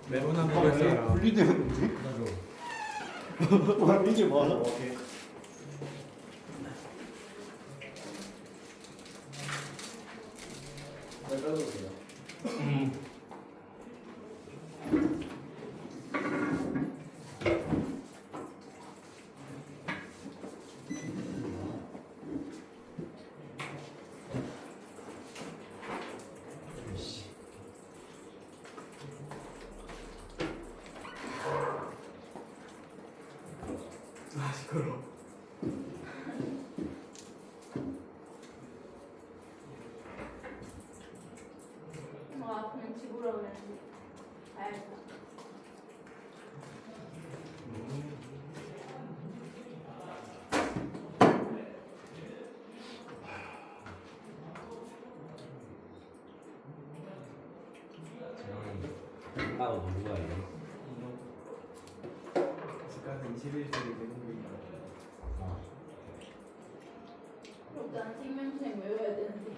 매번 한번 했어요. 분리되는데? 와 이게 뭐야? 오케이. 아 시끄러. 와 그냥 집으로 오면 가야겠다. 끝나고 누구 가야 돼? 집 가서 21세기 대공격이다. 일단 생명책 외워야 되는데.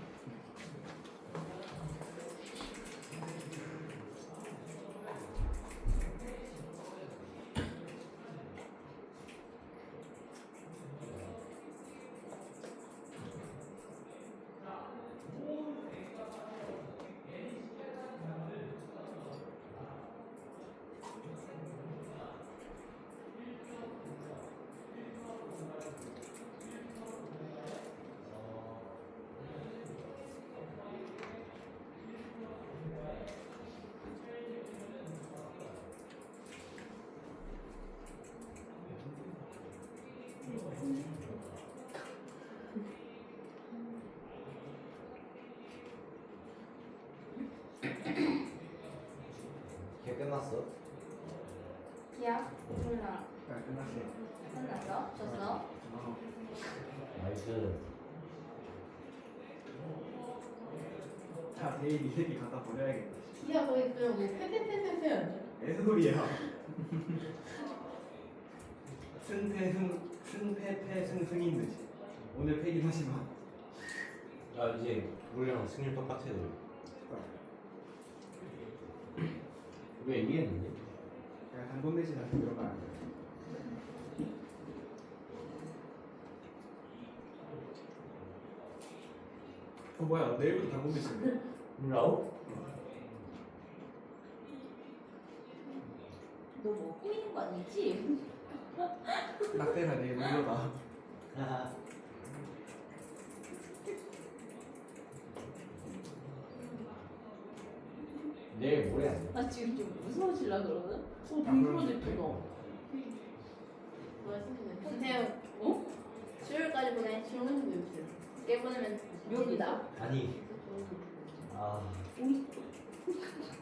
걔 끝났어? 기약? 몰라. 끝났어요. 끝났어? 졌어? 나이스. 자 내일 이 새끼 갖다 버려야겠다. 기약 거기 그냥 뭐 패패패패패 아니야? 애소리야. 승패승승인 듯이. 오늘 폐기하지만. 야 이제 우리랑 승률 똑같아요. 왜 이해했는데? 내가 단돈 대신한테 들어가야 돼. 뭐야 내일부터 단돈 대신데? 라우? 너 먹고 있는 거 아니지? 낙대가 되게 놀려다. 내일 모레 아니야? 나 지금 좀 무서워질라 그러거든? 빙 프로젝트 이거. 선생님, 어? 수요일까지 보내. 질문도 있어요. 깨 보내면 욕이다. 아니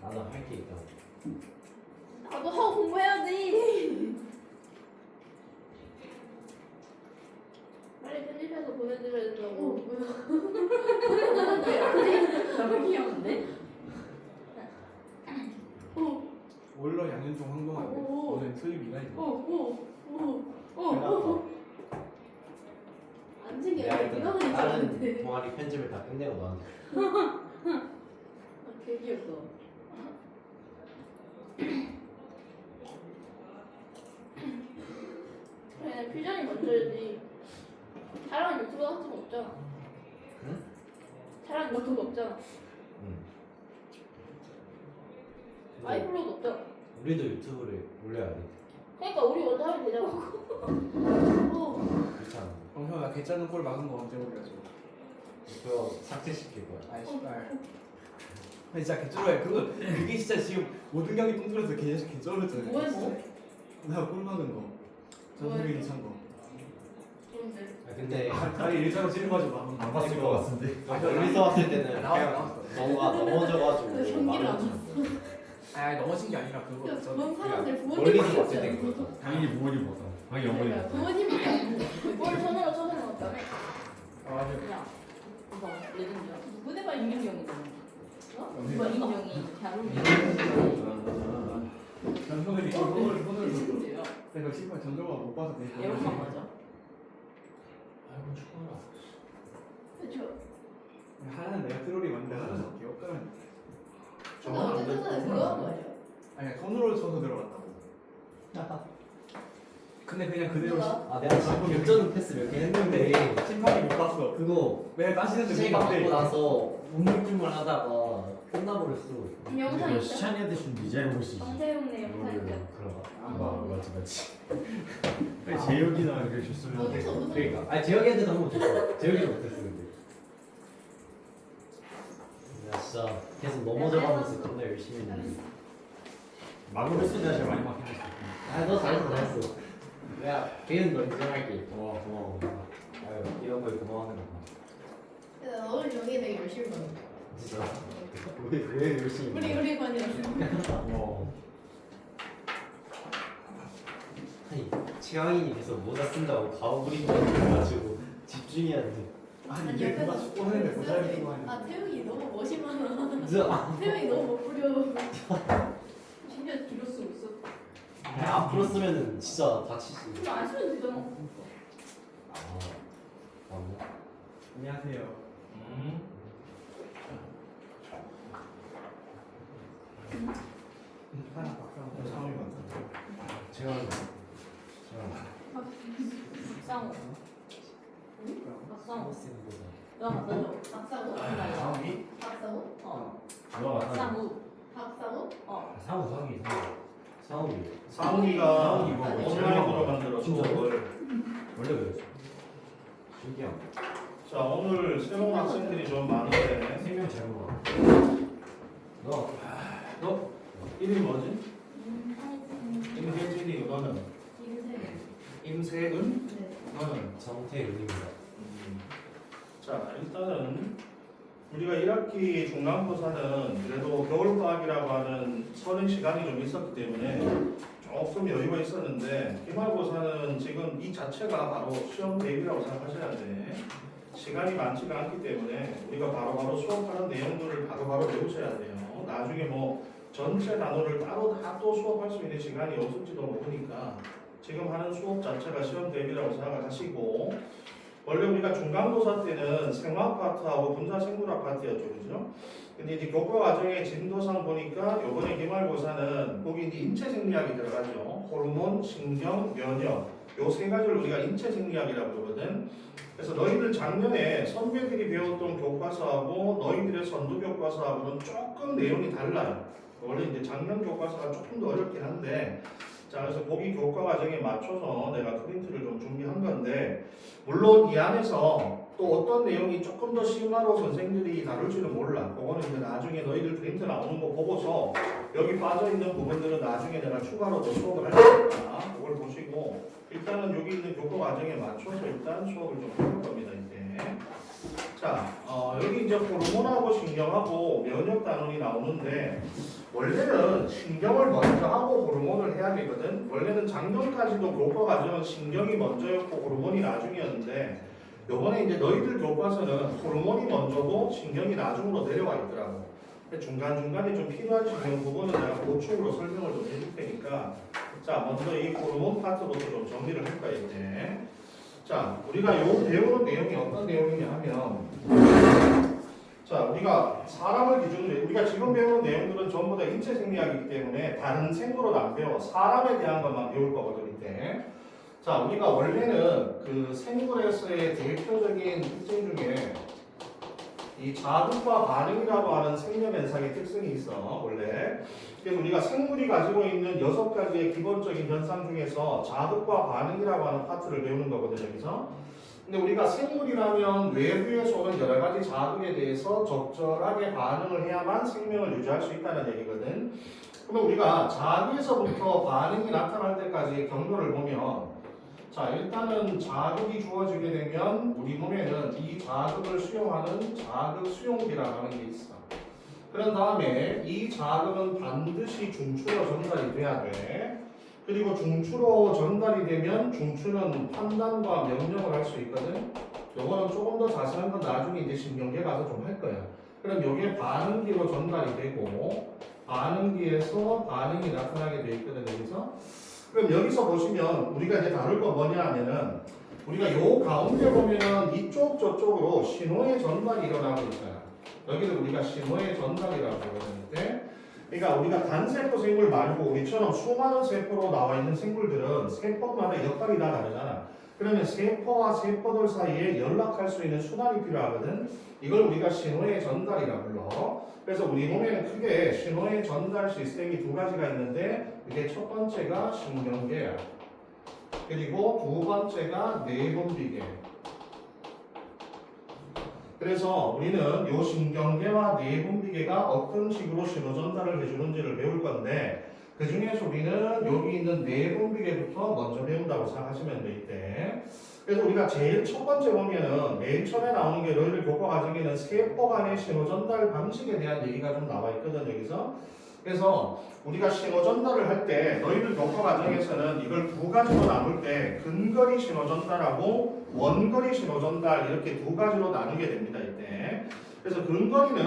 나도 할 게 있다. 나도 하고 공부해야지. 빨리 편집해서 보내드려야 된다고. 너무 귀여운데? 올러 양현종 황동한데 오. 오늘 수입 이가이지. 안 챙겨. 내가 이거는 일단 있었는데. 다른 동아리 편집을 다 끝내고 너한테. 개 귀엽다. 그래, 표정이 먼저지. 자랑 유튜브 같은 거 없잖아. 응? 자랑 유튜브 없잖아. 응. 아이플로도 없잖아. 우리도 유튜브를 올려야 돼. 그러니까 우리 먼저 하면 되잖아. 그렇잖아. 형아 개짜는 꼴 막은 거 언제 올려줘? 그거 삭제시킬 거야. 아이 씨발. 근데 진짜 개쩔어요. 그게 진짜 지금 모든 경기 똥tur에서 개쩔었잖아요. 뭐 했어? 나골 막은 거. 전소민이 찬 거. 좋은데. 근데 다리 일자로 찔러가지고 막은 거. 안 봤을 것 같은데. 멀리서 봤을 때는 나왔어. 너가 넘어져가지고 그 경기를 안 막았잖아. 아 넘어진 게 아니라 그거. 야, 저 그런 사람들 멀리서 부모님밖에 봤을 때 없잖아. 그거죠. 당연히 부모님 보다. 당연히 어머니 그러니까 보다. 부모님밖에 안 돼. 뭘 손으로 쳐서 나왔다며? 아 맞아. 야, 이거 레전드야. 누구네가 이민경이잖아. 어? 누가 이민경이 전소민이 손을 레전드야. 내가 씨발 전조가 못 봐서 내. 에어컨 맞아. 아이고 추워라. 그쵸. 하나는 내가 트롤이 맞는데 하나는 개업가면. 근데 어쨌든 들어간 거 아니야? 아니 손으로 쳐서 들어갔다고. 근데 그냥 그대로 누가? 아 내가 지금 결전 패스 몇 개 했는데 심판이 못 봤어. 그거 왜 따시는데 시가 못 받고 봤대. 나서 우물쭈물 하다가 끝나버렸어. 영상 이거 있어? 시찬이한테 준 네 잘못이지. 정태용네 영상 있죠? 그런가? 아 맞지. 빨리 재혁이나 그래 줬으면. 어디서 무슨 그러니까 아니 재혁이한테도 한번 줬어. 재혁이는 못했어 근데. 나 진짜 계속 넘어져가면서 존나 열심히 했는데. 막으로 했으면 내가 제일 많이 막힌 거 아너 잘했어 잘했어. 내가 걔는 너 인정할게. 와 고마워. 아유 이런 거에 고마워하는 거. 오늘 여기 되게 열심히 봤어. 진짜 왜 열심히? 우리 반이었어. 고마워. 아니 최강인이 계속 모자 쓴다고 가오 그린다고 해가지고 집중해야 돼. 아니 이게 누가 축구 하는데 모자를 쓰고 하는. 아 태용이 너무 멋있어. 진짜 태용이 너무 못 부려. 진짜 뒤로 쓰고 있어. 앞으로 쓰면은 진짜 다치지. 근데 안 쓰면 되잖아. 아 맞네. 안녕하세요. 하나 박사 처음이 맞다. 제가 박상호. 박상호. 쓰는 거다. 너 맞아요. 박상호. 다음이 박상호? 어. 누가 박상우. 박상호? 어. 상우. 사오이. 상훈이가 상훈이 온라인으로 만들어 진짜요? 수업을. 원래 그랬어. 신기하다. 자 오늘 새로운 학생들이 좀 많은데 생명 잘 먹어. 너 이름이 뭐지? 임혜진이 너는? 임세은? 네. 너는? 정태윤입니다. 자 일단은 우리가 1학기 중간고사는 그래도 겨울방학이라고 하는 서는 시간이 좀 있었기 때문에 조금 여유가 있었는데 기말고사는 지금 이 자체가 바로 시험 대비라고 생각하셔야 돼. 시간이 많지가 않기 때문에 우리가 바로바로 수업하는 내용들을 바로바로 외우셔야 돼요. 나중에 뭐 전체 단어를 따로 다 또 수업할 수 있는 시간이 없을지도 모르니까 지금 하는 수업 자체가 시험 대비라고 생각하시고, 원래 우리가 중간고사 때는 생화학 파트하고 분자생물학 파트였죠, 그죠? 근데 이제 교과 과정의 진도상 보니까 이번에 기말고사는 거기 이제 인체 생리학이 들어가죠. 호르몬, 신경, 면역 요 세 가지를 우리가 인체 생리학이라고 그러거든. 그래서 너희들 작년에 선배들이 배웠던 교과서하고 너희들의 선도 교과서하고는 조금 내용이 달라요. 원래 이제 작년 교과서가 조금 더 어렵긴 한데 자, 그래서 거기 교과 과정에 맞춰서 내가 프린트를 좀 준비한 건데, 물론 이 안에서 또 어떤 내용이 조금 더 심화로 선생님들이 다룰지는 몰라. 그거는 이제 나중에 너희들 프린트 나오는 거 보고서 여기 빠져있는 부분들은 나중에 내가 추가로 더 수업을 할 테니까 그걸 보시고, 일단은 여기 있는 교과 과정에 맞춰서 일단 수업을 좀 해볼 겁니다, 이제. 자, 여기 이제 호르몬하고 신경하고 면역 단원이 나오는데, 원래는 신경을 먼저 하고 호르몬을 해야 되거든. 원래는 작년까지도 교과 과정은 신경이 먼저였고 호르몬이 나중이었는데, 요번에 이제 너희들 교과서는 호르몬이 먼저고 신경이 나중으로 내려와 있더라고. 중간중간에 좀 필요한 신경 부분은 내가 보충으로 설명을 좀 해줄 테니까, 자, 먼저 이 호르몬 파트부터 좀 정리를 할 거야, 이제. 자, 우리가 요 배우는 내용이 어떤 내용이냐 하면, 자, 우리가 사람을 기준으로, 우리가 지금 배우는 내용들은 전부 다 인체 생리학이기 때문에 다른 생물은 안 배워. 사람에 대한 것만 배울 거거든, 이때. 자, 우리가 원래는 그 생물에서의 대표적인 특징 중에 이 자극과 반응이라고 하는 생명 현상의 특성이 있어, 원래. 그래서 우리가 생물이 가지고 있는 6가지의 기본적인 현상 중에서 자극과 반응이라고 하는 파트를 배우는 거거든, 여기서. 근데 우리가 생물이라면 외부에서 오는 여러 가지 자극에 대해서 적절하게 반응을 해야만 생명을 유지할 수 있다는 얘기거든. 그러면 우리가 자기에서부터 반응이 나타날 때까지 경로를 보면, 자, 일단은 자극이 주어지게 되면 우리 몸에는 이 자극을 수용하는 자극 수용기라고 하는 게 있어. 그런 다음에 이 자극은 반드시 중추로 전달이 돼야 돼. 그리고 중추로 전달이 되면 중추는 판단과 명령을 할 수 있거든. 요거는 조금 더 자세한 건 나중에 이제 신경계 가서 좀 할 거야. 그럼 요게 반응기로 전달이 되고, 반응기에서 반응이 나타나게 돼 있거든, 여기서. 그럼 여기서 보시면 우리가 이제 다룰 거 뭐냐 하면은, 우리가 요 가운데 보면은 이쪽 저쪽으로 신호의 전달이 일어나고 있어요. 여기를 우리가 신호의 전달이라고 부르는데, 그러니까 우리가 단세포 생물 말고 우리처럼 수많은 세포로 나와 있는 생물들은 세포마다 역할이 다 다르잖아. 그러면 세포와 세포들 사이에 연락할 수 있는 수단이 필요하거든. 이걸 우리가 신호의 전달이라고 불러. 그래서 우리 몸에는 크게 신호의 전달 시스템이 2가지가 있는데, 이게 첫 번째가 신경계야. 그리고 두 번째가 내분비계. 그래서 우리는 요 신경계와 내분비계가 어떤 식으로 신호 전달을 해주는지를 배울 건데, 그 중에서 우리는 여기 있는 내분비계부터 먼저 배운다고 생각하시면 되겠대. 그래서 우리가 제일 첫 번째 보면은 맨 처음에 나오는 게 너희들 교과 과정에는 세포 간의 신호 전달 방식에 대한 얘기가 좀 나와 있거든, 여기서. 그래서 우리가 신호 전달을 할 때 너희들 교과 과정에서는 이걸 2가지로 나눌 때 근거리 신호 전달하고 원거리 신호 전달 이렇게 2가지로 나누게 됩니다, 이때. 그래서 근거리는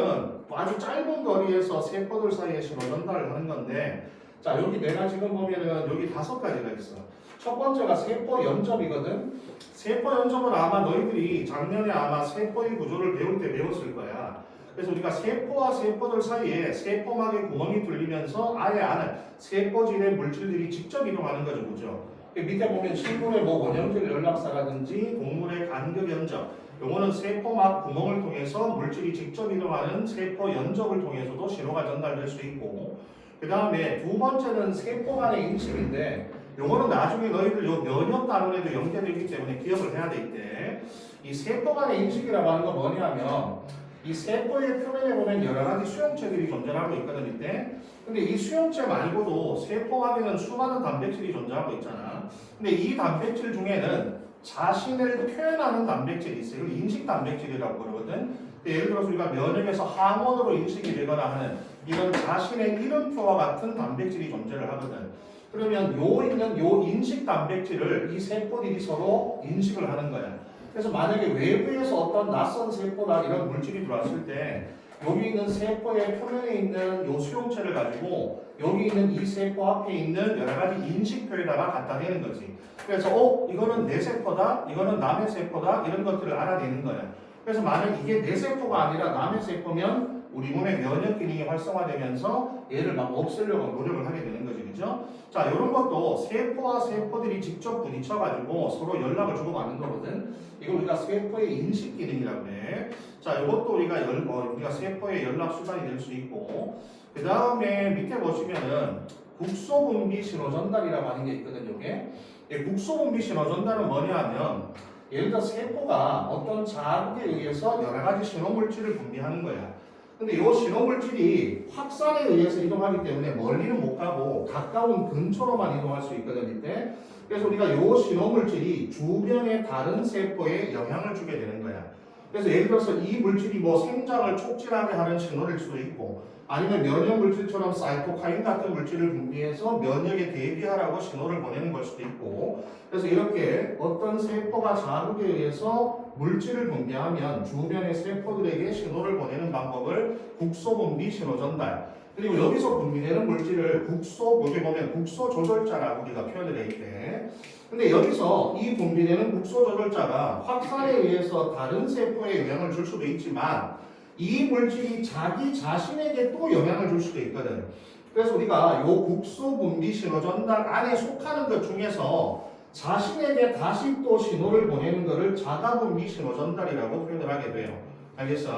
아주 짧은 거리에서 세포들 사이에 신호 전달을 하는 건데, 자, 여기 내가 지금 보면은 여기 5가지가 있어. 첫 번째가 세포 연접이거든. 세포 연접은 아마 너희들이 작년에 아마 세포의 구조를 배울 때 배웠을 거야. 그래서 우리가 세포와 세포들 사이에 세포막에 구멍이 뚫리면서 아예 안에 세포질의 물질들이 직접 이동하는 거죠, 그죠? 밑에 보면 식물의 뭐 원형질 연락사라든지 동물의 간격 연접, 요거는 세포막 구멍을 통해서 물질이 직접 이동하는 세포 연접을 통해서도 신호가 전달될 수 있고, 그 다음에 두 번째는 세포 간의 인식인데, 요거는 나중에 너희들 요 면역 단원에도 연계되기 때문에 기억을 해야 되겠대. 이 세포 간의 인식이라고 하는 건 뭐냐면, 이 세포의 표면에 보면 여러 가지 수용체들이 존재하고 있거든, 이때. 근데 이 수용체 말고도 세포 안에는 수많은 단백질이 존재하고 있잖아. 근데 이 단백질 중에는 자신을 표현하는 단백질이 있어요. 이걸 인식 단백질이라고 그러거든. 예를 들어서 우리가 면역에서 항원으로 인식이 되거나 하는 이런 자신의 이름표와 같은 단백질이 존재를 하거든. 그러면 요 인식 단백질을 이 세포들이 서로 인식을 하는 거야. 그래서 만약에 외부에서 어떤 낯선 세포나 이런 물질이 들어왔을 때 여기 있는 세포의 표면에 있는 요 수용체를 가지고 여기 있는 이 세포 앞에 있는 여러 가지 인식표에다가 갖다 대는 거지. 그래서 이거는 내 세포다, 이거는 남의 세포다, 이런 것들을 알아내는 거야. 그래서 만약 이게 내 세포가 아니라 남의 세포면 우리 몸의 면역 기능이 활성화되면서 얘를 막 없애려고 노력을 하게 되는 거지, 그죠? 자, 이런 것도 세포와 세포들이 직접 부딪혀가지고 서로 연락을 주고받는 거거든. 이걸 우리가 세포의 인식 기능이라고 해. 자, 이것도 우리가 세포의 연락 수단이 될 수 있고, 그 다음에 밑에 보시면은 국소분비 신호전달이라고 하는 게 있거든요. 이게 국소분비 신호전달은 뭐냐 하면 예를 들어 세포가 어떤 자극에 의해서 여러 가지 신호물질을 분비하는 거야. 근데 이 신호물질이 확산에 의해서 이동하기 때문에 멀리는 못 가고 가까운 근처로만 이동할 수 있거든요. 이때. 그래서 우리가 이 신호물질이 주변의 다른 세포에 영향을 주게 되는 거야. 그래서 예를 들어서 이 물질이 뭐 생장을 촉진하게 하는 신호일 수도 있고 아니면 면역 물질처럼 사이토카인 같은 물질을 분비해서 면역에 대비하라고 신호를 보내는 걸 수도 있고 그래서 이렇게 어떤 세포가 자극에 의해서 물질을 분비하면 주변의 세포들에게 신호를 보내는 방법을 국소분비 신호전달 그리고 여기서 분비되는 물질을 여기 보면 국소조절자라고 우리가 표현을 해 있대. 근데 여기서 이 분비되는 국소조절자가 확산에 의해서 다른 세포에 영향을 줄 수도 있지만 이 물질이 자기 자신에게 또 영향을 줄 수도 있거든. 그래서 우리가 이 국소분비 신호전달 안에 속하는 것 중에서 자신에게 다시 또 신호를 보내는 것을 자가분비 신호전달이라고 표현을 하게 돼요. 알겠어?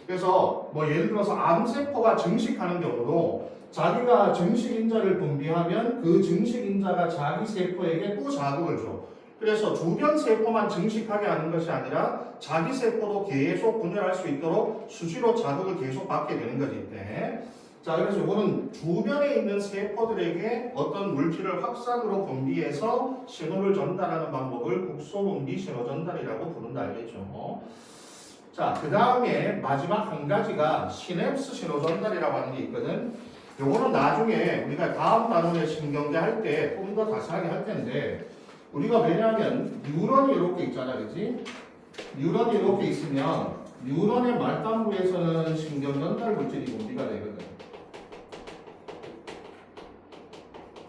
그래서 뭐 예를 들어서 암세포가 증식하는 경우도 자기가 증식인자를 분비하면 그 증식인자가 자기 세포에게 또 자극을 줘. 그래서 주변 세포만 증식하게 하는 것이 아니라 자기 세포도 계속 분열할 수 있도록 수시로 자극을 계속 받게 되는 거지. 이때. 자, 그래서 이거는 주변에 있는 세포들에게 어떤 물질을 확산으로 분비해서 신호를 전달하는 방법을 국소분비 신호전달이라고 부른다. 알겠죠? 자, 그 다음에 마지막 한 가지가 시냅스 신호전달이라고 하는 게 있거든. 요거는 나중에 우리가 다음 단원에 신경제 할 때 좀 더 자세하게 할 텐데 우리가 왜냐하면 뉴런이 이렇게 있잖아, 그렇지? 뉴런이 이렇게 있으면 뉴런의 말단부에서는 신경전달 물질이 분비가 되거든.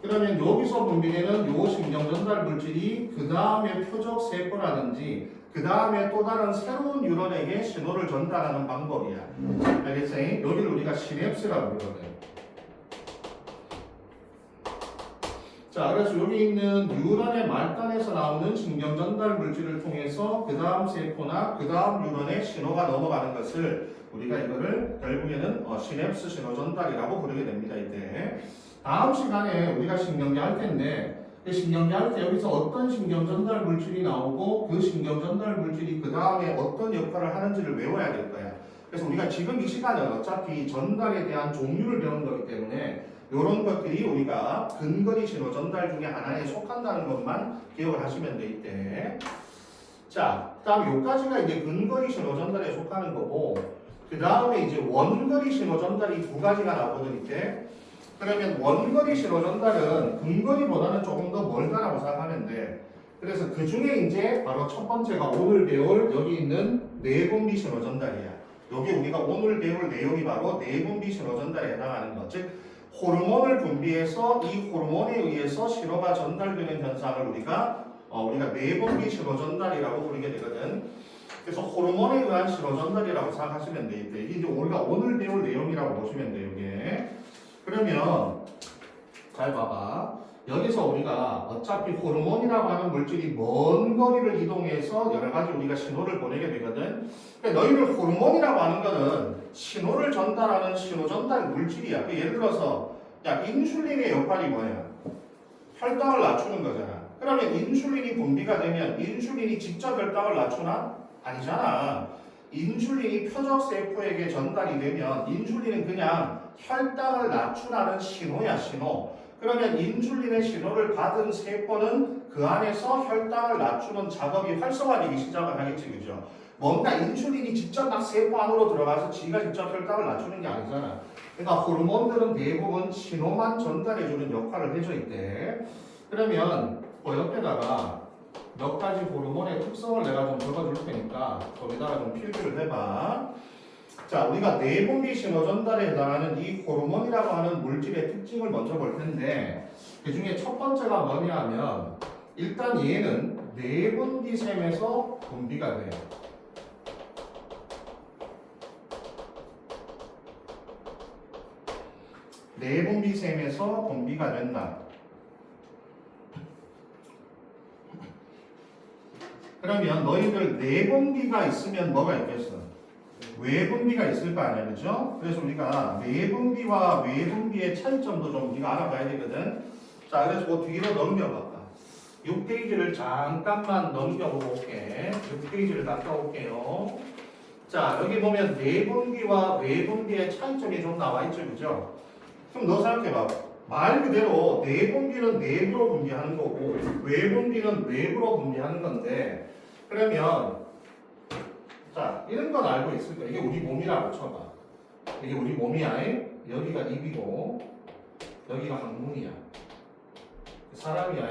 그러면 여기서 분비되는 요 신경전달 물질이 그 다음에 표적 세포라든지 그 다음에 또 다른 새로운 뉴런에게 신호를 전달하는 방법이야. 알겠어? 여기를 우리가 시냅스라고 부르거든. 자, 그래서 여기 있는 뉴런의 말단에서 나오는 신경전달 물질을 통해서 그 다음 세포나 그 다음 뉴런에 신호가 넘어가는 것을 우리가 이거를 결국에는 시냅스 신호전달이라고 부르게 됩니다. 이때. 다음 시간에 우리가 신경제 할 텐데 신경제 할 때 여기서 어떤 신경전달 물질이 나오고 그 신경전달 물질이 그 다음에 어떤 역할을 하는지를 외워야 될 거야. 그래서 우리가 지금 이 시간은 어차피 전달에 대한 종류를 배우는 거기 때문에 이런 것들이 우리가 근거리 신호 전달 중에 하나에 속한다는 것만 기억을 하시면 돼. 이때. 자, 다음 요까지가 이제 근거리 신호 전달에 속하는 거고 그 다음에 이제 원거리 신호 전달이 두 가지가 나오거든. 이때. 그러면 원거리 신호 전달은 근거리보다는 조금 더 멀다라고 생각하면 돼. 그래서 그 중에 이제 바로 첫 번째가 오늘 배울 여기 있는 내분비 신호 전달이야. 여기 우리가 오늘 배울 내용이 바로 내분비 신호 전달에 해당하는 것. 즉 호르몬을 분비해서 이 호르몬에 의해서 신호가 전달되는 현상을 우리가 내분비 신호 전달이라고 부르게 되거든. 그래서 호르몬에 의한 신호 전달이라고 생각하시면 돼. 이게 이제 우리가 오늘 배울 내용이라고 보시면 돼요. 이게. 그러면 잘 봐봐. 여기서 우리가 어차피 호르몬이라고 하는 물질이 먼 거리를 이동해서 여러 가지 우리가 신호를 보내게 되거든. 그러니까 너희들 호르몬이라고 하는 거는 신호를 전달하는 신호 전달 물질이야. 예를 들어서 인슐린의 역할이 뭐야? 혈당을 낮추는 거잖아. 그러면 인슐린이 분비가 되면 인슐린이 직접 혈당을 낮추나? 아니잖아. 인슐린이 표적 세포에게 전달이 되면 인슐린은 그냥 혈당을 낮추라는 신호야, 신호. 그러면 인슐린의 신호를 받은 세포는 그 안에서 혈당을 낮추는 작업이 활성화되기 시작을 하겠지, 그죠? 뭔가 인슐린이 직접 막 세포 안으로 들어가서 지가 직접 혈당을 낮추는 게 아니잖아. 그러니까 호르몬들은 대부분 신호만 전달해주는 역할을 해줘 있대. 그러면 그 옆에다가 몇 가지 호르몬의 특성을 내가 좀 적어줄 테니까 거기다가 좀 필기를 해봐. 자, 우리가 내분비 신호 전달에 해당하는 이 호르몬이라고 하는 물질의 특징을 먼저 볼 텐데 그 중에 첫 번째가 뭐냐 하면 일단 얘는 내분비샘에서 분비가 돼요. 내분비샘에서 분비가 된다. 그러면 너희들 내분비가 있으면 뭐가 있겠어? 외분비가 있을 거 아니야, 그죠? 그래서 우리가 내분비와 외분비의 차이점도 좀 우리가 알아봐야 되거든. 자, 그래서 그 뒤로 넘겨봐봐. 6페이지를 잠깐만 넘겨보고 올게. 6페이지를 갔다 올게요. 자, 여기 보면 내분비와 외분비의 차이점이 좀 나와 있죠, 그죠? 그럼 너 생각해봐. 말 그대로 내분비는 내부로 분비하는 거고 외분비는 외부로 분비하는 건데, 그러면 자, 이런 건 알고 있을 거야. 이게 우리 몸이라고 쳐봐. 이게 우리 몸이야. 여기가 입이고 여기가 항문이야. 사람이야.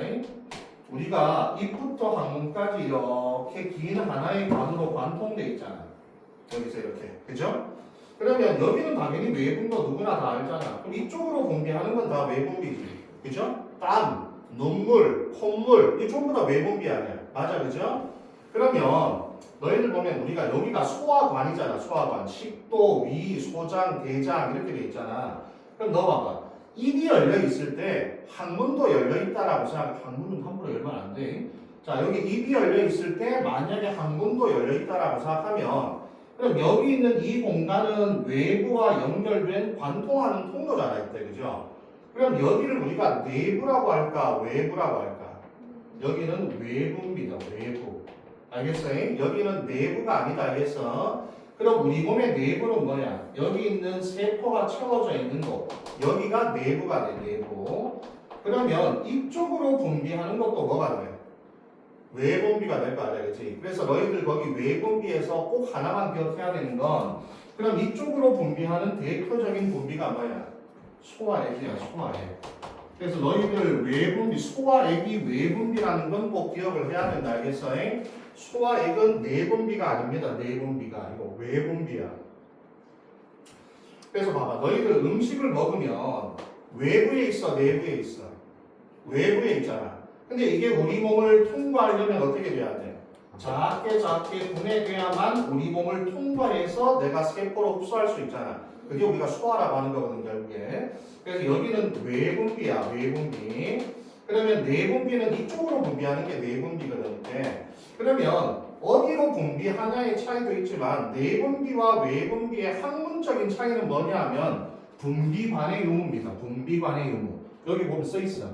우리가 입부터 항문까지 이렇게 긴 하나의 관으로 관통돼 있잖아. 여기서 이렇게. 그죠? 그러면 여기는 당연히 외부인 거 누구나 다 알잖아. 그럼 이쪽으로 분비하는 건 다 외분비지. 그죠? 땀, 눈물, 콧물, 이 전부 다 외분비 아니야. 맞아, 그죠? 그러면 너희들 보면 우리가 여기가 소화관이잖아. 소화관. 식도, 위, 소장, 대장 이렇게 돼 있잖아. 그럼 너 봐봐. 입이 열려 있을 때 항문도 열려 있다라고 생각해. 항문은 함부로 열면 안 돼. 자, 여기 입이 열려 있을 때 만약에 항문도 열려 있다라고 생각하면, 그럼 여기 있는 이 공간은 외부와 연결된 관통하는 통로잖아, 이때. 그죠? 그럼 여기를 우리가 내부라고 할까, 외부라고 할까? 여기는 외부입니다. 외부. 알겠어요? 여기는 내부가 아니다. 알겠어? 그럼 우리 몸의 내부는 뭐야? 여기 있는 세포가 채워져 있는 곳. 여기가 내부가 돼, 내부. 그러면 이쪽으로 분비하는 것도 뭐가 돼? 외분비가 될 거 아니야, 그치? 그래서 너희들 거기 외분비에서 꼭 하나만 기억해야 되는 건, 그럼 이쪽으로 분비하는 대표적인 분비가 뭐야? 소화액이야, 소화액. 그래서 너희들 외분비, 소화액이 외분비라는 건 꼭 기억을 해야 된다, 알겠어? 소화액은 내분비가 아닙니다, 내분비가. 이거 외분비야. 그래서 봐봐, 너희들 음식을 먹으면 외부에 있어, 내부에 있어? 외부에 있잖아. 근데 이게 우리 몸을 통과하려면 어떻게 돼야 돼? 작게 분해돼야만 우리 몸을 통과해서 내가 세포로 흡수할 수 있잖아. 그게 우리가 소화라고 하는 거거든, 결국에. 그래서 여기는 외분비야, 외분비. 그러면 내분비는 이쪽으로 분비하는 게 내분비거든. 그러면 어디로 분비하냐의 차이도 있지만 내분비와 외분비의 학문적인 차이는 뭐냐 하면 분비관의 유무입니다. 분비관의 유무. 여기 보면 써 있어.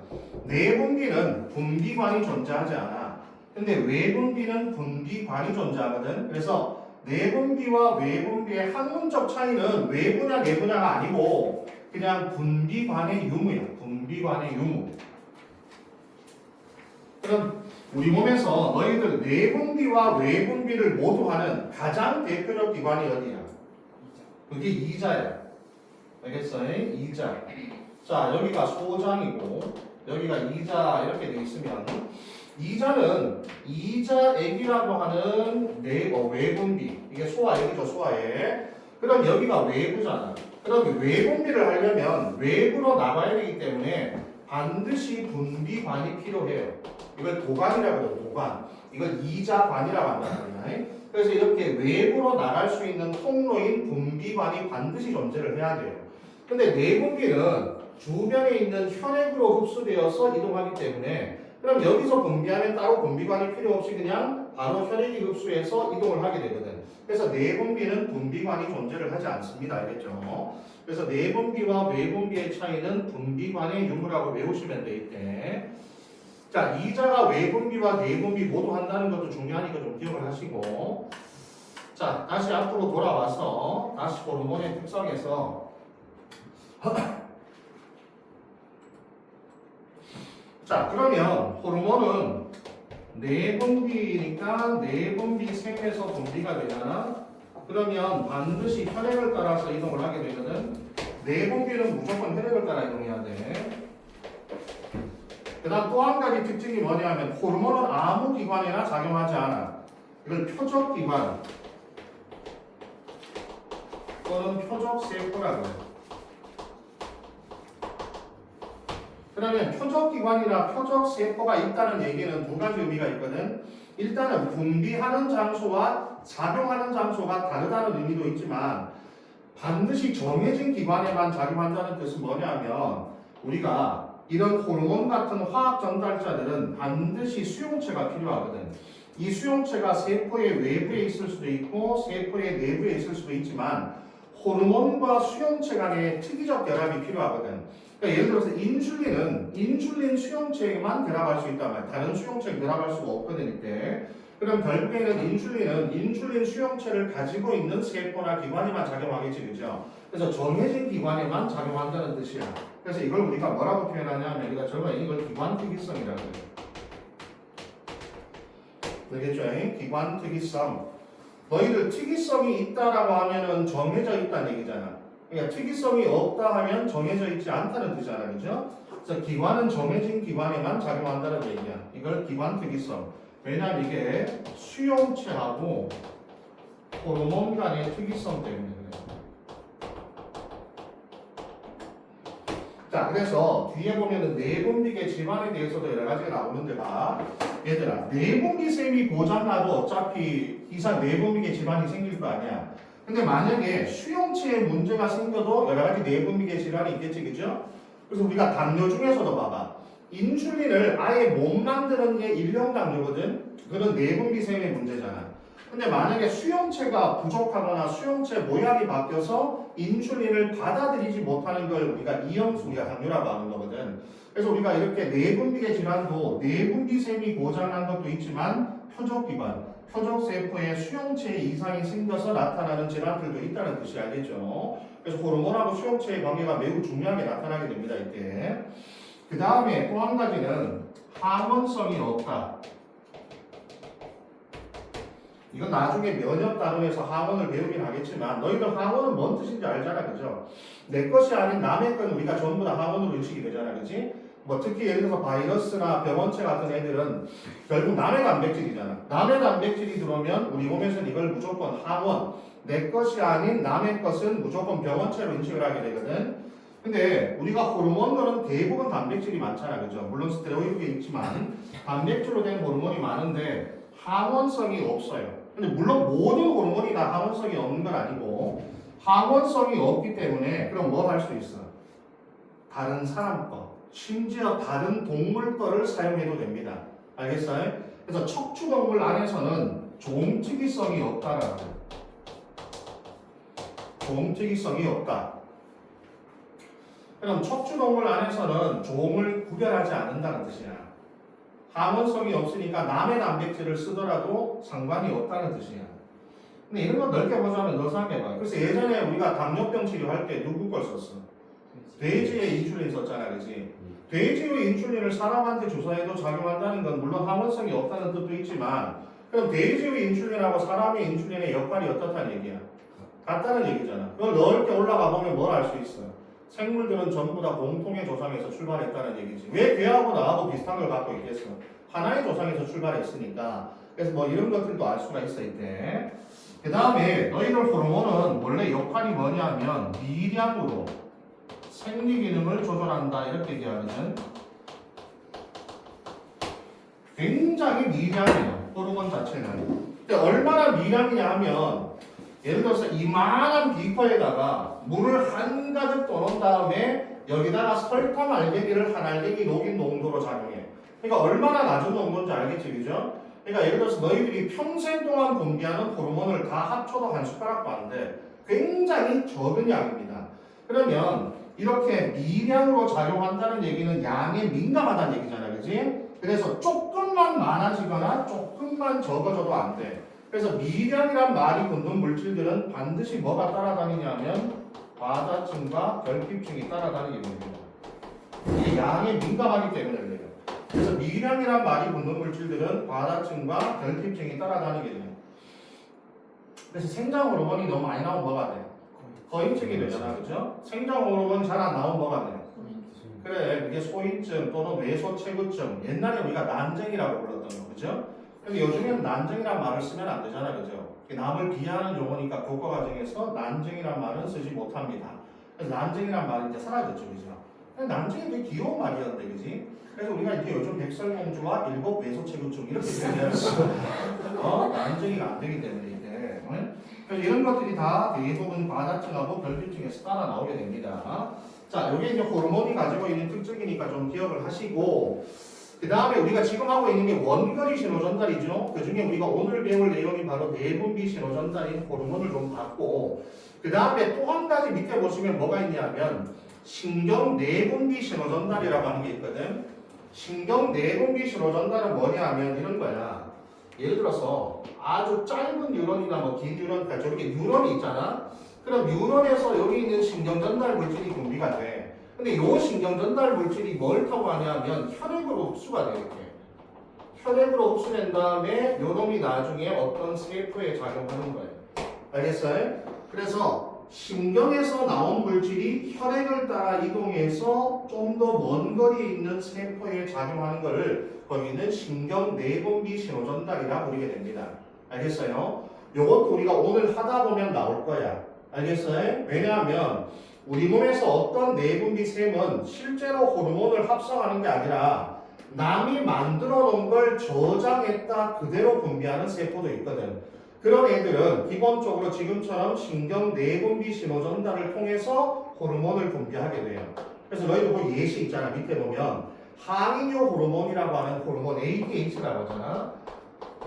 내분비는 분비관이 존재하지 않아. 근데 외분비는 분비관이 존재하거든. 그래서 내분비와 외분비의 학문적 차이는 외부냐 내부냐가 아니고 그냥 분비관의 유무야. 분비관의 유무. 그럼 우리 몸에서 너희들 내분비와 외분비를 모두 하는 가장 대표적 기관이 어디야? 그게 이자야. 알겠어? 이자. 자, 여기가 소장이고 여기가 이자 이렇게 돼 있으면 이자는 이자액이라고 하는 외분비. 이게 소화액이죠, 소화액. 그럼 여기가 외부잖아. 그럼 외분비를 하려면 외부로 나가야 되기 때문에 반드시 분비관이 필요해요. 이걸 도관이라고 해요, 도관. 이걸 이자관이라고 한단 말이야. 그래서 이렇게 외부로 나갈 수 있는 통로인 분비관이 반드시 존재를 해야 돼요. 근데 내분비는 주변에 있는 혈액으로 흡수되어서 이동하기 때문에 그럼 여기서 분비하면 따로 분비관이 필요 없이 그냥 바로 혈액이 흡수해서 이동을 하게 되거든. 그래서 내분비는 분비관이 존재를 하지 않습니다. 알겠죠? 그래서 내분비와 외분비의 차이는 분비관의 유무라고 외우시면 돼 있대. 자, 이자가 외분비와 내분비 모두 한다는 것도 중요하니까 좀 기억을 하시고. 자, 다시 앞으로 돌아와서 다시 호르몬의 특성에서 자, 그러면 호르몬은 내분비니까 내분비 생에서 분비가 되잖아. 그러면 반드시 혈액을 따라서 이동을 하게 되거든. 내분비는 무조건 혈액을 따라 이동해야 돼. 그 다음 또 한 가지 특징이 뭐냐면 호르몬은 아무 기관에나 작용하지 않아. 이걸 표적기관 또는 표적세포라고 해요. 그러면 표적기관이나 표적세포가 있다는 얘기는 두 가지 의미가 있거든. 일단은 분비하는 장소와 작용하는 장소가 다르다는 의미도 있지만 반드시 정해진 기관에만 작용한다는 뜻은 뭐냐면 우리가 이런 호르몬 같은 화학 전달자들은 반드시 수용체가 필요하거든. 이 수용체가 세포의 외부에 있을 수도 있고 세포의 내부에 있을 수도 있지만 호르몬과 수용체 간의 특이적 결합이 필요하거든. 그러니까 예를 들어서 인슐린 수용체에만 결합할 수 있단 말이야. 다른 수용체에 결합할 수가 없거든 이때. 그럼 결국에는 인슐린 수용체를 가지고 있는 세포나 기관에만 작용하겠지, 그죠? 그래서 정해진 기관에만 작용한다는 뜻이야. 그래서 이걸 우리가 뭐라고 표현하냐면 우리가 저번에 이걸 기관 특이성이라고 해요. 되겠죠? 기관 특이성. 너희들 특이성이 있다라고 하면은 정해져 있다는 얘기잖아. 그러니까 특이성이 없다 하면 정해져 있지 않다는 뜻이잖아, 그죠? 그래서 기관은 정해진 기관에만 작용한다는 얘기야. 이걸 기관 특이성. 왜냐하면 이게 수용체하고 호르몬 간의 특이성 때문에 그래요. 자, 그래서 뒤에 보면은 내분비계 질환에 대해서도 여러 가지가 나오는데 봐. 얘들아, 내분비샘이 고장나도 어차피 이상 내분비계 질환이 생길 거 아니야. 근데 만약에 수용체에 문제가 생겨도 여러 가지 내분비계 질환이 있겠지, 그죠? 그래서 우리가 당뇨 중에서도 봐봐. 인슐린을 아예 못 만드는 게 일형당뇨거든. 그건 내분비샘의 문제잖아. 근데 만약에 수용체가 부족하거나 수용체 모양이 바뀌어서 인슐린을 받아들이지 못하는 걸 우리가 이형수리가 당뇨라고 하는 거거든. 그래서 우리가 이렇게 내분비계 질환도 내분비샘이 고장난 것도 있지만 표적기관, 표적세포의 수용체에 이상이 생겨서 나타나는 질환들도 있다는 뜻이 알겠죠. 그래서 호르몬하고 수용체의 관계가 매우 중요하게 나타나게 됩니다. 이때. 그 다음에 또 한 가지는 항원성이 없다. 이건 나중에 면역 단원에서 항원을 배우긴 하겠지만 너희들 항원은 뭔 뜻인지 알잖아, 그죠? 내 것이 아닌 남의 건 우리가 전부 다 항원으로 인식이 되잖아, 그지? 뭐 특히 예를 들어서 바이러스나 병원체 같은 애들은 결국 남의 단백질이잖아. 남의 단백질이 들어오면 우리 몸에서는 이걸 무조건 항원, 내 것이 아닌 남의 것은 무조건 병원체로 인식을 하게 되거든. 근데 우리가 호르몬들은 대부분 단백질이 많잖아, 그죠? 물론 스테로이드가 있지만 단백질로 된 호르몬이 많은데 항원성이 없어요. 근데 물론 모든 호르몬이 다 항원성이 없는 건 아니고 항원성이 없기 때문에 그럼 뭘 할 수 있어? 다른 사람 거, 심지어 다른 동물 거를 사용해도 됩니다. 알겠어요? 그래서 척추동물 안에서는 종특이성이 없다라는 거예요. 종특이성이 없다. 그럼 척추동물 안에서는 종을 구별하지 않는다는 뜻이야. 항원성이 없으니까 남의 단백질을 쓰더라도 상관이 없다는 뜻이야. 근데 이런 거 넓게 보자면 너 생각해봐. 그래서 예전에 우리가 당뇨병 치료할 때 누구 걸 썼어? 돼지의 인슐린 썼잖아, 그지? 돼지의 인슐린을 사람한테 주사해도 작용한다는 건 물론 항원성이 없다는 뜻도 있지만 그럼 돼지의 인슐린하고 사람의 인슐린의 역할이 어떻다는 얘기야? 같다는 얘기잖아. 그걸 넓게 올라가 보면 뭘 알 수 있어? 생물들은 전부 다 공통의 조상에서 출발했다는 얘기지. 왜 괴하고 나하고 비슷한 걸 갖고 있겠어? 하나의 조상에서 출발했으니까. 그래서 뭐 이런 것들도 알 수가 있어 이때. 그 다음에 너희들 호르몬은 원래 역할이 뭐냐면 미량으로 생리 기능을 조절한다 이렇게 얘기하거든. 굉장히 미량해요, 호르몬 자체는. 근데 얼마나 미량이냐 하면 예를 들어서 이만한 비커에다가 물을 한가득 떠놓은 다음에 여기다가 설탕 알갱이를 한 알갱이 녹인 농도로 작용해. 그러니까 얼마나 낮은 농도인지 알겠지, 그죠? 그러니까 예를 들어서 너희들이 평생 동안 분비하는 호르몬을 다 합쳐도 한 숟가락도 안 돼. 굉장히 적은 양입니다. 그러면 이렇게 미량으로 작용한다는 얘기는 양에 민감하다는 얘기잖아, 그지? 그래서 조금만 많아지거나 조금만 적어져도 안 돼. 그래서 미량이란 말이 붙는 물질들은 반드시 뭐가 따라다니냐면 과다층과 결핍층이 따라다니게 됩니다. 이게 양에 민감하기 때문에 그래요. 그래서 미량이란 말이 붙는 물질들은 과다층과 결핍층이 따라다니게 돼요. 그래서 생장 호르몬이 너무 많이 나오면 뭐가 돼? 거인증이 되잖아, 그죠? 생장 호르몬이 잘 안 나오면 뭐가 돼? 그래, 그게 소인증 또는 뇌소체구증. 옛날에 우리가 난쟁이라고 불렀던 거, 그죠? 근데 요즘에는 난쟁이란 말을 쓰면 안 되잖아, 그죠? 남을 비하하는 용어니까 교과 과정에서 난쟁이란 말은 쓰지 못합니다. 그래서 난쟁이란 말이 이제 사라졌죠, 그죠? 근데 난쟁이 되게 귀여운 말이었는데, 그지? 그래서 우리가 이제 요즘 백설공주와 일곱 뇌소체구증 이렇게 얘기해요. 난쟁이가 안 되기 때문에 이제. 그래서 이런 것들이 다 대부분 과다층하고 결핍층에서 따라 나오게 됩니다. 자, 이게 이제 호르몬이 가지고 있는 특징이니까 좀 기억을 하시고. 그 다음에 우리가 지금 하고 있는 게 원거리 신호전달이죠. 그 중에 우리가 오늘 배울 내용이 바로 내분비 신호전달인 호르몬을 좀 봤고, 그 다음에 또 한 가지 밑에 보시면 뭐가 있냐면 신경 내분비 신호전달이라고 하는 게 있거든. 신경 내분비 신호전달은 뭐냐 하면 이런 거야. 예를 들어서 아주 짧은 뉴런이나 뭐 긴 뉴런, 그러니까 저렇게 뉴런이 있잖아. 그럼 뉴런에서 여기 있는 신경 전달 물질이 분비가 돼. 근데 이 신경 전달 물질이 뭘 타고 하냐면 혈액으로 흡수가 돼. 이렇게 혈액으로 흡수된 다음에 요놈이 나중에 어떤 세포에 작용하는 거예요. 알겠어요? 그래서 신경에서 나온 물질이 혈액을 따라 이동해서 좀 더 먼 거리에 있는 세포에 작용하는 것을 거기는 신경 내분비 신호전달이라 부르게 됩니다. 알겠어요? 요것도 우리가 오늘 하다 보면 나올 거야. 알겠어요? 왜냐하면 우리 몸에서 어떤 내분비 샘은 실제로 호르몬을 합성하는 게 아니라 남이 만들어 놓은 걸 저장했다 그대로 분비하는 세포도 있거든. 그런 애들은 기본적으로 지금처럼 신경 내분비 신호 전달을 통해서 호르몬을 분비하게 돼요. 그래서 너희들 그 예시 있잖아. 밑에 보면 항인효 호르몬이라고 하는 호르몬 ADH라고 하잖아.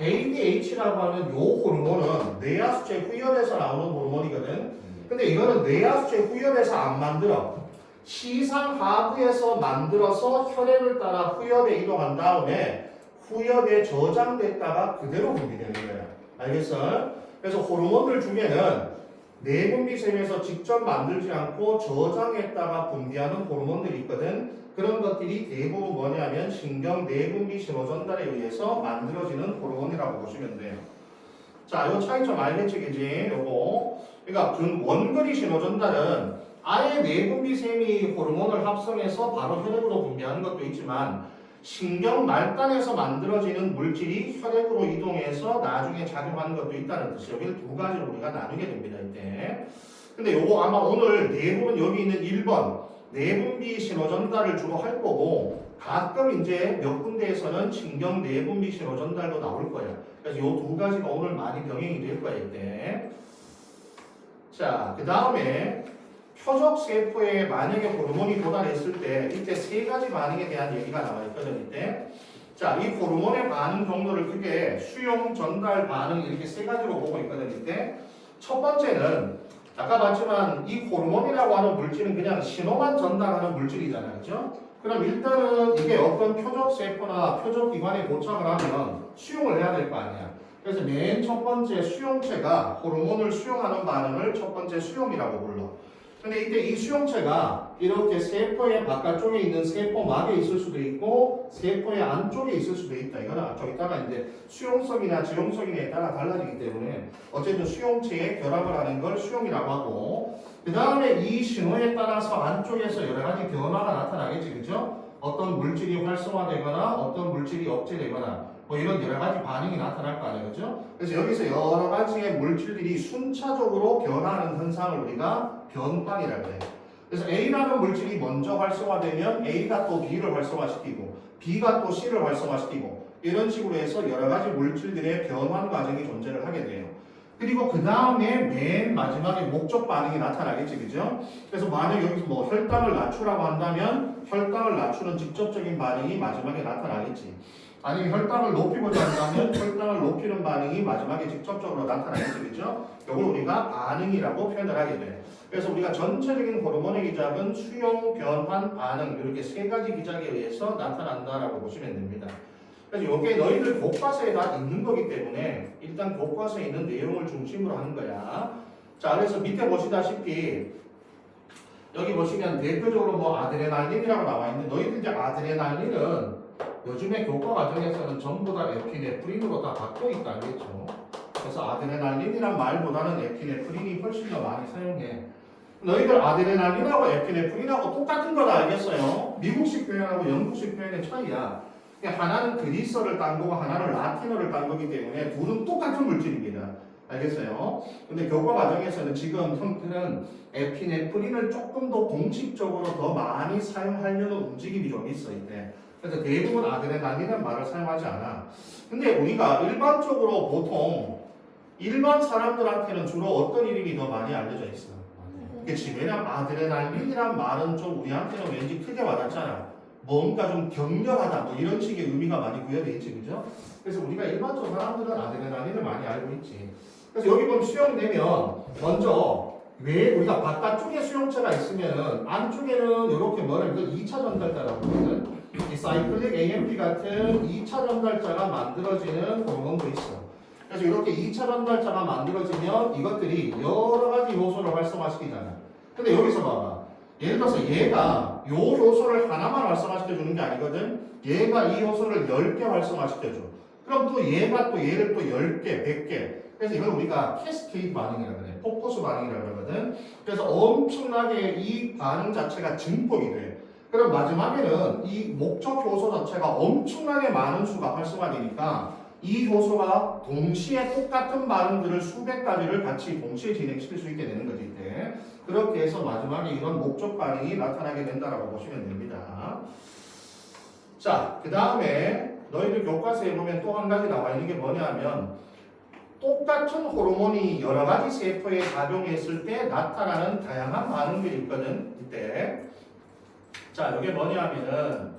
ADH라고 하는 요 호르몬은 뇌하수체 후엽에서 나오는 호르몬이거든. 근데 이거는 뇌하수체 후엽에서 안 만들어. 시상 하부에서 만들어서 혈액을 따라 후엽에 이동한 다음에 후엽에 저장됐다가 그대로 분비되는 거야. 알겠어? 그래서 호르몬들 중에는 내분비샘에서 직접 만들지 않고 저장했다가 분비하는 호르몬들이 있거든. 그런 것들이 대부분 뭐냐면 신경 내분비 신호 전달에 의해서 만들어지는 호르몬이라고 보시면 돼요. 자, 요 차이점 알겠지, 그지? 요거. 그러니까 원거리 신호 전달은 아예 내분비샘이 호르몬을 합성해서 바로 혈액으로 분비하는 것도 있지만 신경 말단에서 만들어지는 물질이 혈액으로 이동해서 나중에 작용하는 것도 있다는 뜻이에요. 여기를 두 가지로 우리가 나누게 됩니다, 이때. 근데 요거 아마 오늘 대부분 여기 있는 1번 내분비 신호 전달을 주로 할 거고 가끔 이제 몇 군데에서는 신경 내분비 신호 전달도 나올 거예요. 그래서 요 두 가지가 오늘 많이 병행이 될 거예요, 이때. 자, 그 다음에 표적 세포에 만약에 호르몬이 도달했을 때 이때 세 가지 반응에 대한 얘기가 나와 있거든, 이때. 자, 이 호르몬의 반응 정도를 크게 수용, 전달, 반응 이렇게 세 가지로 보고 있거든, 이때. 첫 번째는 아까 봤지만 이 호르몬이라고 하는 물질은 그냥 신호만 전달하는 물질이잖아요, 그죠? 그럼 일단은 이게 어떤 표적 세포나 표적 기관에 도착을 하면 수용을 해야 될 거 아니야. 그래서 맨 첫 번째 수용체가 호르몬을 수용하는 반응을 첫 번째 수용이라고 불러. 근데 이때 이 수용체가 이렇게 세포의 바깥쪽에 있는 세포막에 있을 수도 있고 세포의 안쪽에 있을 수도 있다. 이거는 저기다가 이제 수용성이나 지용성에 따라 달라지기 때문에 어쨌든 수용체에 결합을 하는 걸 수용이라고 하고, 그 다음에 이 신호에 따라서 안쪽에서 여러 가지 변화가 나타나겠지, 그죠? 어떤 물질이 활성화되거나 어떤 물질이 억제되거나 뭐 이런 여러 가지 반응이 나타날 거 아니에요, 그죠? 그래서 여기서 여러 가지의 물질들이 순차적으로 변화하는 현상을 우리가 변환이라고 해요. 그래서 A라는 물질이 먼저 활성화되면 A가 또 B를 활성화시키고 B가 또 C를 활성화시키고 이런 식으로 해서 여러 가지 물질들의 변환 과정이 존재를 하게 돼요. 그리고 그 다음에 맨 마지막에 목적 반응이 나타나겠지, 그죠? 그래서 만약 여기서 뭐 혈당을 낮추라고 한다면 혈당을 낮추는 직접적인 반응이 마지막에 나타나겠지. 아니면 혈당을 높이고자 한다면 혈당을 높이는 반응이 마지막에 직접적으로 나타나겠지, 그죠? 이걸 우리가 반응이라고 표현을 하게 돼요. 그래서 우리가 전체적인 호르몬의 기작은 수용, 변환, 반응 이렇게 세 가지 기작에 의해서 나타난다라고 보시면 됩니다. 그래서 이게 너희들 교과서에 다 있는 거기 때문에 일단 교과서에 있는 내용을 중심으로 하는 거야. 자, 그래서 밑에 보시다시피 여기 보시면 대표적으로 뭐 아드레날린이라고 나와 있는데 너희들 이제 아드레날린은 요즘에 교과 과정에서는 전부 다 에피네프린으로 다 바뀌어 있다, 알겠죠? 그래서 아드레날린이란 말보다는 에피네프린이 훨씬 더 많이 사용해. 너희들 아드레날린하고 에피네프린하고 똑같은 걸 알겠어요? 미국식 표현하고 영국식 표현의 차이야. 하나는 그리스어를 딴 거고 하나는 라틴어를 딴 거기 때문에 둘은 똑같은 물질입니다. 알겠어요? 근데 교과 과정에서는 지금 형태는 에피네프린을 조금 더 공식적으로 더 많이 사용하려는 움직임이 좀 있어, 이때. 그래서 대부분 아드레날린이라는 말을 사용하지 않아. 근데 우리가 일반적으로 보통 일반 사람들한테는 주로 어떤 이름이 더 많이 알려져 있어? 그치? 왜냐면 아드레날린이란 말은 좀 우리한테는 왠지 크게 와닿잖아. 뭔가 좀 격렬하다 뭐 이런 식의 의미가 많이 부여돼 있지, 그죠? 그래서 우리가 일반적으로 사람들은 아드레날린을 많이 알고 있지. 그래서 여기 보면 수용되면 먼저 왜 우리가 바깥쪽에 수용체가 있으면 안쪽에는 이렇게 뭐를 2차 전달자라고 하거든. 이 사이클릭 AMP 같은 2차 전달자가 만들어지는 호르몬도 있어. 그래서 이렇게 2차 전달자가 만들어지면 이것들이 여러 가지 요소를 활성화시키잖아. 근데 여기서 봐봐. 예를 들어서 얘가 요 요소를 하나만 활성화시켜주는 게 아니거든. 얘가 이 요소를 10개 활성화시켜줘. 그럼 또 얘가 또 얘를 또 10개, 100개. 그래서 이걸 우리가 캐스케이드 반응이라고 그래. 폭포수 반응이라고 그러거든. 그래서 엄청나게 이 반응 자체가 증폭이 돼. 그럼 마지막에는 이 목적 효소 자체가 엄청나게 많은 수가 활성화되니까 이 효소가 동시에 똑같은 반응들을 수백 가지를 같이 동시에 진행시킬 수 있게 되는 거지 이때. 그렇게 해서 마지막에 이런 목적 반응이 나타나게 된다라고 보시면 됩니다. 자, 그 다음에 너희들 교과서에 보면 또 한 가지 나와 있는 게 뭐냐면 똑같은 호르몬이 여러 가지 세포에 작용했을 때 나타나는 다양한 반응들이 있거든 이때. 자, 이게 뭐냐면은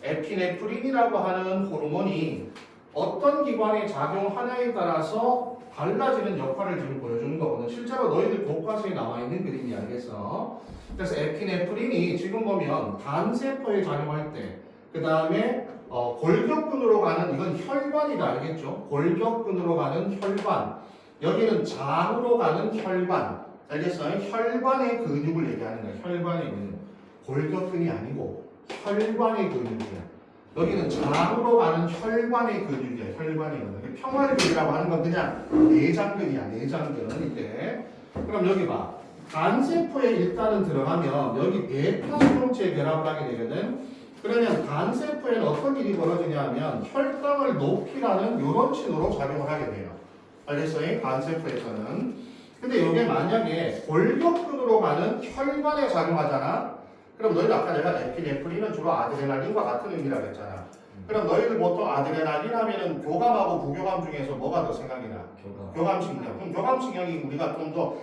에피네프린이라고 하는 호르몬이 어떤 기관에 작용하냐에 따라서 달라지는 역할을 지금 보여주는 거거든. 실제로 너희들 교과서에 나와 있는 그림이 알겠어. 그래서 에피네프린이 지금 보면 간세포에 작용할 때, 그 다음에 골격근으로 가는, 이건 혈관이다 알겠죠? 골격근으로 가는 혈관, 여기는 장으로 가는 혈관, 알겠어요? 혈관의 근육을 얘기하는 거야. 혈관의 근육. 골격근이 아니고 혈관의 근육이야. 여기는 장으로 가는 혈관의 근육이야. 혈관의 근육. 평활근이라고 하는 건 그냥 내장근이야. 내장근 이때. 그럼 여기 봐. 간세포에 일단은 들어가면 여기 베타 수용체 결합을 하게 되거든. 그러면 간세포에는 어떤 일이 벌어지냐면 혈당을 높이라는 이런 신호로 작용을 하게 돼요. 알겠어요? 간세포에서는. 근데 이게 만약에 골격근으로 가는 혈관에 작용하잖아. 그럼 너희들 아까 내가 에피네프린은 주로 아드레날린과 같은 의미라고 했잖아. 그럼 너희들 보통 아드레날린 하면은 교감하고 부교감 중에서 뭐가 더 생각이 나? 교감신경. 그럼 교감신경이 우리가 좀 더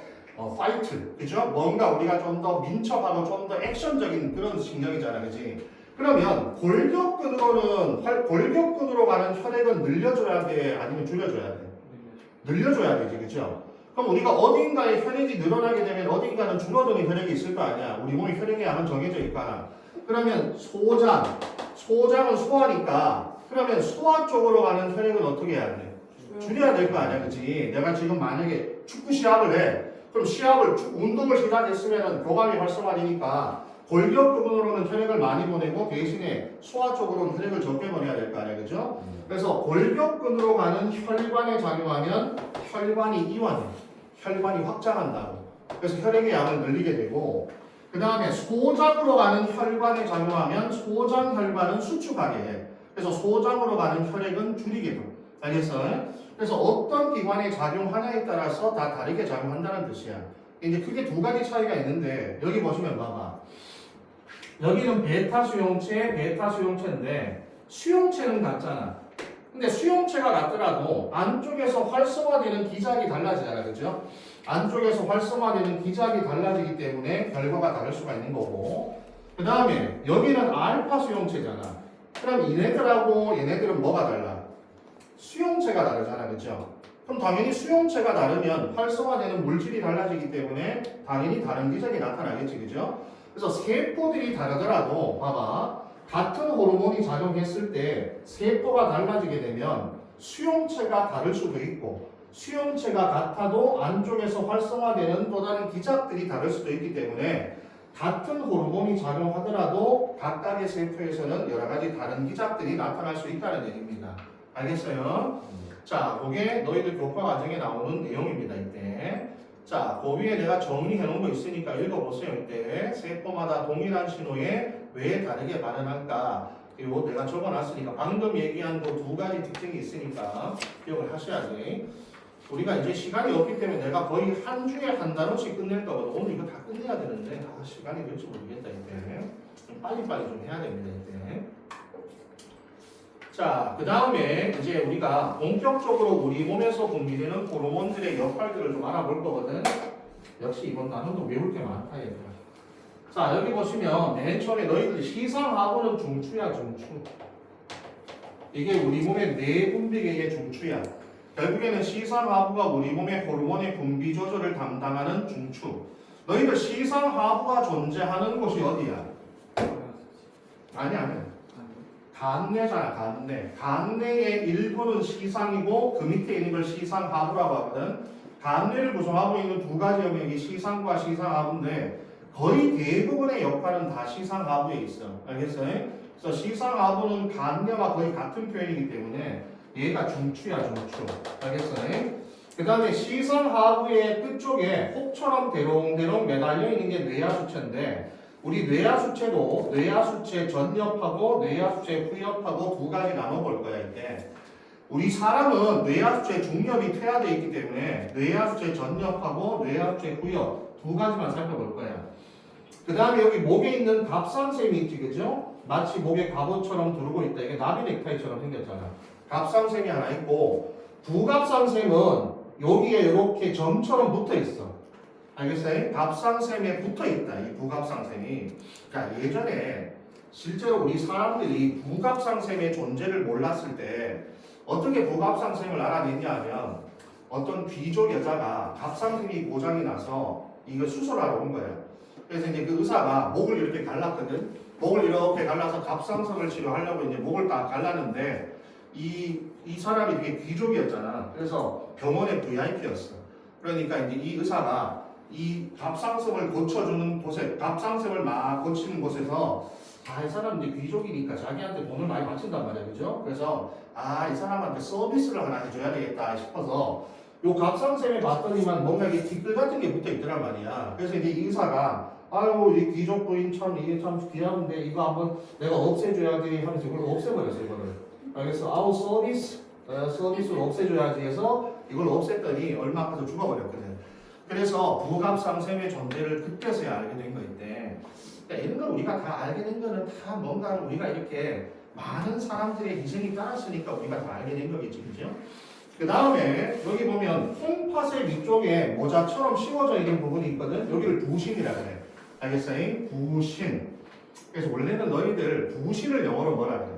파이트, 그죠? 뭔가 우리가 좀 더 민첩하고 좀 더 액션적인 그런 신경이잖아, 그지? 그러면 골격근으로 가는 혈액은 늘려줘야 돼, 아니면 줄여줘야 돼? 늘려줘야 되지, 그죠? 그럼 우리가 어딘가에 혈액이 늘어나게 되면 어딘가는 줄어드는 혈액이 있을 거 아니야. 우리 몸의 혈액의 양은 정해져 있거나. 그러면 소장은 소화니까. 그러면 소화 쪽으로 가는 혈액은 어떻게 해야 돼? 줄여야 될 거 아니야, 그치? 내가 지금 만약에 축구 시합을 해. 그럼 운동을 시작했으면 교감이 활성화되니까 골격근으로는 혈액을 많이 보내고 대신에 소화 쪽으로는 혈액을 적게 보내야 될 거 아니야, 그죠? 그래서 골격근으로 가는 혈관에 작용하면 혈관이 이완해. 혈관이 확장한다고. 그래서 혈액의 양을 늘리게 되고, 그 다음에 소장으로 가는 혈관에 작용하면 소장 혈관은 수축하게 해. 그래서 소장으로 가는 혈액은 줄이게 돼. 알겠어요? 그래서 어떤 기관에 작용하냐에 따라서 다 다르게 작용한다는 뜻이야. 이제 크게 두 가지 차이가 있는데 여기 보시면 봐봐. 여기는 베타 수용체인데 수용체는 같잖아. 근데 수용체가 같더라도 안쪽에서 활성화되는 기작이 달라지잖아, 그죠? 안쪽에서 활성화되는 기작이 달라지기 때문에 결과가 다를 수가 있는 거고. 그 다음에 여기는 알파 수용체잖아. 그럼 얘네들하고 얘네들은 뭐가 달라? 수용체가 다르잖아, 그죠? 그럼 당연히 수용체가 다르면 활성화되는 물질이 달라지기 때문에 당연히 다른 기작이 나타나겠지, 그죠? 그래서 세포들이 다르더라도 봐봐. 같은 호르몬이 작용했을 때 세포가 달라지게 되면 수용체가 다를 수도 있고 수용체가 같아도 안쪽에서 활성화되는 또 다른 기작들이 다를 수도 있기 때문에 같은 호르몬이 작용하더라도 각각의 세포에서는 여러 가지 다른 기작들이 나타날 수 있다는 얘기입니다. 알겠어요? 자, 그게 너희들 교과 과정에 나오는 내용입니다. 이때. 자, 그 위에 내가 정리해 놓은 거 있으니까 읽어보세요. 이때 세포마다 동일한 신호에 왜 다르게 반응할까? 그리고 내가 적어놨으니까 방금 얘기한 그 두 가지 특징이 있으니까 기억을 하셔야 돼. 우리가 이제 시간이 없기 때문에 내가 거의 한 주에 한 단어씩 끝낼 거거든. 오늘 이거 다 끝내야 되는데 시간이 될지 모르겠다. 이때 빨리빨리 좀 해야 됩니다. 이때. 자, 그 다음에 이제 우리가 본격적으로 우리 몸에서 분비되는 호르몬들의 역할들을 좀 알아볼 거거든. 역시 이번 단어도 외울 게 많다, 얘들아. 자 여기 보시면 맨 처음에 너희들 시상하고는 중추야 중추. 이게 우리 몸의 내분비계의 중추야. 결국에는 시상하부가 우리 몸의 호르몬의 분비 조절을 담당하는 중추. 너희들 시상하부가 존재하는 곳이 어디야? 아니. 간내잖아, 간내. 간내의 일부는 시상이고 그 밑에 있는 걸 시상하부라고 하거든. 간내를 구성하고 있는 두 가지 영역이 시상과 시상하부인데 거의 대부분의 역할은 다 시상하부에 있어. 알겠어요? 그래서 시상하부는 간내와 거의 같은 표현이기 때문에 얘가 중추야, 중추. 알겠어요? 그 다음에 시상하부의 끝쪽에 혹처럼 대롱대롱 매달려 있는 게 뇌하수체인데 우리 뇌하수체도 뇌하수체 전엽하고 뇌하수체 후엽하고 두 가지 나눠볼 거야 이때. 우리 사람은 뇌하수체 중엽이 퇴화되어 있기 때문에 뇌하수체 전엽하고 뇌하수체 후엽 두 가지만 살펴볼 거야. 그 다음에 여기 목에 있는 갑상샘이 있지, 그죠? 마치 목에 갑옷처럼 두르고 있다. 이게 나비 넥타이처럼 생겼잖아. 갑상샘이 하나 있고 부갑상샘은 여기에 이렇게 점처럼 붙어 있어. 알겠어요? 갑상샘에 붙어 있다. 이 부갑상샘이. 그러니까 예전에 실제로 우리 사람들이 부갑상샘의 존재를 몰랐을 때 어떻게 부갑상샘을 알아냈냐면 어떤 귀족 여자가 갑상샘이 고장이 나서 이거 수술하러 온 거예요. 그래서 이제 그 의사가 목을 이렇게 갈랐거든. 목을 이렇게 갈라서 갑상선을 치료하려고 이제 목을 딱 갈랐는데 이 사람이 되게 귀족이었잖아. 그래서 병원의 VIP였어. 그러니까 이제 이 의사가 이 갑상선을 고쳐주는 곳에, 갑상선을 막 고치는 곳에서 이 사람 이제 귀족이니까 자기한테 돈을 많이 바친단 말이야, 그죠? 그래서 이 사람한테 서비스를 하나 해줘야 되겠다 싶어서 요 갑상선에 봤더니만 뭔가 이게 티끌 같은 게 붙어 있더란 말이야. 그래서 이제 이 의사가 아유 이 귀족 부인 참 이게 참 귀한데 이거 한번 내가 없애줘야 돼 하면서 이걸 없애버렸어 이거를. 알겠어? 아우 서비스를 없애줘야지 해서 이걸 없앴더니 얼마 앞에서 죽어버렸거든. 그래서 부갑상샘의 존재를 그때서야 알게 된 거 있대. 그러니까 이런 걸 우리가 다 알게 된 거는 다 뭔가 우리가 이렇게 많은 사람들의 희생이 따랐으니까 우리가 다 알게 된 거겠지, 그죠? 그 다음에 여기 보면 콩팥의 위쪽에 모자처럼 씌워져 있는 부분이 있거든. 여기를 부신이라 그래. 알겠어요? 부신. 그래서 원래는 너희들 부신을 영어로 뭐라 그래?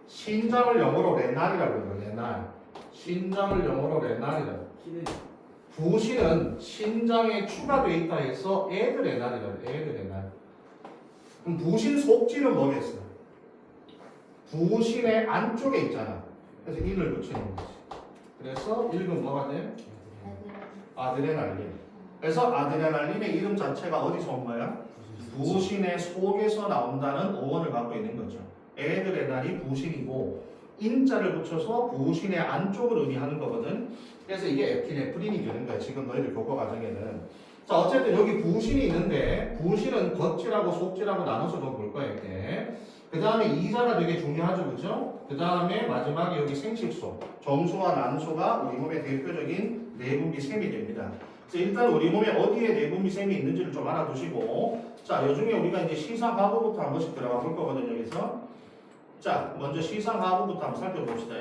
신장을 영어로 레날이라고 그래. 레날. 신장을 영어로 레날이라. 부신은 신장에 추가되어 있다 해서 에드레날이라 그래. 에드레날. 그럼 부신 속지는 뭐겠어? 부신의 안쪽에 있잖아. 그래서 인을 붙이는 거지. 그래서 읽으면 뭐가 돼? 아드레날린. 그래서 아드레날린의 이름 자체가 어디서 온 거야? 부신의 속에서 나온다는 어원을 갖고 있는 거죠. 에드레날이 부신이고 인자를 붙여서 부신의 안쪽을 의미하는 거거든. 그래서 이게 에피네프린이 되는 거야. 지금 너희들 교과 과정에는. 자, 어쨌든 여기 부신이 있는데 부신은 겉질하고 속질하고 나눠서 좀 볼 거야 이렇게. 그 다음에 이자가 되게 중요하죠, 그죠? 그 다음에 마지막에 여기 생식소, 정수와 난소가 우리 몸의 대표적인 내분비샘이 됩니다. 그래서 일단 우리 몸에 어디에 내분비샘이 있는지를 좀 알아두시고, 자, 요즘에 우리가 이제 시상하부부터 한 번씩 들어가 볼 거거든요, 여기서. 자, 먼저 시상하부부터 한번 살펴봅시다.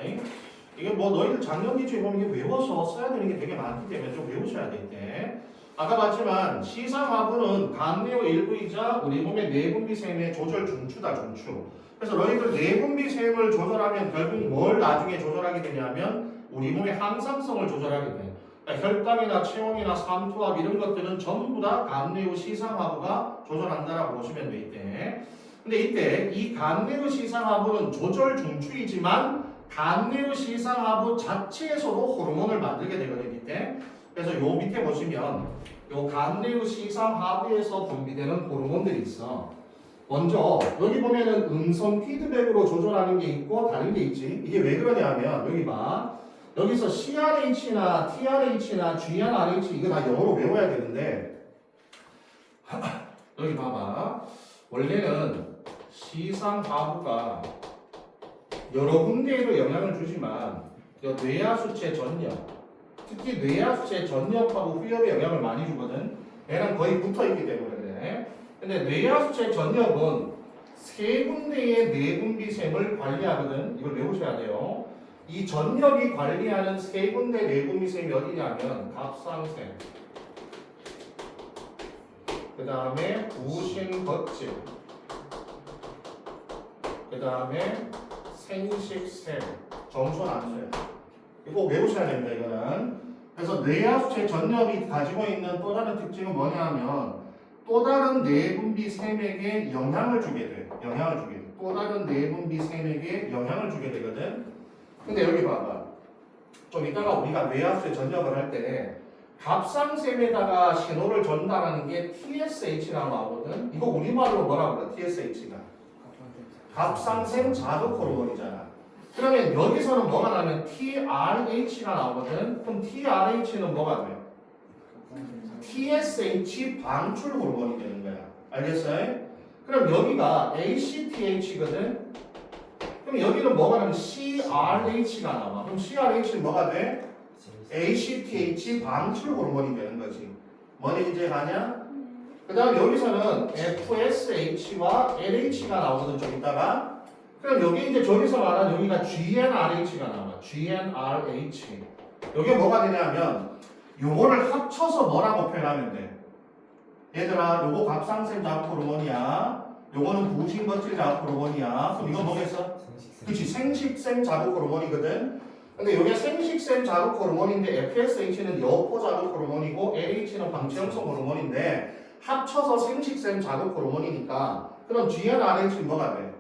이게 뭐 너희들 작년 기초에 보면 이게 외워서 써야 되는 게 되게 많기 때문에 좀 외우셔야 되겠대. 아까 봤지만 시상하부는 간내의 일부이자 우리 몸의 내분비샘의 조절 중추다, 중추. 그래서 너희들 내분비샘을 조절하면 결국 뭘 나중에 조절하게 되냐면 우리 몸의 항상성을 조절하게 돼. 그러니까 혈당이나 체온이나 삼투압 이런 것들은 전부 다 간내의 시상하부가 조절한다라고 보시면 되겠대. 근데 이때 이 간내의 시상하부는 조절 중추이지만 간내의 시상하부 자체에서도 호르몬을 만들게 되거든요, 이때. 그래서 요 밑에 보시면 요 간내의 시상하부에서 분비되는 호르몬들이 있어. 먼저 여기 보면은 음성 피드백으로 조절하는 게 있고 다른 게 있지. 이게 왜 그러냐면 여기 봐. 여기서 CRH나 TRH나 GnRH 이거 다 영어로 외워야 되는데 여기 봐봐. 원래는 시상하부가 여러 군데에도 영향을 주지만 뇌하수체 전엽, 특히 뇌하수체 전엽하고 후엽에 영향을 많이 주거든. 얘랑 거의 붙어있기 때문에 그래. 근데 뇌하수체 전엽은 세 군데의 내분비샘을 관리하거든. 이걸 외우셔야 돼요. 이 전엽이 관리하는 세 군데 내분비샘이 어디냐면 갑상샘, 그 다음에 부신 겉질, 그 다음에 생식샘. 점수는 안 써요. 이거 꼭 외우셔야 됩니다. 이거는. 그래서 뇌하수체 전엽이 가지고 있는 또 다른 특징은 뭐냐 하면 또 다른 내분비 샘에게 영향을 주게 돼. 영향을 주게 돼. 또 다른 내분비 샘에게 영향을 주게 되거든. 근데 여기 봐봐. 좀 이따가 우리가 뇌하수체 전엽을 할 때 갑상샘에다가 신호를 전달하는 게 TSH라고 나오거든. 이거 우리말로 뭐라고 그래? TSH가 갑상샘 자극 호르몬이잖아. 그러면 여기서는 뭐가 나면 TRH가 나오거든. 그럼 TRH는 뭐가 돼? TSH 방출 호르몬이 되는 거야. 알겠어요? 그럼 여기가 ACTH거든. 그럼 여기는 뭐가 나면 CRH가 나와. 그럼 CRH는 뭐가 돼? ACTH 방출 호르몬이 되는 거지. 뭐니 이제 가냐? 그 다음 여기서는 FSH와 LH가 나오거든 좀 이따가. 그럼 여기 이제 저기서 말하는 여기가 GnRH가 나와. GnRH. 여기 뭐가 되냐면 요거를 합쳐서 뭐라고 표현하면 돼? 얘들아 요거 갑상샘 자극 호르몬이야. 요거는 부신거칠 자극 호르몬이야. 그럼 이거 뭐겠어? 그치 생식샘 자극 호르몬이거든. 근데 이게 생식샘 자극 호르몬인데 FSH는 여포 자극 호르몬이고 LH는 방치형성 호르몬인데 합쳐서 생식샘 자극 호르몬이니까 그럼 GnRH는 뭐가 돼?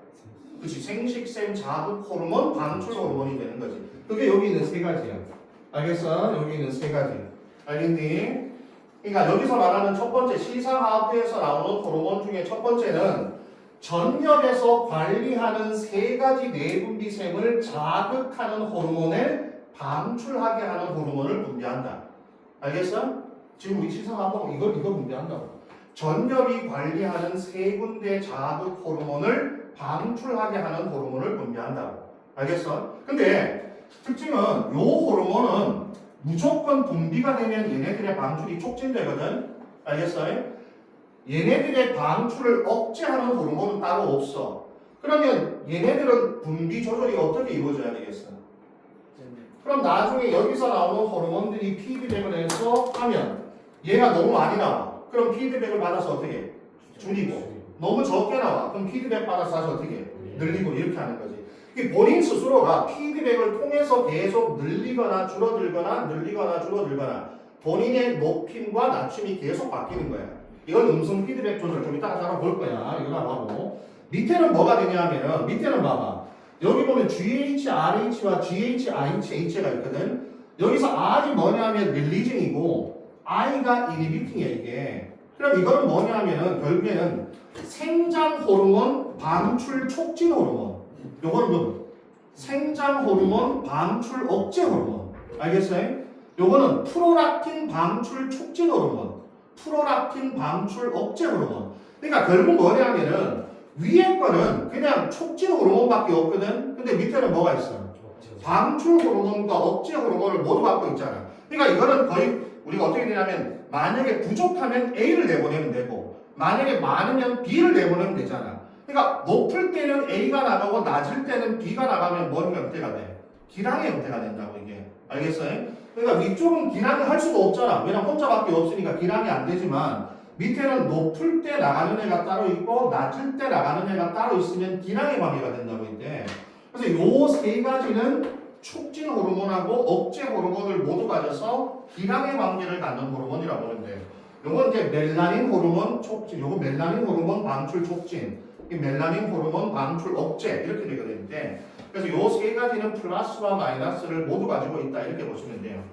그치 생식샘 자극 호르몬 방출 호르몬이 되는 거지. 그게 여기 있는 세 가지야. 알겠어? 여기 있는 세 가지. 알겠니? 그러니까 여기서 말하는 첫 번째 시상하부에서 나오는 호르몬 중에 첫 번째는 전엽에서 관리하는 세 가지 내분비샘을 자극하는 호르몬을 방출하게 하는 호르몬을 분비한다. 알겠어? 지금 우리 시상하부 이거 분비한다고. 전엽이 관리하는 세 군데 자극 호르몬을 방출하게 하는 호르몬을 분비한다고. 알겠어? 근데 특징은 요 호르몬은 무조건 분비가 되면 얘네들의 방출이 촉진되거든. 알겠어요? 얘네들의 방출을 억제하는 호르몬은 따로 없어. 그러면 얘네들은 분비 조절이 어떻게 이루어져야 되겠어? 그럼 나중에 여기서 나오는 호르몬들이 피드백을 해서 하면 얘가 너무 많이 나와. 그럼 피드백을 받아서 어떻게 해? 줄이고. 너무 적게 나와. 그럼 피드백 받아서 다시 어떻게 해? 늘리고 이렇게 하는 거지. 본인 스스로가 피드백을 통해서 계속 늘리거나 줄어들거나 늘리거나 줄어들거나 본인의 높임과 낮춤이 계속 바뀌는 거야. 이건 음성 피드백 조절 좀 이따가 따라 볼 거야. 이거 하고 밑에는 뭐가 되냐면은 밑에는 봐봐. 여기 보면 GHRH와 GHIH가 있거든. 여기서 R이 뭐냐면 릴리징이고 I가 이니비팅이야 이게. 그럼 이거는 뭐냐면은 결국에는 생장 호르몬 방출 촉진 호르몬. 요거는 뭐? 생장 호르몬 방출 억제 호르몬. 알겠어요? 요거는 프로락틴 방출 촉진 호르몬. 프로락틴 방출 억제 호르몬. 그러니까 결국 뭐냐면은 위에 거는 그냥 촉진 호르몬밖에 없거든. 근데 밑에는 뭐가 있어? 방출 호르몬과 억제 호르몬을 모두 갖고 있잖아. 그러니까 이거는 거의 우리가 어떻게 되냐면 만약에 부족하면 A를 내보내면 되고 만약에 많으면 B를 내보내면 되잖아. 그러니까 높을 때는 A가 나가고 낮을 때는 B가 나가면 뭔 형태가 돼? 기량의 형태가 된다고 이게. 알겠어요? 그러니까 위쪽은 기량이 할 수도 없잖아. 왜냐면 혼자밖에 없으니까 기량이 안 되지만 밑에는 높을 때 나가는 애가 따로 있고 낮을 때 나가는 애가 따로 있으면 기량의 관계가 된다고 이때. 그래서 요 세 가지는 촉진 호르몬하고 억제 호르몬을 모두 가져서 기량의 관계를 갖는 호르몬이라고 하는데 요건 이제 멜라닌 호르몬 촉진, 요거 멜라닌 호르몬 방출 촉진, 이 멜라닌 호르몬 방출 억제 이렇게 되거든요. 그래서 요 세 가지는 플러스와 마이너스를 모두 가지고 있다 이렇게 보시면 돼요.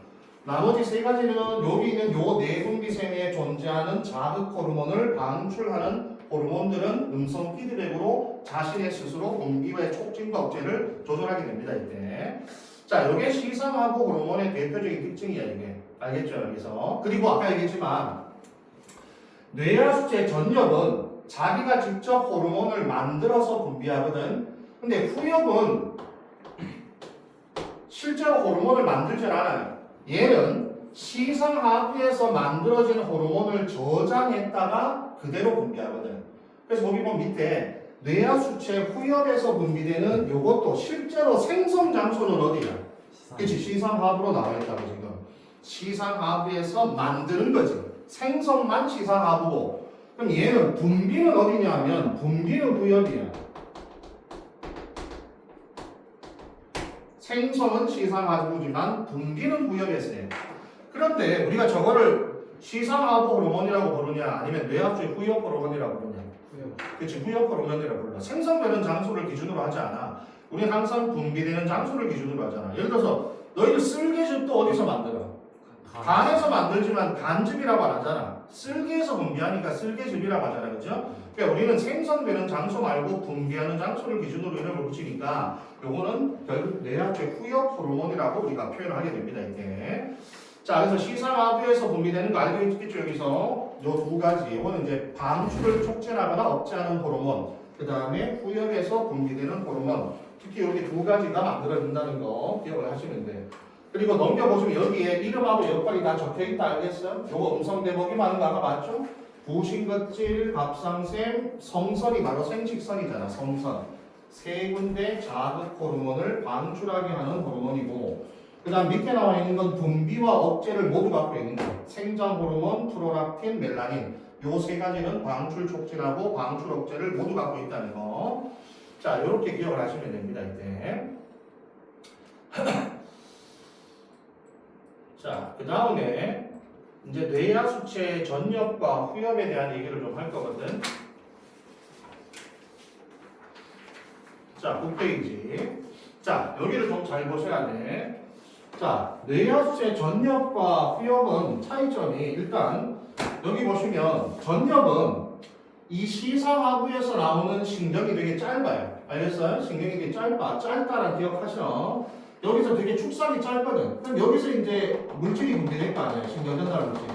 나머지 세 가지는 여기 있는 요 내분비샘에 존재하는 자극 호르몬을 방출하는 호르몬들은 음성 피드백으로 자신의 스스로 분비의 촉진과 억제를 조절하게 됩니다. 이때. 자, 이게 시상하부 호르몬의 대표적인 특징이야 이게. 알겠죠 여기서. 그리고 아까 얘기했지만 뇌하수체 전엽은 자기가 직접 호르몬을 만들어서 분비하거든. 근데 후엽은 실제로 호르몬을 만들질 않아요. 얘는 시상하부에서 만들어진 호르몬을 저장했다가 그대로 분비하거든. 그래서 거기 보면 밑에 뇌하수체 후엽에서 분비되는 요것도 실제로 생성 장소는 어디야? 그치? 시상하부로 나와 있다고 지금. 시상하부에서 만드는 거지. 생성만 시상하부고 그럼 얘는 분비는 어디냐면 분비는 후엽이야. 생성은 시상하부지만 분비는 후엽이었어요. 그런데 우리가 저거를 시상하부 호르몬이라고 부르냐 아니면 뇌하수의 후엽 호르몬이라고 부르냐? 그렇지, 후엽 호르몬이라고 불러. 생성되는 장소를 기준으로 하지 않아. 우리 항상 분비되는 장소를 기준으로 하잖아. 예를 들어서 너희들 쓸개즙도 어디서 만들어? 간에서 만들지만 간즙이라고 안 하잖아. 쓸개에서 분비하니까 쓸개즙이라고 하잖아, 그죠? 그러니까 우리는 생성되는 장소 말고 분비하는 장소를 기준으로 이름을 붙이니까 요거는 결국 뇌하수의 후엽 호르몬이라고 우리가 표현을 하게 됩니다, 이게. 자, 그래서 시상하부에서 분비되는 거 알고 있겠죠, 여기서? 요 두 가지. 이거는 이제 방출을 촉진하거나 억제하는 호르몬. 그 다음에 후엽에서 분비되는 호르몬. 특히 여기 두 가지가 만들어진다는 거 기억을 하시면 돼요. 그리고 넘겨보시면 여기에 이름하고 역할이 다 적혀있다 알겠어요? 요거 음성대목이 많은 거 아까 봤죠? 부신것질, 갑상샘, 성선이 바로 생식선이잖아, 성선. 세 군데 자극 호르몬을 방출하게 하는 호르몬이고, 그 다음 밑에 나와 있는 건 분비와 억제를 모두 갖고 있는 거예요. 생장 호르몬, 프로락틴, 멜라닌. 요 세 가지는 방출 촉진하고 방출 억제를 모두 갖고 있다는 거. 자, 이렇게 기억을 하시면 됩니다, 이때. 자, 그 다음에 이제 뇌하수체 전엽과 후엽에 대한 얘기를 좀 할 거거든. 자, 9페이지. 자, 여기를 좀 잘 보셔야 돼. 자, 뇌하수체 전엽과 후엽은 차이점이 일단 여기 보시면 전엽은 이 시상하부에서 나오는 신경이 되게 짧아요. 알겠어요? 신경이 되게 짧다란 기억하셔. 여기서 되게 축삭이 짧거든. 그럼 여기서 이제 물질이 분비될 거 아니에요. 신경전달 물질이.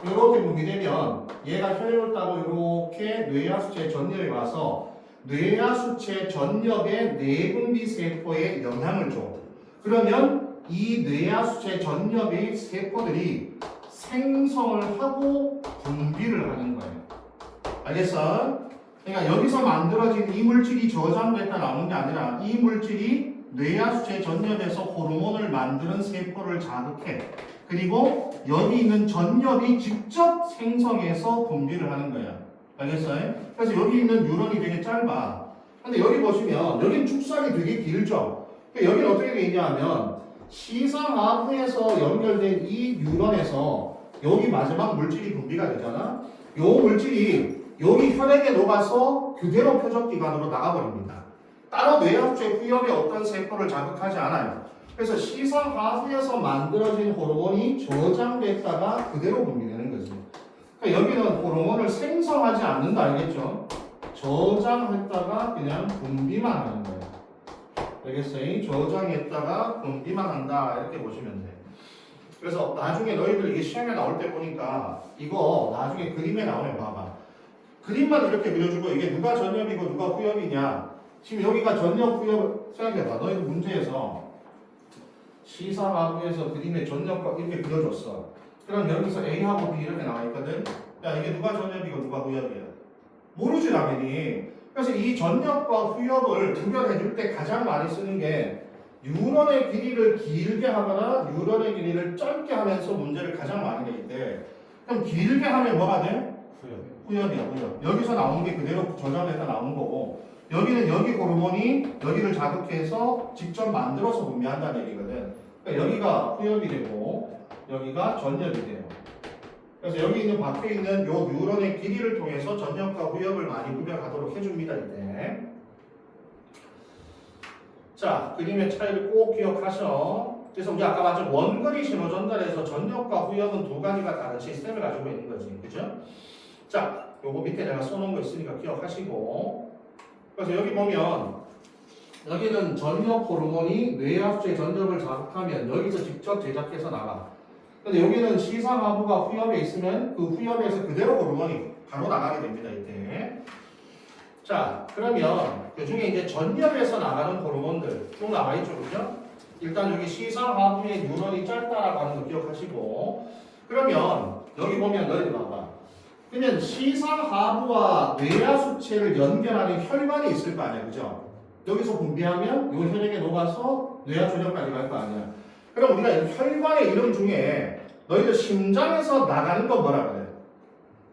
이렇게 분비되면 얘가 혈액을 따고 이렇게 뇌하수체 전엽에 와서 뇌하수체 전엽의 내분비 세포에 영향을 줘. 그러면 이 뇌하수체 전엽의 세포들이 생성을 하고 분비를 하는 거예요. 알겠어? 그러니까 여기서 만들어진 이 물질이 저장됐다 나오는 게 아니라 이 물질이 뇌하수체 전엽에서 호르몬을 만드는 세포를 자극해. 그리고 여기 있는 전엽이 직접 생성해서 분비를 하는 거야. 알겠어요? 그래서 여기 있는 뉴런이 되게 짧아. 근데 여기 보시면 여기는 축삭이 되게 길죠. 여기는 어떻게 되어 있냐면 시상하부에서 연결된 이 뉴런에서 여기 마지막 물질이 분비가 되잖아. 요 물질이 여기 혈액에 녹아서 그대로 표적기관으로 나가버립니다. 따로 뇌하수체 후엽에 어떤 세포를 자극하지 않아요. 그래서 시상하부에서 만들어진 호르몬이 저장됐다가 그대로 분비되는 거지. 그러니까 여기는 호르몬을 생성하지 않는다 알겠죠? 저장했다가 그냥 분비만 하는 거예요. 알겠어요? 저장했다가 분비만 한다 이렇게 보시면 돼. 그래서 나중에 너희들 이게 시험에 나올 때 보니까 이거 나중에 그림에 나오면 봐봐. 그림만 이렇게 그려주고 이게 누가 전엽이고 누가 후엽이냐. 지금 여기가 전엽 후엽 생각해봐. 너희들 문제에서 시상하부에서 그림에 전엽과 이렇게 그려줬어. 그럼 여기서 A하고 B 이렇게 나와 있거든. 야 이게 누가 전엽이고 누가 후엽이야? 모르지 당연히. 그래서 이 전엽과 후엽을 구별해 줄 때 가장 많이 쓰는 게 뉴런의 길이를 길게 하거나 뉴런의 길이를 짧게 하면서 문제를 가장 많이 낼 때. 그럼 길게 하면 뭐가 돼? 후엽이야, 후엽. 여기서 나온 게 그대로 저장돼서 나온 거고, 여기는 여기 호르몬이 여기를 자극해서 직접 만들어서 분비한다는 얘기거든. 그러니까 여기가 후엽이 되고, 여기가 전엽이 돼요. 그래서 여기 있는 밖에 있는 요 뉴런의 길이를 통해서 전엽과 후엽을 많이 구별하도록 해줍니다, 이때. 자, 그림의 차이를 꼭 기억하셔. 그래서 우리 아까 봤죠? 원거리 신호 전달에서 전엽과 후엽은 두 가지가 다른 시스템을 가지고 있는 거지. 그죠? 자, 요거 밑에 내가 써놓은 거 있으니까 기억하시고. 그래서 여기 보면 여기는 전엽 호르몬이 뇌하수체 전엽을 자극하면 여기서 직접 제작해서 나가. 근데 여기는 시상하부가 후엽에 있으면 그 후엽에서 그대로 호르몬이 바로 나가게 됩니다, 이때. 자, 그러면 그 중에 이제 전엽에서 나가는 호르몬들 쭉 나와 있죠, 그죠? 일단 여기 시상하부의 뉴런이 짧다라고 하는 거 기억하시고. 그러면 여기 보면 너희들 봐봐. 그러면 시상하부와 뇌하수체를 연결하는 혈관이 있을 거 아니야, 그죠? 여기서 분비하면 이 혈액에 녹아서 뇌하수체까지 갈 거 아니야. 그럼 우리가 혈관의 이름 중에 너희들 심장에서 나가는 건 뭐라 그래?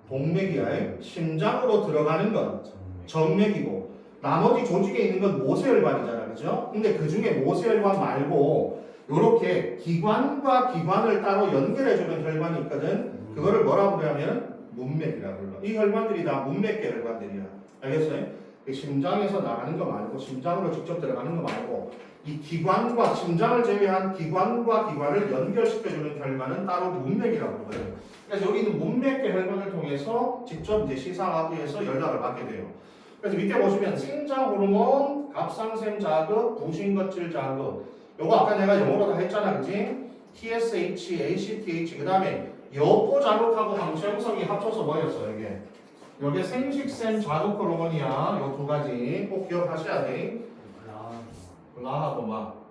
동맥이야. 심장으로 들어가는 건 정맥이고 나머지 조직에 있는 건 모세혈관이잖아, 그죠? 근데 그 중에 모세혈관 말고 요렇게 기관과 기관을 따로 연결해주는 혈관이 있거든. 그거를 뭐라고 그러냐면 문맥이라고 불러. 이 혈관들이 다 문맥계 혈관들이야. 알겠어요? 심장에서 나가는 거 말고 심장으로 직접 들어가는 거 말고 이 기관과 심장을 제외한 기관과 기관을 연결시켜주는 혈관은 따로 문맥이라고 불러요. 그래서 여기 있는 문맥계 혈관을 통해서 직접 이제 시상하부에서 연락을 받게 돼요. 그래서 밑에 보시면 생장 호르몬, 갑상샘 자극, 부신거칠 자극. 요거 아까 내가 영어로 다 했잖아, 그지? TSH, ACTH, 그 다음에 여포 자극하고 항체 형성이 합쳐서 뭐였어, 이게? 여기 생식샘 자극 호르몬이야. 요 두 가지 꼭 기억하셔야 돼. 블라하고 막.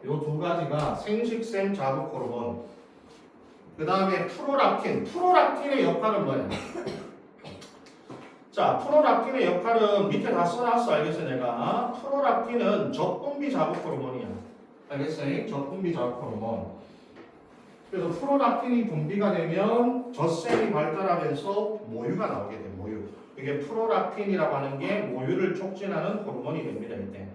요 두 가지가 생식샘 자극 호르몬. 그 다음에 프로락틴. 프로락틴의 역할은 뭐야? 자, 프로락틴의 역할은 밑에 다 써놨어. 알겠어, 내가. 프로락틴은 적분비 자극 호르몬이야. 알겠어요? 적분비 자극 호르몬. 그래서 프로락틴이 분비가 되면 젖샘이 발달하면서 모유가 나오게 돼, 모유. 이게 프로락틴이라고 하는 게 모유를 촉진하는 호르몬이 됩니다, 이때.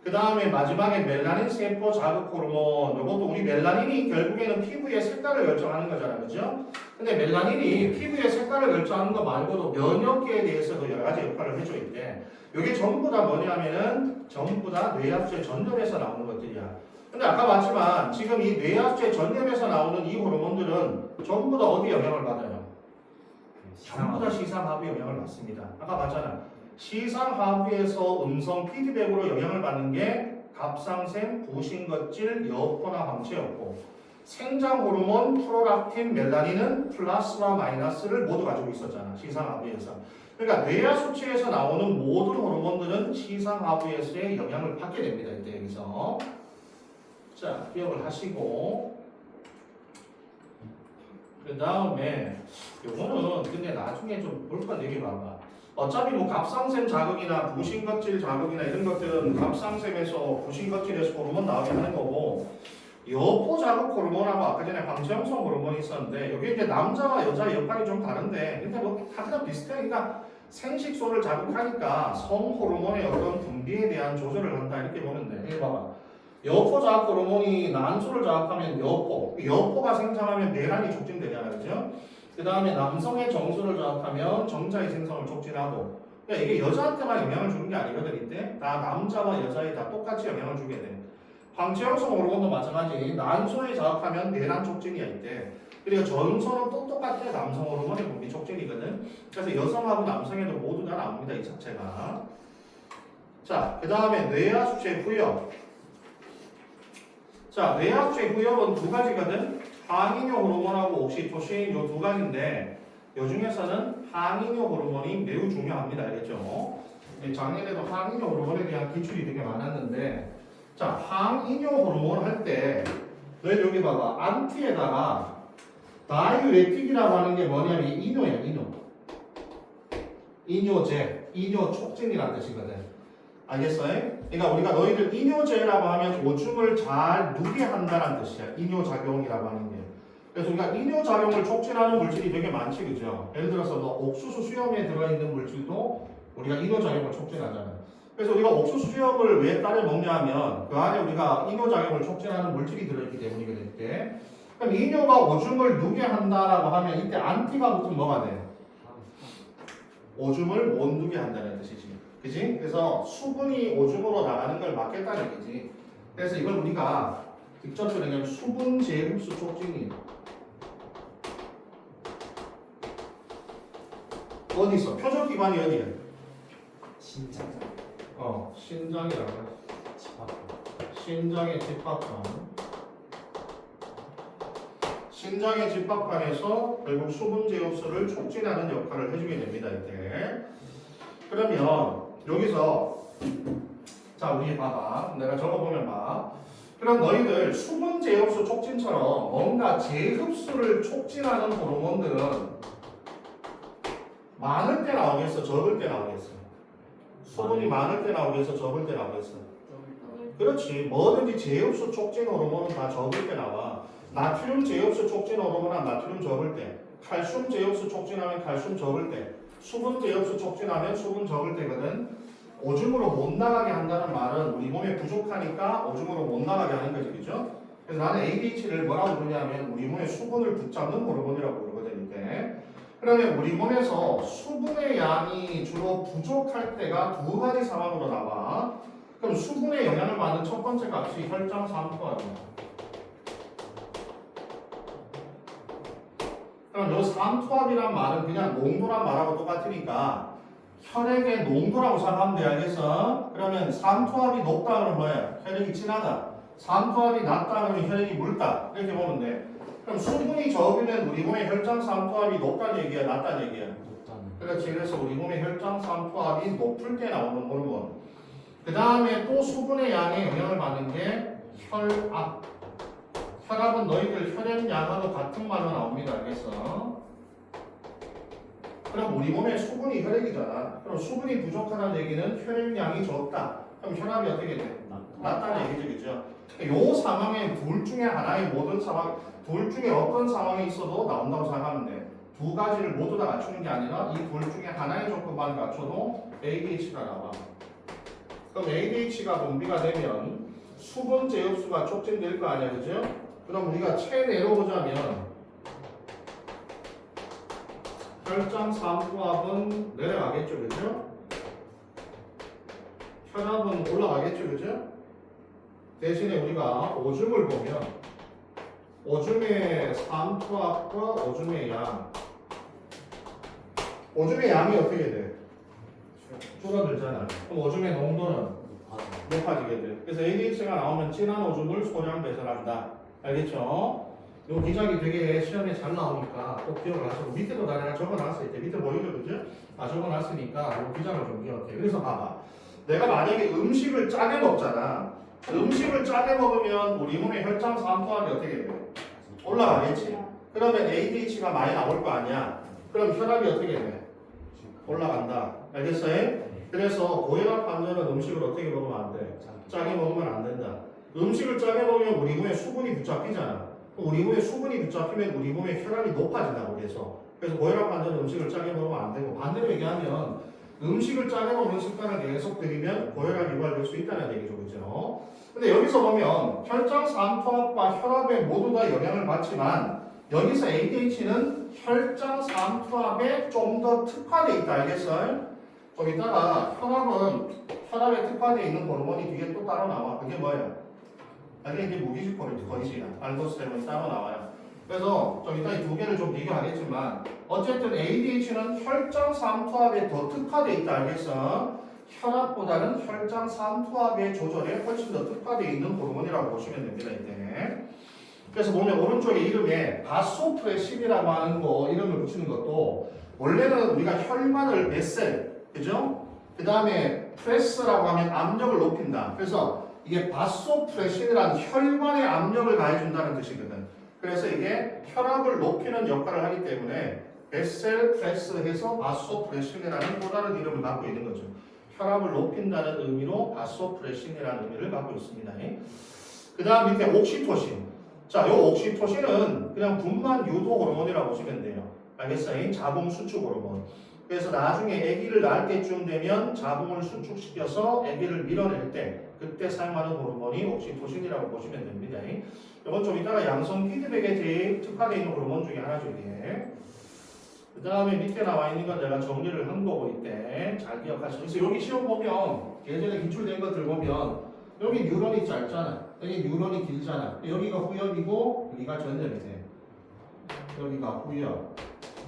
그 다음에 마지막에 멜라닌 세포 자극 호르몬. 이것도 우리 멜라닌이 결국에는 피부의 색깔을 결정하는 거잖아, 그죠? 근데 멜라닌이 피부의 색깔을 결정하는 거 말고도 면역계에 대해서도 여러 가지 역할을 해줘 있대. 이게 전부 다 뭐냐면은 전부 다 뇌하수체 전염에서 나오는 것들이야. 근데 아까 봤지만 지금 이 뇌하수체 전염에서 나오는 이 호르몬들은 전부 다 어디 영향을 받아요? 전부 다 시상하부 영향을 받습니다. 아까 봤잖아. 시상하부에서 음성 피드백으로 영향을 받는 게 갑상샘, 부신거질, 여포나 항체였고 생장 호르몬, 프로락틴, 멜라닌은 플러스와 마이너스를 모두 가지고 있었잖아. 시상하부에서. 그러니까 뇌하수체에서 나오는 모든 호르몬들은 시상하부에서의 영향을 받게 됩니다. 이때 여기서. 자, 기억을 하시고 그 다음에 요거는 근데 나중에 좀 볼 건데 여기 봐봐. 어차피 뭐 갑상샘 자극이나 부신거질 자극이나 이런 것들은 갑상샘에서 부신거질에서 호르몬 나오게 하는 거고 여포 자극 호르몬하고 아까 전에 황체형성 호르몬이 있었는데 여기 이제 남자와 여자 역할이 좀 다른데 근데 뭐 다들 비슷해. 그러니까 생식소를 자극하니까 성 호르몬의 어떤 분비에 대한 조절을 한다 이렇게 보면 돼. 여기 봐봐. 여포 자극 호르몬이 난소를 자극하면 여포가 생성하면 내란이 촉진되잖아요, 그죠? 그 다음에 남성의 정수를 자극하면 정자의 생성을 촉진하고. 그러니까 이게 여자한테만 영향을 주는 게 아니거든. 이때 다 남자와 여자에 다 똑같이 영향을 주게 돼. 황체형성 호르몬도 마찬가지. 난소에 자극하면 내란 촉진이야 이때. 그리고 전소는 또 똑같아. 남성 호르몬의 분비 촉진이거든. 그래서 여성하고 남성에도 모두 다 나옵니다, 이 자체가. 자, 그 다음에 뇌하수체 후엽. 자, 뇌하수체 후엽은 두 가지거든. 항이뇨 호르몬하고 옥시토신 요 두 가지인데 요 중에서는 항이뇨 호르몬이 매우 중요합니다. 알겠죠? 작년에도 항이뇨 호르몬에 대한 기출이 되게 많았는데 자, 항이뇨 호르몬 할 때 너희들 여기 봐봐. 안티에다가 다이유레틱이라고 하는 게 뭐냐면 이뇨야, 이뇨. 이뇨제, 이뇨 촉진이라는 뜻이거든. 알겠어요? 그러니까 우리가 너희들 이뇨제라고 하면 오줌을 잘 누게 한다는 뜻이야. 이뇨작용이라고 하는 게. 그래서 우리가 이뇨작용을 촉진하는 물질이 되게 많지, 그죠? 예를 들어서 뭐 옥수수 수염에 들어있는 물질도 우리가 이뇨작용을 촉진하잖아. 그래서 우리가 옥수수 수염을 왜 따려 먹냐 하면 그 안에 우리가 이뇨작용을 촉진하는 물질이 들어있기 때문이거든, 이때. 그럼 이뇨가 오줌을 누게 한다라고 하면 이때 안티가 붙으면 뭐가 돼? 오줌을 못 누게 한다는 뜻이지. 그지? 그래서 수분이 오줌으로 나가는 걸 막겠다는 얘기지. 그래서 이걸 우리가 직접적으로 그냥 수분 재흡수 촉진이 어디 있어? 표적기관이 어디야? 신장 신장이라고 해. 집합 신장의 집합관. 신장의 집합관에서 결국 수분 재흡수를 촉진하는 역할을 해주게 됩니다. 이때. 그러면 여기서 자 우리 봐봐. 내가 적어보면 봐. 그럼 너희들 수분 재흡수 촉진처럼 뭔가 재흡수를 촉진하는 호르몬들은 많을 때 나오겠어? 적을 때 나오겠어? 수분이 많을 때 나오겠어? 적을 때 나오겠어? 그렇지. 뭐든지 재흡수 촉진 호르몬은 다 적을 때 나와. 나트륨 재흡수 촉진 호르몬은 나트륨 적을 때. 칼슘 제엽수 촉진하면 칼슘 적을 때, 수분 제엽수 촉진하면 수분 적을 때거든. 오줌으로 못 나가게 한다는 말은 우리 몸에 부족하니까 오줌으로 못 나가게 하는 거지, 그죠? 그래서 나는 ADH를 뭐라고 부르냐면 우리 몸에 수분을 붙잡는 호르몬이라고 부르거든, 이때. 그러면 우리 몸에서 수분의 양이 주로 부족할 때가 두 가지 상황으로 나와. 그럼 수분에 영향을 받는 첫 번째 값이 혈장 삼투압이야. 그럼 요 삼투압이란 말은 그냥 농도란 말하고 똑같으니까 혈액의 농도라고 생각하면 돼, 알겠어? 그러면 삼투압이 높다 그러면 뭐야? 혈액이 진하다. 삼투압이 낮다 그러면 혈액이 묽다. 이렇게 보면 돼. 그럼 수분이 적으면 우리 몸의 혈장 삼투압이 높다는 얘기야, 낮다는 얘기야? 그렇지. 그래서 우리 몸의 혈장 삼투압이 높을 때 나오는 호르몬. 그 다음에 또 수분의 양에 영향을 받는 게 혈압. 혈압은 너희들 혈액량하고 같은 말로 나옵니다. 알겠어? 그럼 우리 몸에 수분이 혈액이잖아. 그럼 수분이 부족하다는 얘기는 혈액량이 적다. 그럼 혈압이 어떻게 돼? 낮다는 얘기죠, 그죠? 요 상황에 둘 중에 하나의 모든 상황, 둘 중에 어떤 상황에 있어도 나온다고 생각하면 돼. 두 가지를 모두 다 갖추는 게 아니라 이 둘 중에 하나의 조건만 갖춰도 ADH가 나와. 그럼 ADH가 분비가 되면 수분 제흡수가 촉진될 거 아니야, 그죠? 그럼 우리가 체내로 보자면 혈장 삼투압은 내려가겠죠, 그죠? 혈압은 올라가겠죠, 그죠? 대신에 우리가 오줌을 보면 오줌의 삼투압과 오줌의 양, 오줌의 양이 어떻게 돼? 줄어들잖아. 그럼 오줌의 농도는 높아지게 돼. 그래서 ADH가 나오면 진한 오줌을 소량 배설한다. 알겠죠? 요 기작이 되게 시험에 잘 나오니까 꼭 기억을 하시고, 밑에도 다 내가 적어놨을 때 밑에 보이죠, 그죠? 적어놨으니까 요 기작을 좀 기억해. 그래서 봐봐. 내가 만약에 음식을 짜게 먹잖아. 음식을 짜게 먹으면 우리 몸의 혈장 삼투압이 어떻게 돼? 올라가겠지. 그러면 ADH가 많이 나올 거 아니야. 그럼 혈압이 어떻게 돼? 올라간다. 알겠어요? 그래서 고혈압 환자는 음식을 어떻게 먹으면 안 돼? 짜게 먹으면 안 된다. 음식을 짜게 먹으면 우리 몸에 수분이 붙잡히잖아. 우리 몸에 수분이 붙잡히면 우리 몸의 혈압이 높아진다고 그래서. 그래서 고혈압 환자는 음식을 짜게 먹으면 안 되고, 반대로 얘기하면 음식을 짜게 먹는 습관을 계속 들이면 고혈압이 유발될 수 있다는 얘기죠, 그죠? 근데 여기서 보면 혈장 삼투압과 혈압에 모두 다 영향을 받지만 여기서 ADH는 혈장 삼투압에 좀 더 특화되어 있다, 알겠어요? 좀 이따가 혈압에 특화되어 있는 호르몬이 뒤에 또 따로 나와. 그게 뭐예요? 이게 이제 무기질 호르몬이지. 알도스테론이 따로 나와요. 그래서 좀 이따 이 두 개를 좀 비교하겠지만 어쨌든 ADH는 혈장 삼투압에 더 특화되어 있다, 알겠어? 혈압보다는 혈장 삼투압의 조절에 훨씬 더 특화되어 있는 호르몬이라고 보시면 됩니다, 이때. 그래서 보면 오른쪽에 이름에 바소프레신이라고 하는 거 이름을 붙이는 것도 원래는 우리가 혈관을 베셀, 그죠? 그 다음에 프레스라고 하면 압력을 높인다. 그래서 이게 바소프레신이란 혈관의 압력을 가해준다는 뜻이거든. 그래서 이게 혈압을 높이는 역할을 하기 때문에 베셀 프레스해서 바소프레신이라는 또 다른 이름을 갖고 있는 거죠. 혈압을 높인다는 의미로 바소프레신이라는 의미를 갖고 있습니다. 그 다음 밑에 옥시토신. 자, 요 옥시토신은 그냥 분만 유도 호르몬이라고 보시면 돼요. 알겠어요? 자궁 수축 호르몬. 그래서 나중에 아기를 낳을 때쯤 되면 자궁을 수축시켜서 아기를 밀어낼 때 그때 사용하는 호르몬이 옥시토신이라고 보시면 됩니다. 이건 좀 이따가 양성 피드백에 제일 특화되어 있는 호르몬 중에 하나죠, 이게. 그 다음에 밑에 나와 있는 건 내가 정리를 한 거고 이때 잘 기억하시죠. 그래서 여기 시험 보면 예전에 기출된 것들 보면 여기 뉴런이 짧잖아. 여기 뉴런이 길잖아. 여기가 후엽이고 여기가 전엽이 돼. 여기가 후엽,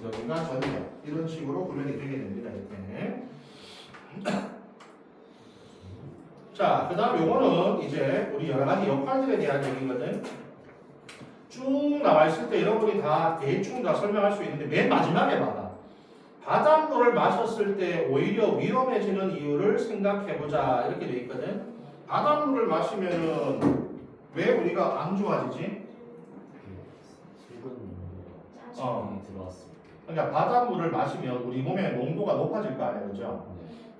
여기가 전엽. 이런 식으로 구별이 되게 됩니다, 이때. 자, 그 다음 요거는 이제 우리 여러 가지 역할들에 대한 얘기거든. 쭉 나와 있을 때 여러분이 다 대충 다 설명할 수 있는데 맨 마지막에 봐봐. 바닷물을 마셨을 때 오히려 위험해지는 이유를 생각해보자 이렇게 돼 있거든. 바닷물을 마시면은 왜 우리가 안 좋아지지? 수분 들어왔습니다. 그러니까 바닷물을 마시면 우리 몸의 농도가 높아질 거 아니에요, 그죠?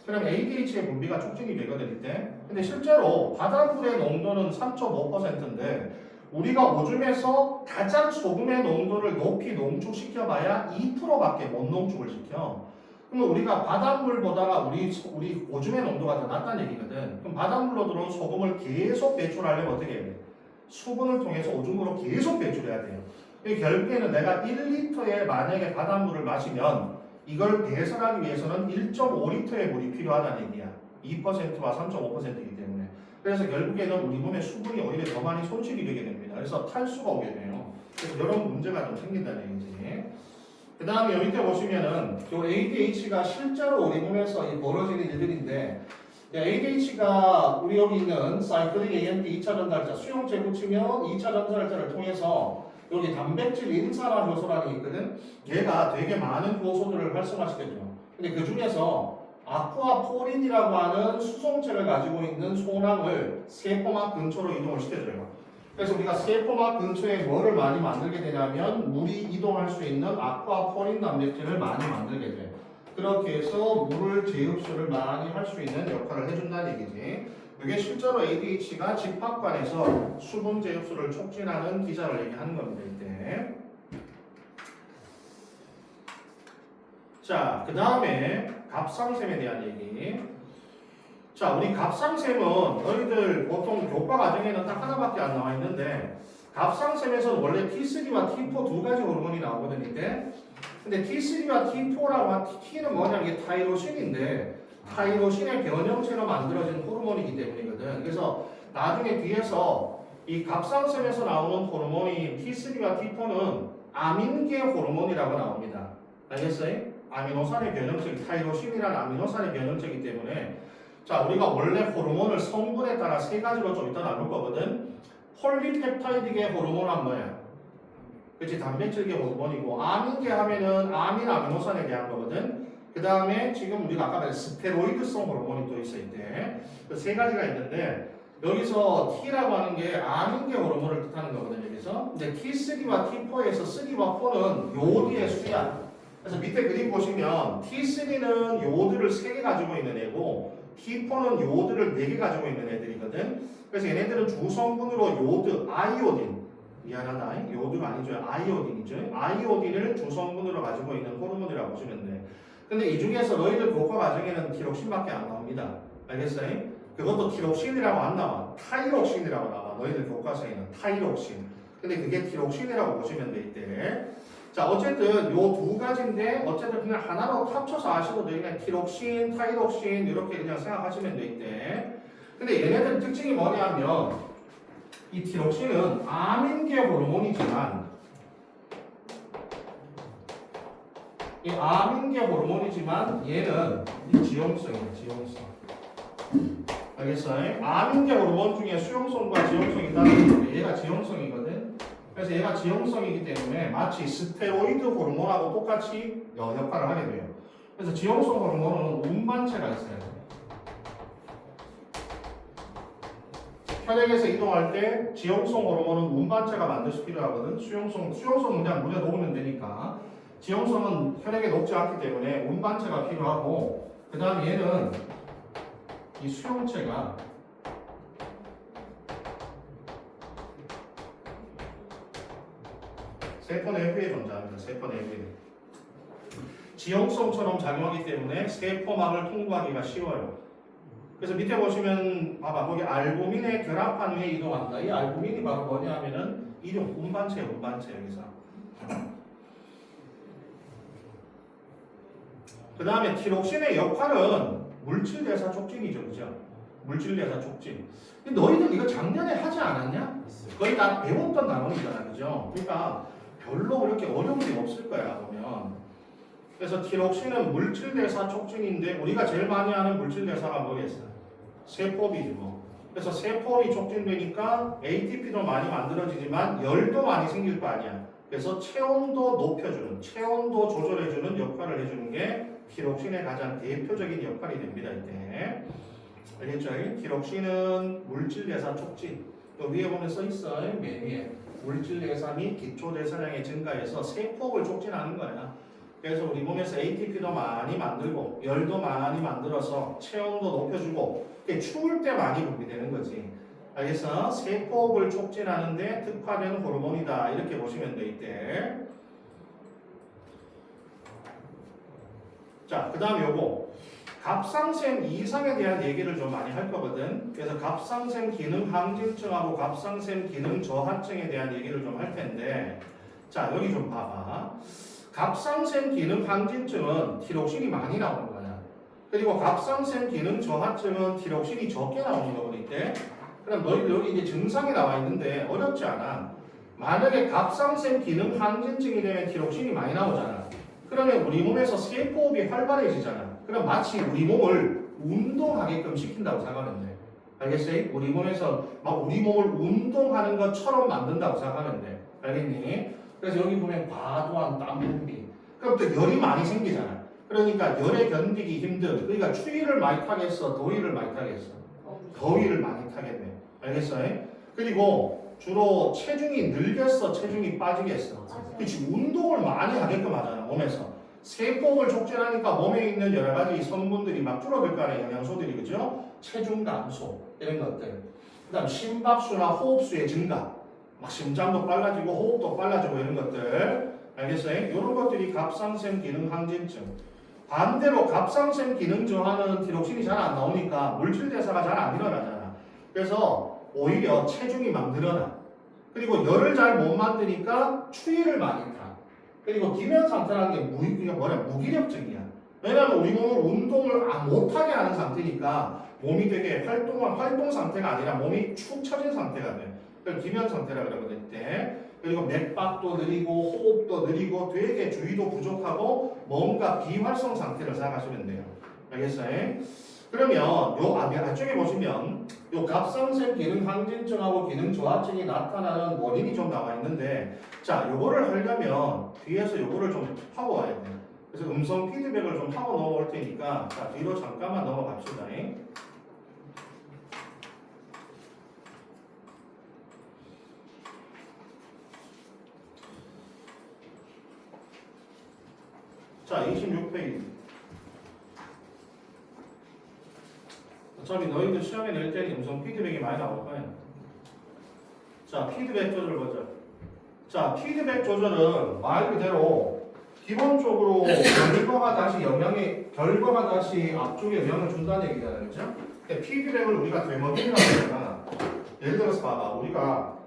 그럼 ADH의 분비가 촉진이 되거든 이때. 근데 실제로 바닷물의 농도는 3.5%인데 우리가 오줌에서 가장 소금의 농도를 높이 농축시켜봐야 2%밖에 못 농축을 시켜. 그러면 우리가 바닷물보다가 우리 오줌의 농도가 더 낮다는 얘기거든. 그럼 바닷물로 들어온 소금을 계속 배출하려면 어떻게 해야 돼? 수분을 통해서 오줌으로 계속 배출해야 돼요. 결국에는 내가 1리터의 만약에 바닷물을 마시면 이걸 배설하기 위해서는 1.5리터의 물이 필요하다는 얘기야. 2%와 3.5%이기 때문에. 그래서 결국에는 우리 몸에 수분이 오히려 더 많이 손실이 되게 됩니다. 그래서 탈수가 오게 돼요. 그래서 이런 문제가 좀 생긴다는 얘기지. 그 다음에 여기 밑에 보시면은 요 ADH가 실제로 우리 몸에서 벌어지는 일들인데, ADH가 우리 여기 있는 사이클릭 AMP 2차 전달자 수용체 붙이면 2차 전달자를 통해서 여기 단백질 인산화 효소라는 게 있거든. 얘가 되게 많은 효소들을 활성화시켜줘. 근데 그 중에서 아쿠아포린이라고 하는 수송체를 가지고 있는 소낭을 세포막 근처로 이동을 시켜줘요. 그래서 우리가 세포막 근처에 뭐를 많이 만들게 되냐면 물이 이동할 수 있는 아쿠아포린 단백질을 많이 만들게 돼. 그렇게 해서 물을 재흡수를 많이 할 수 있는 역할을 해준다는 얘기지. 이게 실제로 ADH가 집합관에서 수분 재흡수를 촉진하는 기자를 얘기하는 겁니다. 이때. 자, 그 다음에 갑상샘에 대한 얘기. 자, 우리 갑상샘은 너희들 보통 교과 과정에는 딱 하나밖에 안 나와 있는데, 갑상샘에서는 원래 T3와 T4 두 가지 호르몬이 나오거든 이때. 근데 T3와 T4라고 한 T는 뭐냐면 이게 타이로신인데, 타이로신의 변형체로 만들어진 호르몬이기 때문이거든. 그래서 나중에 뒤에서 이 갑상샘에서 나오는 호르몬인 T3와 T4는 아민계 호르몬이라고 나옵니다. 알겠어요? 아미노산의 변형체, 타이로신이라는 아미노산의 변형체이기 때문에, 자, 우리가 원래 호르몬을 성분에 따라 세 가지로 좀 이따 나눌 거거든. 폴리펩타이드계 호르몬은 뭐야? 그렇지, 단백질계 호르몬이고, 아민계 하면은 아민 아미노산에 대한 거거든. 그 다음에 지금 우리가 아까 말한 스테로이드성 호르몬이 또 있어 있대. 그 세 가지가 있는데, 여기서 T라고 하는 게 아민계 호르몬을 뜻하는 거거든, 여기서. 근데 T3와 T4에서 3와 4는 요오드의 수야. 그래서 밑에 그림 보시면 T3는 요오드를 3개 가지고 있는 애고, T4는 요오드를 4개 가지고 있는 애들이거든. 그래서 얘네들은 주성분으로 요오드, 아이오딘, 미안하다, 요오드가 아니죠, 아이오딘이죠. 아이오딘을 주성분으로 가지고 있는 호르몬이라고 보시면 돼. 근데 이 중에서 너희들 교과 과정에는 티록신밖에 안 나옵니다. 알겠어요? 그것도 티록신이라고 안 나와. 타이록신이라고 나와. 너희들 교과서에는 타이록신. 근데 그게 티록신이라고 보시면 돼 이때. 자, 어쨌든 요 두 가지인데 어쨌든 그냥 하나로 합쳐서 아시고 그냥 티록신, 타이록신 이렇게 그냥 생각하시면 돼 이때. 근데 얘네들 특징이 뭐냐면 이 티록신은 아민계 호르몬이지만 이 아민계 호르몬이지만 얘는 이 지용성이에요. 지용성. 알겠어요? 아민계 호르몬 중에 수용성과 지용성이 있다는 얘가 지용성이거든. 그래서 얘가 지용성이기 때문에 마치 스테로이드 호르몬하고 똑같이 역할을 하게 돼요. 그래서 지용성 호르몬은 운반체가 있어요. 혈액에서 이동할 때 지용성 호르몬은 운반체가 반드시 필요하거든. 수용성은 그냥 물에 녹으면 되니까. 지용성은 혈액에 녹지 않기 때문에 운반체가 필요하고, 그 다음에 얘는 이 수용체가 세포 내부에 존재합니다. 세포 내부에. 지용성처럼 작용하기 때문에 세포막을 통과하기가 쉬워요. 그래서 밑에 보시면 봐봐, 거기 알부민의 결합한 후에 이동한다. 이 알부민이 바로 뭐냐 하면은 이름 운반체예요. 운반체 여기서. 그 다음에 티록신의 역할은 물질대사 촉진이죠. 그죠? 물질대사 촉진. 근데 너희들 이거 작년에 하지 않았냐? 거의 다 배웠던 단원이잖아. 그죠? 그러니까 별로 그렇게 어려운 게 없을 거야, 보면. 그래서 티록신은 물질대사 촉진인데 우리가 제일 많이 하는 물질대사가 뭐겠어요? 세포비죠. 뭐. 그래서 세포이 촉진되니까 ATP도 많이 만들어지지만 열도 많이 생길 거 아니야. 그래서 체온도 높여주는, 체온도 조절해주는 역할을 해주는 게 티록신의 가장 대표적인 역할이 됩니다. 이때. 알겠죠? 티록신은 물질대사 촉진. 또 위에 보면 써있어. 맨 위에. 물질대사 및 기초대사량의 증가에서 세포를 촉진하는 거야. 그래서 우리 몸에서 ATP도 많이 만들고 열도 많이 만들어서 체온도 높여주고 추울 때 많이 분비되는 거지. 알겠어? 세포업을 촉진하는데 특화된 호르몬이다. 이렇게 보시면 돼 있대. 자, 그 다음 요거 갑상샘 이상에 대한 얘기를 좀 많이 할 거거든. 그래서 갑상샘 기능 항진증하고 갑상샘 기능 저하증에 대한 얘기를 좀 할 텐데, 자 여기 좀 봐봐. 갑상샘 기능 항진증은 티록신이 많이 나오는 거야. 그리고 갑상샘 기능 저하증은 티록신이 적게 나오는 거거든 이때. 그럼 너희들 여기 이제 증상이 나와 있는데 어렵지 않아. 만약에 갑상샘 기능 항진증이 되면 티록신이 많이 나오잖아. 그러면 우리 몸에서 세포업이 활발해지잖아. 그럼 마치 우리 몸을 운동하게끔 시킨다고 생각하면 돼. 알겠어요? 우리 몸에서 막 우리 몸을 운동하는 것처럼 만든다고 생각하면 돼. 알겠니? 그래서 여기 보면 과도한 땀 분비. 그럼 또 열이 많이 생기잖아. 그러니까 열에 견디기 힘든. 그러니까 추위를 많이 타겠어? 더위를 많이 타겠어? 더위를 많이 타겠네. 알겠어요? 그리고 주로 체중이 늘겠어? 체중이 빠지겠어? 그렇지. 운동을 많이 하게끔 하잖아. 몸에서. 세포를 촉진하니까 몸에 있는 여러 가지 성분들이 막 줄어들 거 아니에요. 영양소들이. 그죠? 체중 감소. 이런 것들. 그 다음 심박수나 호흡수의 증가. 막 심장도 빨라지고 호흡도 빨라지고 이런 것들. 알겠어요? 이런 것들이 갑상샘 기능 항진증. 반대로 갑상샘 기능 저하는 티록신이 잘 안 나오니까 물질 대사가 잘 안 일어나잖아. 그래서 오히려 체중이 막 늘어나. 그리고 열을 잘 못 만드니까 추위를 많이 타. 그리고 기면 상태라는 게 무기력증이야. 왜냐하면 우리 몸을 운동을 못하게 하는 상태니까 몸이 되게 활동 상태가 아니라 몸이 축 처진 상태가 돼. 그걸 기면 상태라 그러거든 이때. 그리고 맥박도 느리고 호흡도 느리고 되게 주의도 부족하고 뭔가 비활성 상태를 생각하시면 돼요. 알겠어요? 그러면 요 앞쪽에 보시면 요 갑상샘 기능 항진증하고 기능 저하증이 나타나는 원인이 좀 나와 있는데, 자 요거를 하려면 뒤에서 요거를 좀 하고 와야 돼. 그래서 음성 피드백을 좀 하고 넘어올 테니까 자 뒤로 잠깐만 넘어갑시다. 자 26페이지. 어차피 너희들 시험에 낼 때는 음성 피드백이 많이 나올 거예요. 자, 피드백 조절 보자. 자, 피드백 조절은 말 그대로 기본적으로 결과가 다시 앞쪽에 영향을 준다는 얘기잖아요. 그죠? 피드백을 우리가 되먹이라고 하잖아. 예를 들어서 봐봐. 우리가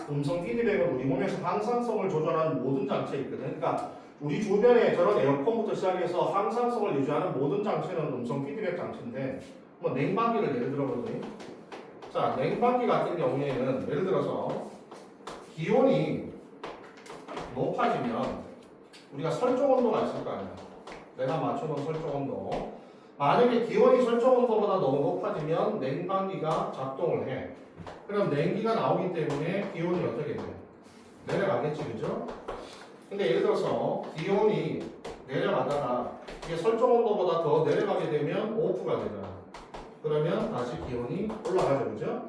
음성 피드백은 우리 몸에서 항상성을 조절하는 모든 장치에 있거든. 그러니까 우리 주변에 저런 에어컨부터 시작해서 항상성을 유지하는 모든 장치는 음성 피드백 장치인데, 뭐 냉방기를 예를 들어보세요. 자, 냉방기 같은 경우에는 예를 들어서 기온이 높아지면 우리가 설정 온도가 있을 거 아니야. 내가 맞춰놓은 설정 온도. 만약에 기온이 설정 온도보다 너무 높아지면 냉방기가 작동을 해. 그럼 냉기가 나오기 때문에 기온이 어떻게 돼? 내려가겠지, 그죠? 근데 예를 들어서 기온이 내려가다가 이게 설정 온도보다 더 내려가게 되면 오프가 되잖아. 그러면 다시 기온이 올라가죠, 그죠?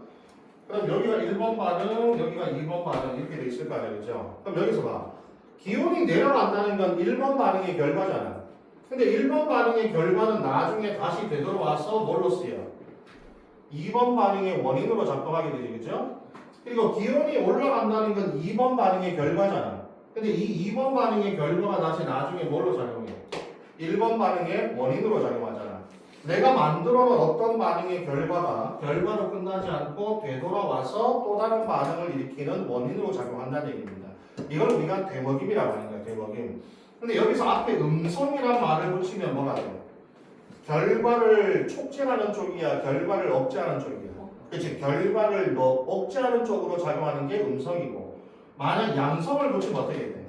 그럼 여기가 1번 반응, 여기가 2번 반응 이렇게 돼 있을 거 아니에요, 그죠? 그럼 여기서 봐. 기온이 내려간다는 건 1번 반응의 결과잖아. 근데 1번 반응의 결과는 나중에 다시 되돌아와서 뭘로 쓰여? 2번 반응의 원인으로 작동하게 되지, 그죠? 그리고 기온이 올라간다는 건 2번 반응의 결과잖아. 근데 이 2번 반응의 결과가 다시 나중에 뭘로 작용해? 1번 반응의 원인으로 작용하잖아. 내가 만들어 놓은 어떤 반응의 결과가 결과로 끝나지 않고 되돌아와서 또 다른 반응을 일으키는 원인으로 작용한다는 얘기입니다. 이걸 우리가 되먹임이라고 하는 거야, 되먹임. 근데 여기서 앞에 음성이란 말을 붙이면 뭐가 돼요? 결과를 촉진하는 쪽이야, 결과를 억제하는 쪽이야. 그치? 결과를 억제하는 쪽으로 작용하는 게 음성이고, 만약 양성을 붙이면 어떻게 돼?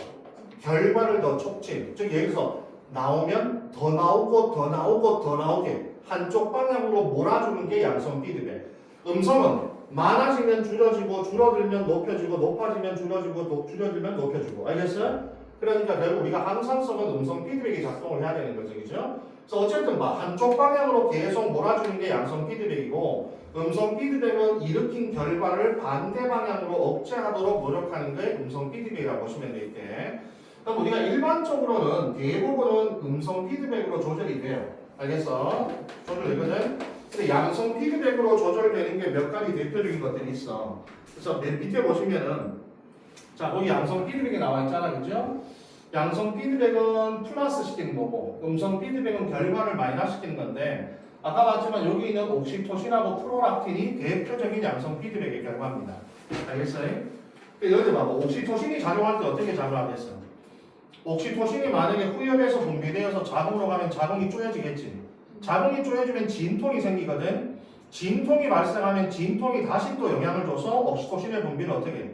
결과를 더 촉진. 즉 여기서 나오면 더 나오고 더 나오고 더 나오게 한쪽 방향으로 몰아주는 게 양성 피드백. 음성은 많아지면 줄어지고 줄어들면 높여지고 높아지면 줄어지고 줄어들면 높여지고. 알겠어요? 그러니까 결국 우리가 항상성은 음성 피드백이 작동을 해야 되는 거죠, 그죠? 그래서 어쨌든 봐, 한쪽 방향으로 계속 몰아주는 게 양성 피드백이고, 음성 피드백은 일으킨 결과를 반대 방향으로 억제하도록 노력하는 게 음성 피드백이라고 보시면 되겠대. 그럼 우리가 일반적으로는 대부분은 음성 피드백으로 조절이 돼요. 알겠어? 조절되거든? 근데 양성 피드백으로 조절되는 게 몇 가지 대표적인 것들이 있어. 그래서 맨 밑에 보시면은 자 거기 양성 피드백이 나와 있잖아, 그죠? 양성 피드백은 플러스 시키는 거고 음성 피드백은 결과를 마이너스 시키는 건데 아까 봤지만 여기 있는 옥시토신하고 프로락틴이 대표적인 양성 피드백의 결과입니다. 알겠어요? 여기 봐봐. 옥시토신이 작용할 때 어떻게 작용하겠어? 옥시토신이 만약에 후엽에서 분비되어서 자궁으로 가면 자궁이 쪼여지겠지. 자궁이 쪼여지면 진통이 생기거든. 진통이 발생하면 진통이 다시 또 영향을 줘서 옥시토신의 분비를 어떻게 해?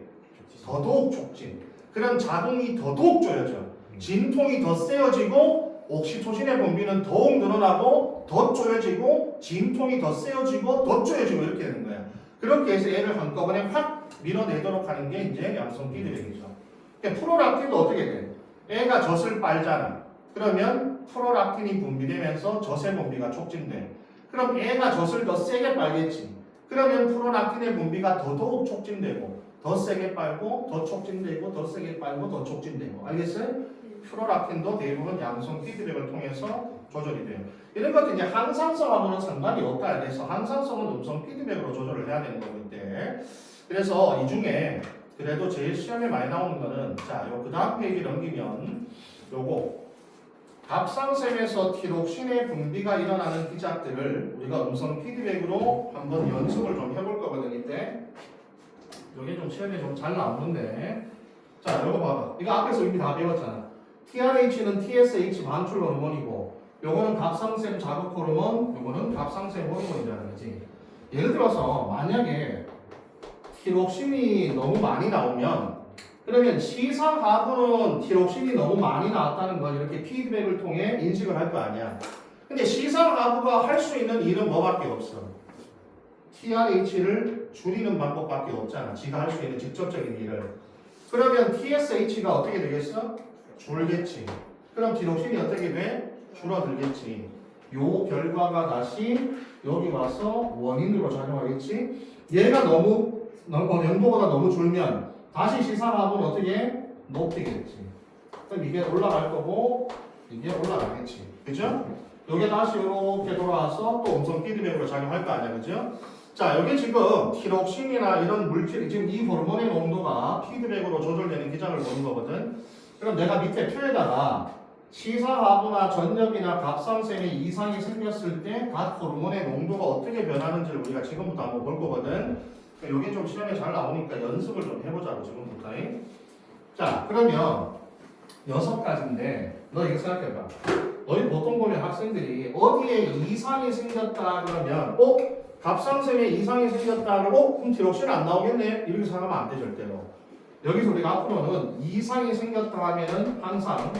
더더욱 촉진. 그럼 자궁이 더더욱 쪼여져. 진통이 더 세어지고 옥시토신의 분비는 더욱 늘어나고 더 쪼여지고 진통이 더 세어지고 더 쪼여지고 이렇게 되는 거야. 그렇게 해서 얘를 한꺼번에 확 밀어내도록 하는 게 이제 양성 피드백이죠. 그러니까 프로락틴도 어떻게 돼? 애가 젖을 빨잖아. 그러면 프로락틴이 분비되면서 젖의 분비가 촉진돼. 그럼 애가 젖을 더 세게 빨겠지. 그러면 프로락틴의 분비가 더더욱 촉진되고 더 세게 빨고 더 촉진되고 더 세게 빨고 더 촉진되고. 알겠어요? 프로락틴도 대부분 양성 피드백을 통해서 조절이 돼요. 이런 것도 이제 항상성하고는 상관이 없다. 그래서 항상성은 음성 피드백으로 조절을 해야 되는 거기 때문에. 그래서 이 중에 그래도 제일 시험에 많이 나오는 거는 자, 요 그 다음 페이지 넘기면 요거 갑상샘에서 티록신의 분비가 일어나는 기작들을 우리가 음성 피드백으로 한번 연습을 좀 해볼 거거든요. 이때 요게 좀 시험에 좀 잘 나오는데 자, 요거 봐봐. 이거 앞에서 이미 다 배웠잖아. TRH는 TSH 반출 호르몬이고 요거는 갑상샘 자극 호르몬, 요거는 갑상샘 호르몬이라는 거지. 예를 들어서 만약에 티록신이 너무 많이 나오면 그러면 시상하부는 티록신이 너무 많이 나왔다는 걸 이렇게 피드백을 통해 인식을 할 거 아니야. 근데 시상하부가 할 수 있는 일은 뭐밖에 없어. TRH를 줄이는 방법밖에 없잖아. 지가 할 수 있는 직접적인 일을. 그러면 TSH가 어떻게 되겠어? 줄겠지. 그럼 티록신이 어떻게 돼? 줄어들겠지. 요 결과가 다시 여기 와서 원인으로 작용하겠지. 얘가 너무 영도보다 너무 줄면 다시 시상하부는 어떻게 높이겠지. 그럼 이게 올라갈 거고 이게 올라가겠지. 그죠? 요게 다시 이렇게 돌아와서 또 음성 피드백으로 작용할 거 아니야, 그죠? 자, 여기 지금 티록신이나 이런 물질, 지금 이 호르몬의 농도가 피드백으로 조절되는 기작을 보는 거거든. 그럼 내가 밑에 표에다가 시사하부나 전력이나 갑상샘에 이상이 생겼을 때 각 호르몬의 농도가 어떻게 변하는지를 우리가 지금부터 한번 볼 거거든. 이게 좀 시험에 잘 나오니까 연습을 좀 해보자고 지금부터. 자, 그러면 6가지인데 너 이거 생각해봐. 너희 보통 보면 학생들이 어디에 이상이 생겼다 그러면 갑상샘에 이상이 생겼다 그러고 그럼 티록신 안 나오겠네? 이렇게 생각하면 안 돼, 절대로. 여기서 우리가 앞으로는 이상이 생겼다 하면은 항상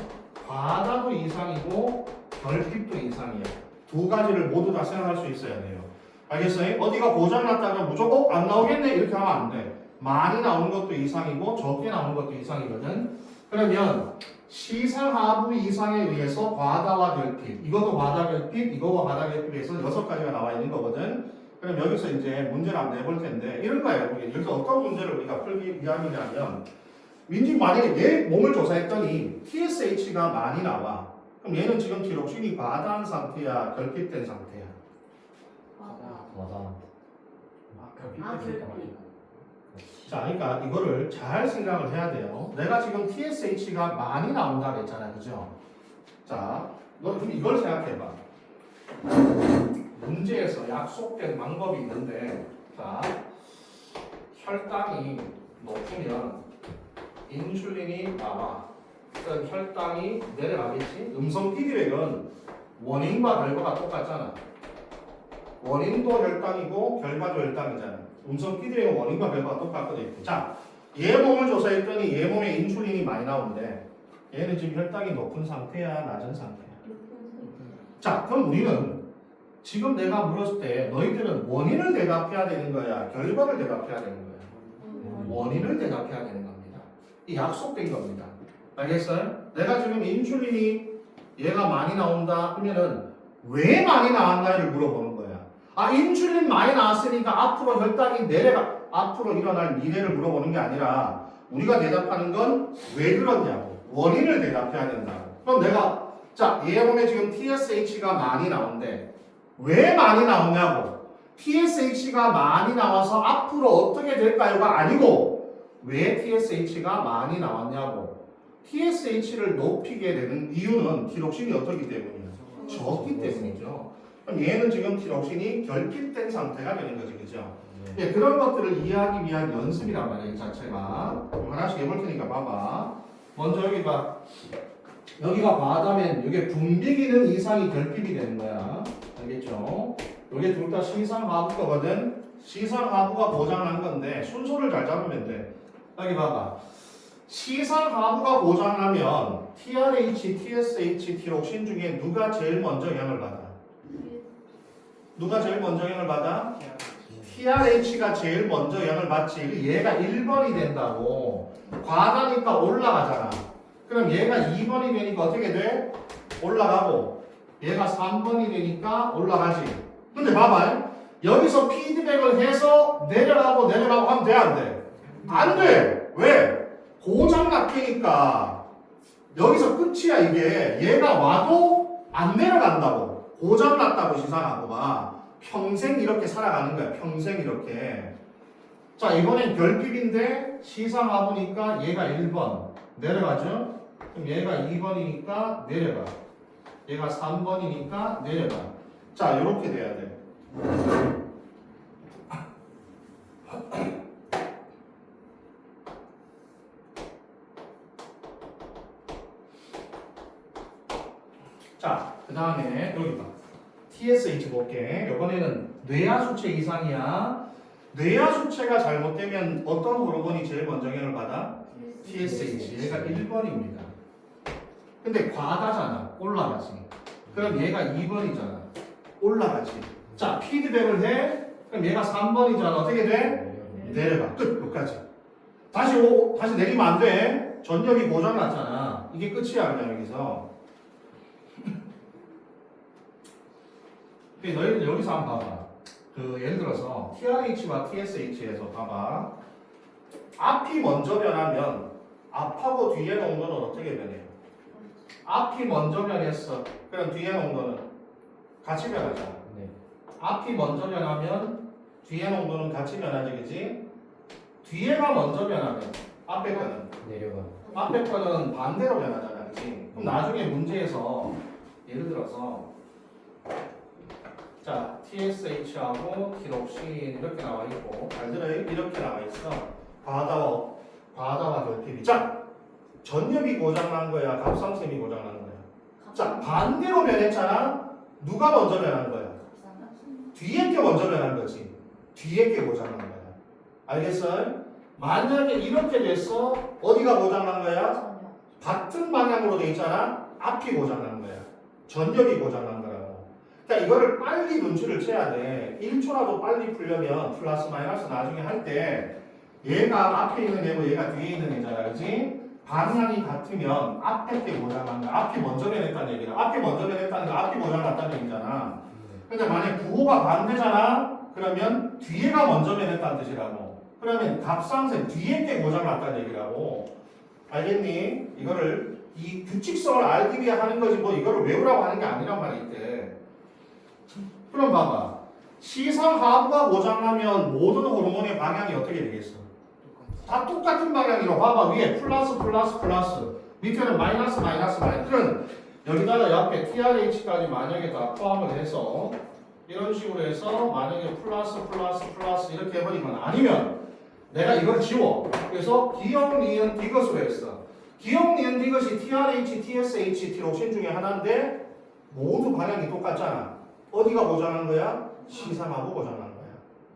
과다도 이상이고 결핍도 이상이야. 두 가지를 모두 다 생각할 수 있어야 돼요. 알겠어요? 어디가 고장났다면 무조건 안 나오겠네? 이렇게 하면 안 돼. 많이 나오는 것도 이상이고 적게 나오는 것도 이상이거든. 그러면 시상하부 이상에 의해서 과다와 결핍, 이것도 과다 결핍, 이거와 과다 결핍에서 6가지가 나와 있는 거거든. 그럼 여기서 이제 문제를 한번 내볼 텐데 이런 거예요. 여기서 어떤 문제를 우리가 풀기 위함이냐면 민지 만약에 얘 몸을 조사했더니 TSH가 많이 나와. 그럼 얘는 지금 티록신이 과다한 상태야, 결핍된 상태야? 맞아. 자, 그러니까 이거를 잘 생각을 해야 돼요. 내가 지금 TSH가 많이 나온다 그랬잖아요, 그죠? 자, 너 그럼 이걸 생각해봐. 문제에서 약속된 방법이 있는데, 자, 혈당이 높으면 인슐린이 나와. 그럼 혈당이 내려가겠지? 음성 피드백은 원인과 결과가 똑같잖아. 원인도 혈당이고 결과도 혈당이잖아. 음성 피드백은 원인과 결과가 똑같거든. 자, 얘 몸을 조사했더니 얘 몸에 인슐린이 많이 나오는데 얘는 지금 혈당이 높은 상태야, 낮은 상태야? 자, 그럼 우리는 지금 내가 물었을 때 너희들은 원인을 대답해야 되는 거야, 결과를 대답해야 되는 거야? 원인을 대답해야 되는 겁니다. 이 약속된 겁니다. 알겠어요? 내가 지금 인슐린이 얘가 많이 나온다 하면은 왜 많이 나왔나를 물어보는 거야. 아, 인슐린 많이 나왔으니까 앞으로 혈당이 앞으로 일어날 미래를 물어보는 게 아니라 우리가 대답하는 건 왜 그러냐고, 원인을 대답해야 된다고. 그럼 내가 자, 얘 몸에 지금 TSH가 많이 나온대. 왜 많이 나오냐고. TSH가 많이 나와서 앞으로 어떻게 될까요가 아니고 왜 TSH가 많이 나왔냐고. TSH를 높이게 되는 이유는 티록신이 어떻기 때문이에요? 적기 때문이죠. 그럼 얘는 지금 티록신이 결핍된 상태가 되는 거지, 그죠? 예, 그런 것들을 이해하기 위한 연습이란 말이에요, 이 자체가. 하나씩 해볼 테니까 봐봐. 먼저 여기 봐. 여기가 과하다면 이게 분비 기능 이상이 결핍이 되는 거야. 알겠죠? 이게 둘 다 시상하부 거거든. 시상하부가 보장한 건데 순서를 잘 잡으면 돼. 여기 봐봐. 시상하부가 보장하면 TRH, TSH, 티록신 중에 누가 제일 먼저 영향을 받아? 누가 제일 먼저 영향을 받아? TRH가 제일 먼저 영향을 받지. 얘가 1번이 된다고. 과다니까 올라가잖아. 그럼 얘가 2번이 되니까 어떻게 돼? 올라가고 얘가 3번이 되니까 올라가지. 근데 봐봐. 여기서 피드백을 해서 내려가고 하면 돼, 안 돼? 안 돼. 왜? 고장 났으니까 여기서 끝이야 이게. 얘가 와도 안 내려간다고. 고장 났다고 시상하고 봐. 평생 이렇게 살아가는 거야. 평생 이렇게. 자, 이번엔 결핍인데 시상하보니까 얘가 1번 내려가죠? 그럼 얘가 2번이니까 내려가. 얘가 3번이니까 내려가. 자, 이렇게 돼야 돼. 자, 그 다음에 여기 봐. TSH 볼게. 이번에는 뇌하수체 이상이야. 뇌하수체가 잘못되면 어떤 호르몬이 제일 먼저 영향을 받아? TSH. 얘가 1번입니다. 근데 과다잖아. 올라가지. 그럼 얘가 2번이잖아. 올라가지. 자, 피드백을 해. 그럼 얘가 3번이잖아. 어떻게 돼? 내려가. 끝. 여기까지. 다시 내리면 안 돼. 전력이 고장났잖아. 이게 끝이야, 그냥 여기서. 너희들 여기서 한번 봐봐. 예를 들어서 TRH와 TSH에서 봐봐. 앞이 먼저 변하면 앞하고 뒤의 농도는 어떻게 변해요? 앞이 먼저 변했어. 그럼 뒤의 농도는 같이 변하잖아. 네. 앞이 먼저 변하면 뒤의 농도는 같이 변하지, 그지? 뒤에가 먼저 변하면 앞에 거는 내려가. 앞에 거는 반대로 변하잖아, 그지? 그럼 나중에 문제에서 예를 들어서 자, TSH하고 티록신 이렇게 나와 있고, 잘 들어요? 이렇게 나와 있어. 과다와 결핍이. 자, 전엽이 고장난 거야? 갑상샘이 고장난 거야? 자, 반대로 변했잖아? 누가 먼저 변한 거야? 뒤에 게 먼저 변한 거지. 뒤에 게 고장난 거야. 알겠어요? 만약에 이렇게 됐어, 어디가 고장난 거야? 같은 방향으로 돼 있잖아? 앞이 고장난 거야. 전엽이 고장난 거라고. 그러니까 이거를 빨리 눈치를 채야 돼. 1초라도 빨리 풀려면 플러스 마이너스 나중에 할 때 얘가 앞에 있는 애고 얘가 뒤에 있는 애잖아, 그렇지? 방향이 같으면 앞에 게 고장난 거야. 앞이 먼저 변했다는 얘기야. 앞이 먼저 변했다는 거 앞이 고장났다는 얘기잖아. 근데 만약 부호가 반대잖아? 그러면 뒤에가 먼저 변했다는 뜻이라고. 그러면 갑상선 뒤에 게 고장났다는 얘기라고. 알겠니? 이거를 이 규칙성을 알기 위해 하는 거지 뭐 이거를 외우라고 하는 게 아니란 말이 있대. 그럼 봐봐. 시상하부가 고장나면 모든 호르몬의 방향이 어떻게 되겠어? 다 똑같은 방향이로 봐봐. 위에 플러스 밑에는 마이너스. 그럼 여기다가 옆에 TRH까지 만약에 다 포함을 해서 이런 식으로 해서 만약에 플러스 이렇게 해버리면 아니면 내가 이걸 지워. 그래서 기억, 니은, 디귿으로 했어. 기억, 니은, 디귿이 TRH, TSH, 티록신 중에 하나인데 모두 방향이 똑같잖아. 어디가 고장난 거야? 시상하고 고장난 거야.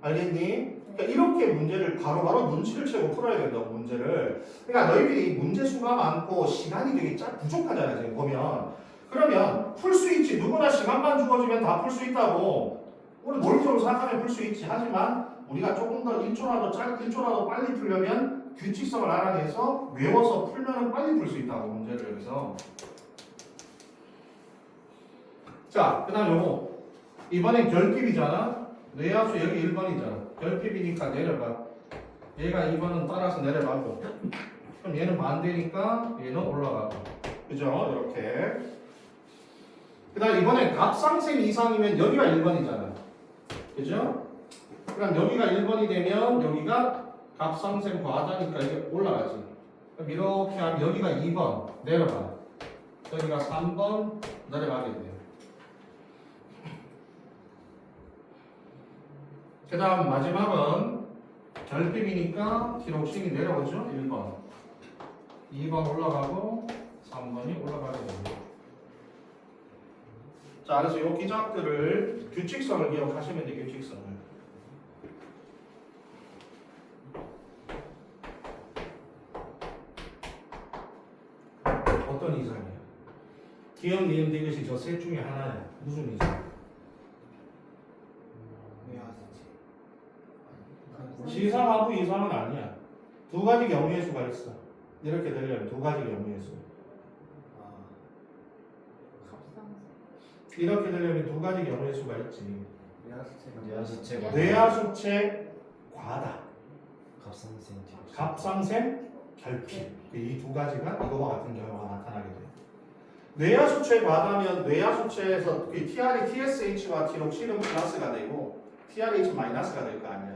알겠니? 그러니까 이렇게 문제를 바로바로 눈치를 채고 풀어야 된다고, 문제를. 그러니까 너희들이 문제 수가 많고 시간이 되게 부족하잖아, 지금 보면. 그러면 풀 수 있지. 누구나 시간만 주어지면 다 풀 수 있다고. 우리 머릿속으로 생각하면 풀 수 있지. 하지만 우리가 조금 더 1초라도 빨리 풀려면 규칙성을 알아내서 외워서 풀면 빨리 풀 수 있다고, 문제를 여기서. 자, 그 다음 요거. 이번엔 결핍이잖아. 뇌하수 여기 1번이잖아. 결핍이니까 내려가. 얘가 2번은 따라서 내려가고. 그럼 얘는 반대니까 얘는 올라가고. 그죠? 이렇게. 그 다음 이번엔 갑상샘 이상이면 여기가 1번이잖아. 그죠? 그럼 여기가 1번이 되면 여기가 갑상샘 과다니까 이게 올라가지. 그럼 이렇게 하면 여기가 2번 내려가. 여기가 3번 내려가게 돼요. 그 다음 마지막은 결핍이니까 티록신이 내려오죠. 1번 2번 올라가고 3번이 올라가게 됩니다. 자, 그래서 이 기작들을 규칙성을 기억하시면 돼요. 규칙성을. 어떤 이상이야? 기억, 니은, 디귿이 저 셋 중에 하나야. 무슨 이상? 지상하고 이상은 아니야. 두 가지 경우의 수가 있어. 이렇게 되려면 두 가지 경우의 수. 이렇게 되려면 두 가지 경우의 수가 있지. 뇌하수체가 뇌하수체 과다, 갑상샘 갑상샘 결핍. 이 두 가지가 이거와 같은 경우가 나타나게 돼. 뇌하수체 과다면 뇌하수체에서 TR이 TSH와 티록신은 플러스가 되고 TRH 마이너스가 될 거 아니야.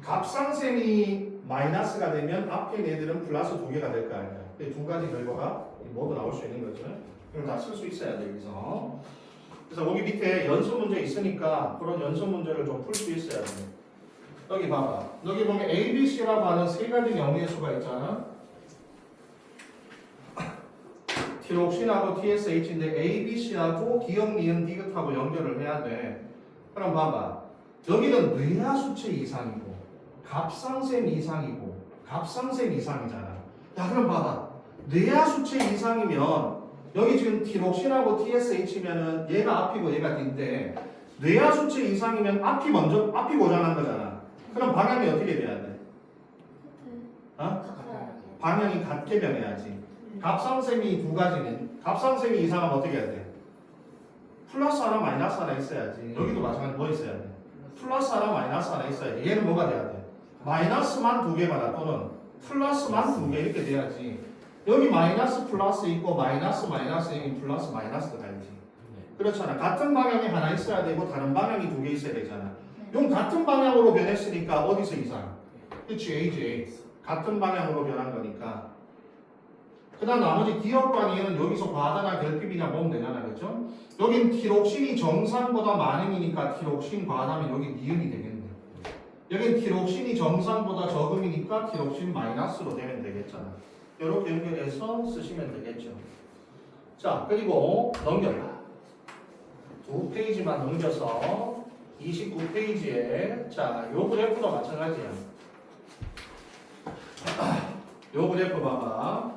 갑상샘이 마이너스가 되면 앞에 애들은 플러스 두 개가 될 거 아니야. 두 가지 결과가 모두 나올 수 있는 거죠. 그럼 다 쓸 수 있어야 돼 여기서. 그래서 여기 밑에 연습 문제 있으니까 그런 연습 문제를 좀 풀 수 있어야 돼. 여기 봐봐. 여기 보면 A, B, C라고 하는 세 가지 영의 수가 있잖아. 티록신하고 TSH인데 A, B, C하고 기억, 니은, 디귿하고 연결을 해야 돼. 그럼 봐봐. 여기는 뇌하수체 이상이고 갑상샘 이상이고 갑상샘 이상이잖아. 야 그럼 봐봐. 뇌하수체 이상이면 여기 지금 티록신하고 TSH면은 얘가 앞이고 얘가 뒤인데 뇌하수체 이상이면 앞이 고장난 거잖아. 그럼 방향이 어떻게 돼야 돼? 방향이 같게 변해야지. 갑상샘이 두 가지는 갑상샘이 이상하면 어떻게 해야 돼? 플러스 하나 마이너스 하나 있어야지. 여기도 마찬가지 뭐 있어야 돼? 플러스 하나 마이너스 하나 있어야지. 얘는 뭐가 돼야 돼? 마이너스만 두 개마다 또는 플러스만 두 개 이렇게 돼야지. 여기 마이너스 플러스 있고 마이너스 마이너스이면 플러스 마이너스가 가야지. 그렇잖아. 같은 방향이 하나 있어야 되고 다른 방향이 두 개 있어야 되잖아. 용 같은 방향으로 변했으니까 어디서 이상? 그치 AJ 같은 방향으로 변한 거니까. 그 다음 나머지 기억과 니은 여기서 과다나 결핍이냐 보면 되잖아. 그렇죠? 여긴 티록신이 정상보다 많음이니까 티록신 과다면 여기 니은이 되겠네. 여긴 티록신이 정상보다 적음이니까 티록신 마이너스로 되면 되겠잖아. 이렇게 연결해서 쓰시면 되겠죠. 자, 그리고 넘겨봐. 두 페이지만 넘겨서 29페이지에 자, 요 그래프도 마찬가지야. 요 그래프 봐봐.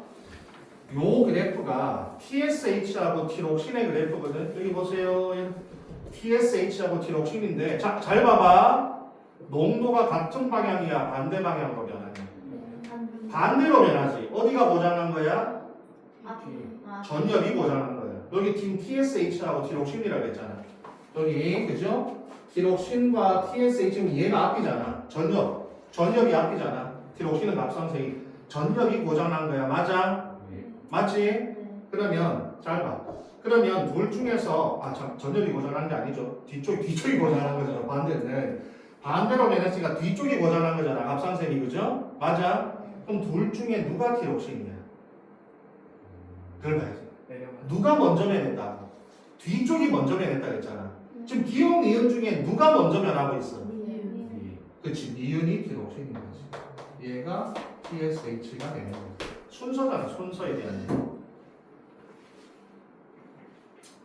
요 그래프가 TSH하고 티록신의 그래프거든. 여기 보세요. TSH하고 티록신인데 자, 잘 봐봐. 농도가 같은 방향이야 반대 방향으로 변하냐? 반대로 변하지. 어디가 고장난 거야? 전엽이 고장난 거야. 여기 지금 TSH하고 티록신이라고 했잖아. 여기 그죠? 티록신과 TSH는 얘가 앞이잖아. 전엽이 앞이잖아. 티록신은 갑상샘이 전엽이 고장난 거야. 맞아? 맞지? 그러면 잘 봐. 그러면 둘 중에서 전엽이 고장난 게 아니죠. 뒤쪽이 고장난 거잖아. 반대로 변했으니까 뒤쪽이 고장난 거잖아. 갑상샘이 그죠? 맞아? 그럼 둘 중에 누가 티록신이냐? 그걸 봐야지. 누가 먼저 변했다? 뒤쪽이 먼저 변했다 그랬잖아. 지금 기억 니은 중에 누가 먼저 변하고 있어? 그치, 니은이 티록신인 거지. 얘가 TSH가 되는 거지. 순서잖아. 순서에 대한 얘기.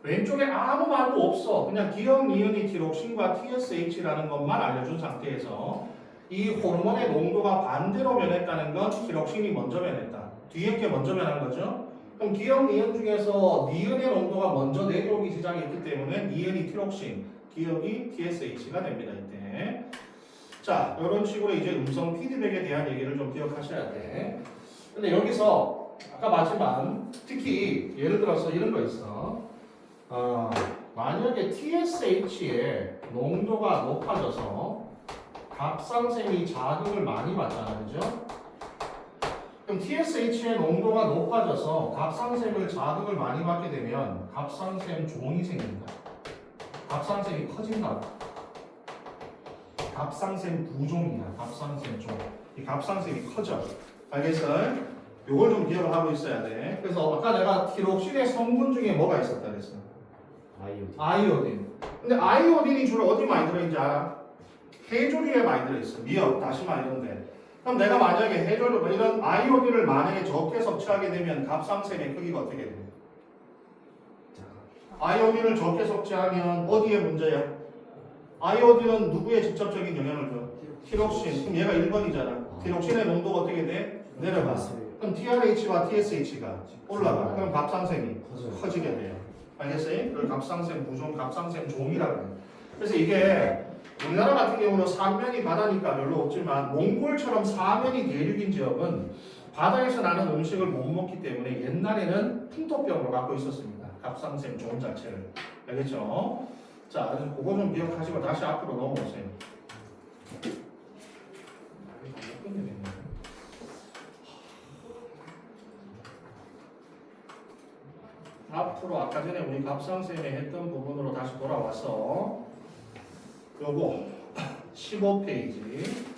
왼쪽에 아무 말도 없어. 그냥 기억 니은이 티록신과 TSH라는 것만 알려준 상태에서 이 호르몬의 농도가 반대로 변했다는 건 티록신이 먼저 변했다. 뒤에 게 먼저 변한 거죠. 그럼 기억 니은 중에서 니은의 농도가 먼저 내려오기 시작했기 때문에 니은이 티록신, 기억이 TSH가 됩니다. 이때. 자, 이런 식으로 이제 음성 피드백에 대한 얘기를 좀 기억하셔야 돼. 근데 여기서 아까 봤지만 특히 예를 들어서 이런 거 있어. 만약에 TSH의 농도가 높아져서 갑상샘이 자극을 많이 받잖아, 그죠? 그럼 TSH의 농도가 높아져서 갑상샘을 자극을 많이 받게 되면 갑상샘 종이 생긴다. 갑상샘이 커진다. 갑상샘 부종이야. 갑상샘 종. 이 갑상샘이 커져. 알겠어? 요걸 좀 기억을 하고 있어야 돼. 그래서 아까 내가 티록신의 성분 중에 뭐가 있었다 그랬어? 아이오디. 아이오딘. 근데 아이오딘이 주로 어디 많이 들어있는지 알아? 해조류에 많이 들어있어. 미역, 다시마 이런데. 그럼 내가 만약에 해조류 이런 아이오딘을 만약에 적게 섭취하게 되면 갑상샘의 크기가 어떻게 돼? 아이오딘을 적게 섭취하면 어디에 문제야? 아이오딘은 누구에 직접적인 영향을 줘? 티록신. 그럼 얘가 1번이잖아. 티록신의 농도가 어떻게 돼? 내려가. 그럼 TRH와 TSH가 올라가. 그럼 갑상샘이 커지게 돼요. 알겠어요? 그걸 갑상샘 부종, 갑상샘 종이라고 해요. 그래서 이게 우리나라 같은 경우는 삼면이 바다니까 별로 없지만 몽골처럼 사면이 대륙인 지역은 바다에서 나는 음식을 못 먹기 때문에 옛날에는 풍토병으로 갖고 있었습니다. 갑상샘 종 자체를. 알겠죠? 자, 그래서 그거 좀 기억하시고 다시 앞으로 넘어오세요. 앞으로 아까 전에 우리 갑상샘에 했던 부분으로 다시 돌아와서 요거 15페이지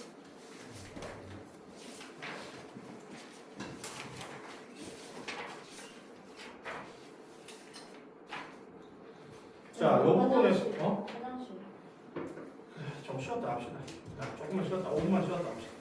자, 요 부분에서 화장실. 좀 쉬었다 합시다. 조금만 쉬었다, 5분만 쉬었다 합시다.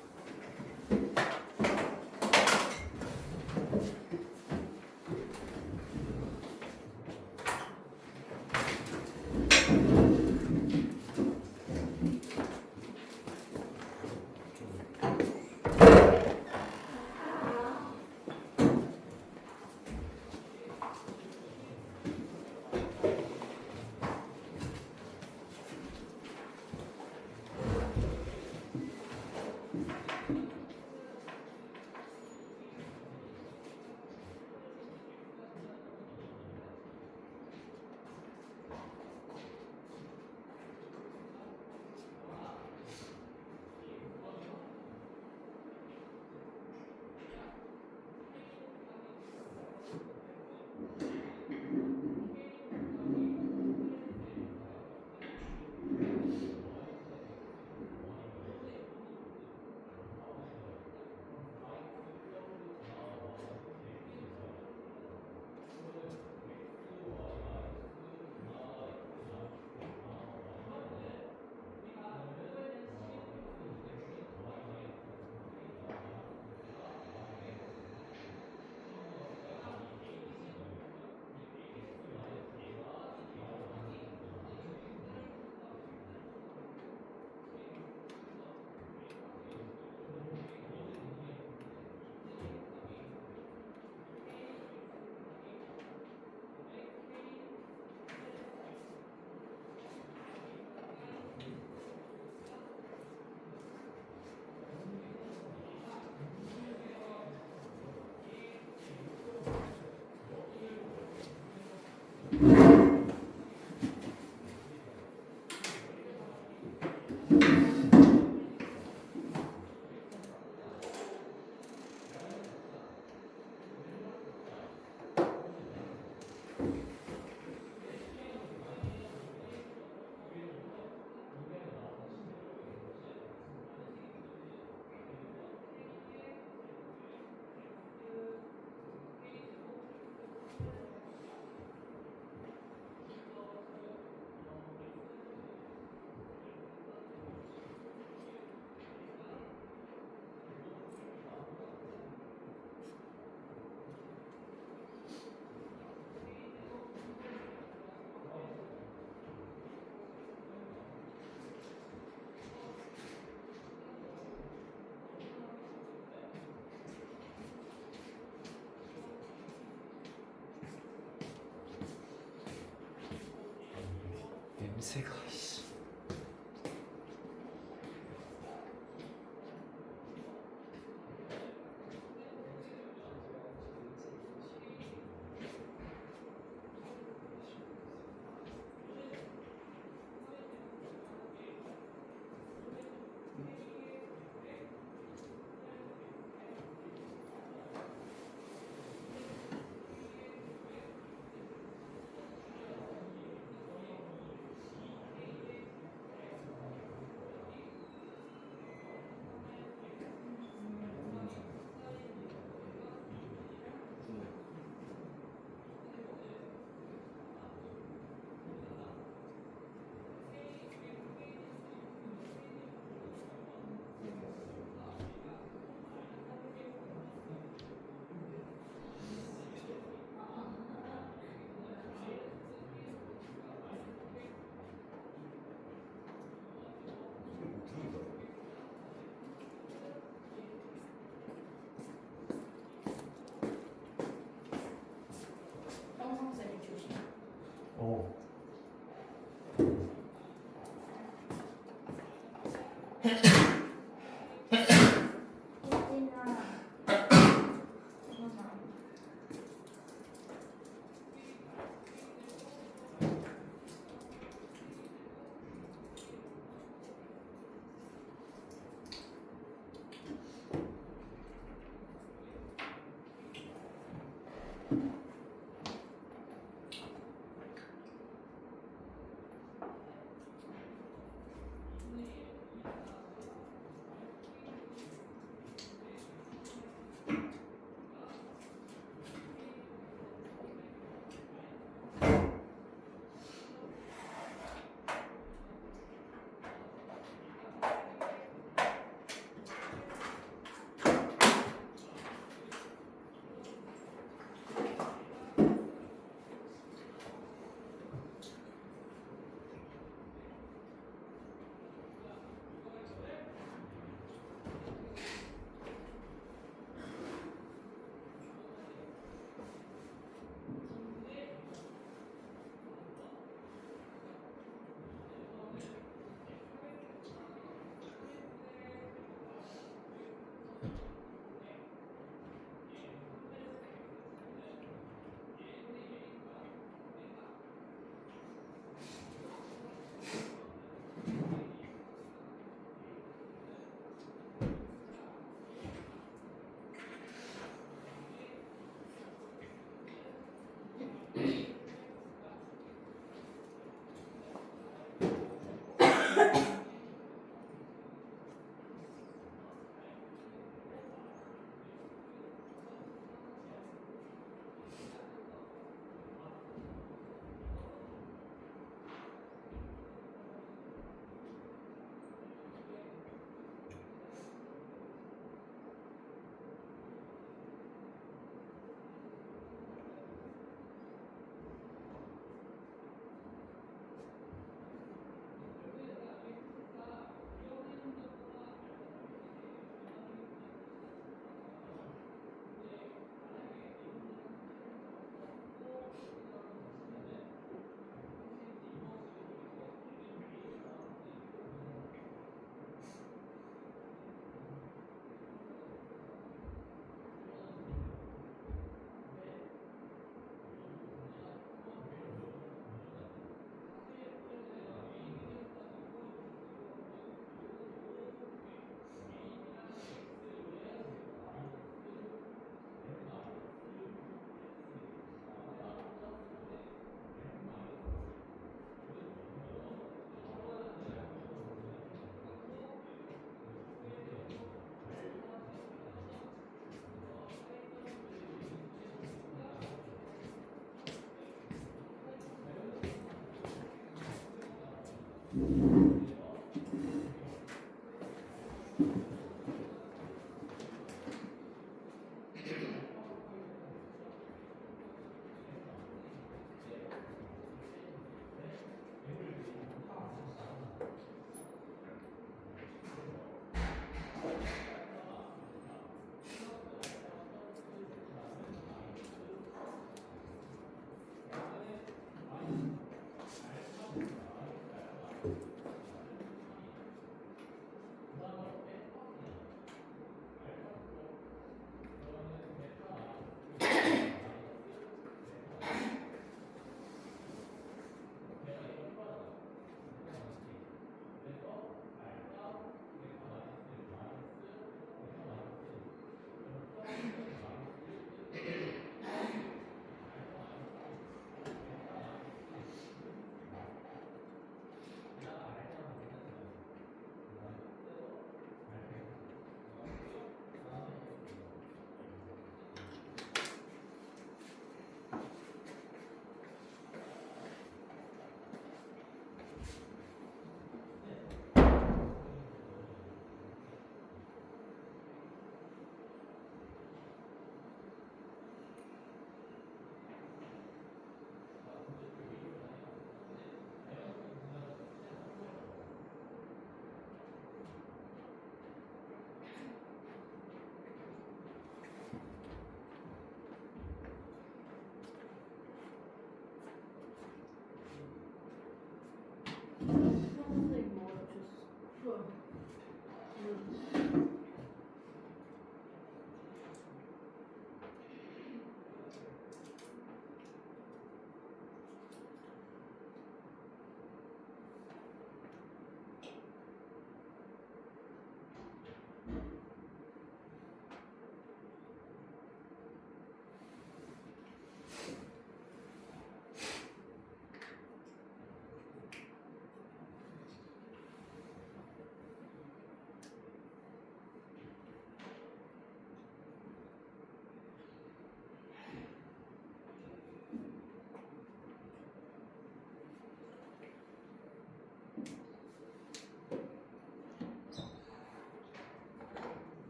냄새가 씨.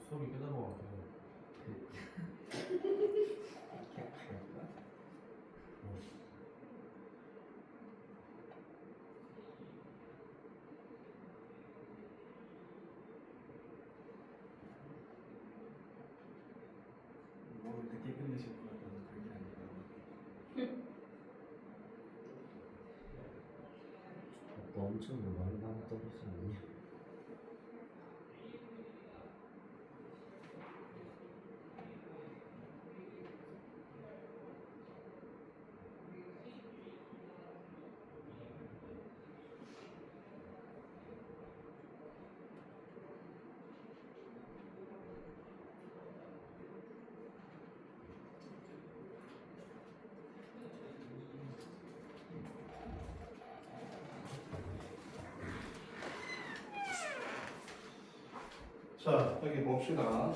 수업이 끝난 것 같아요. 너무 늦게 끝내실 것 같아서 그렇게 하니까. 엄청 많이 남았던 것이 아니야. 자, 여기 봅시다.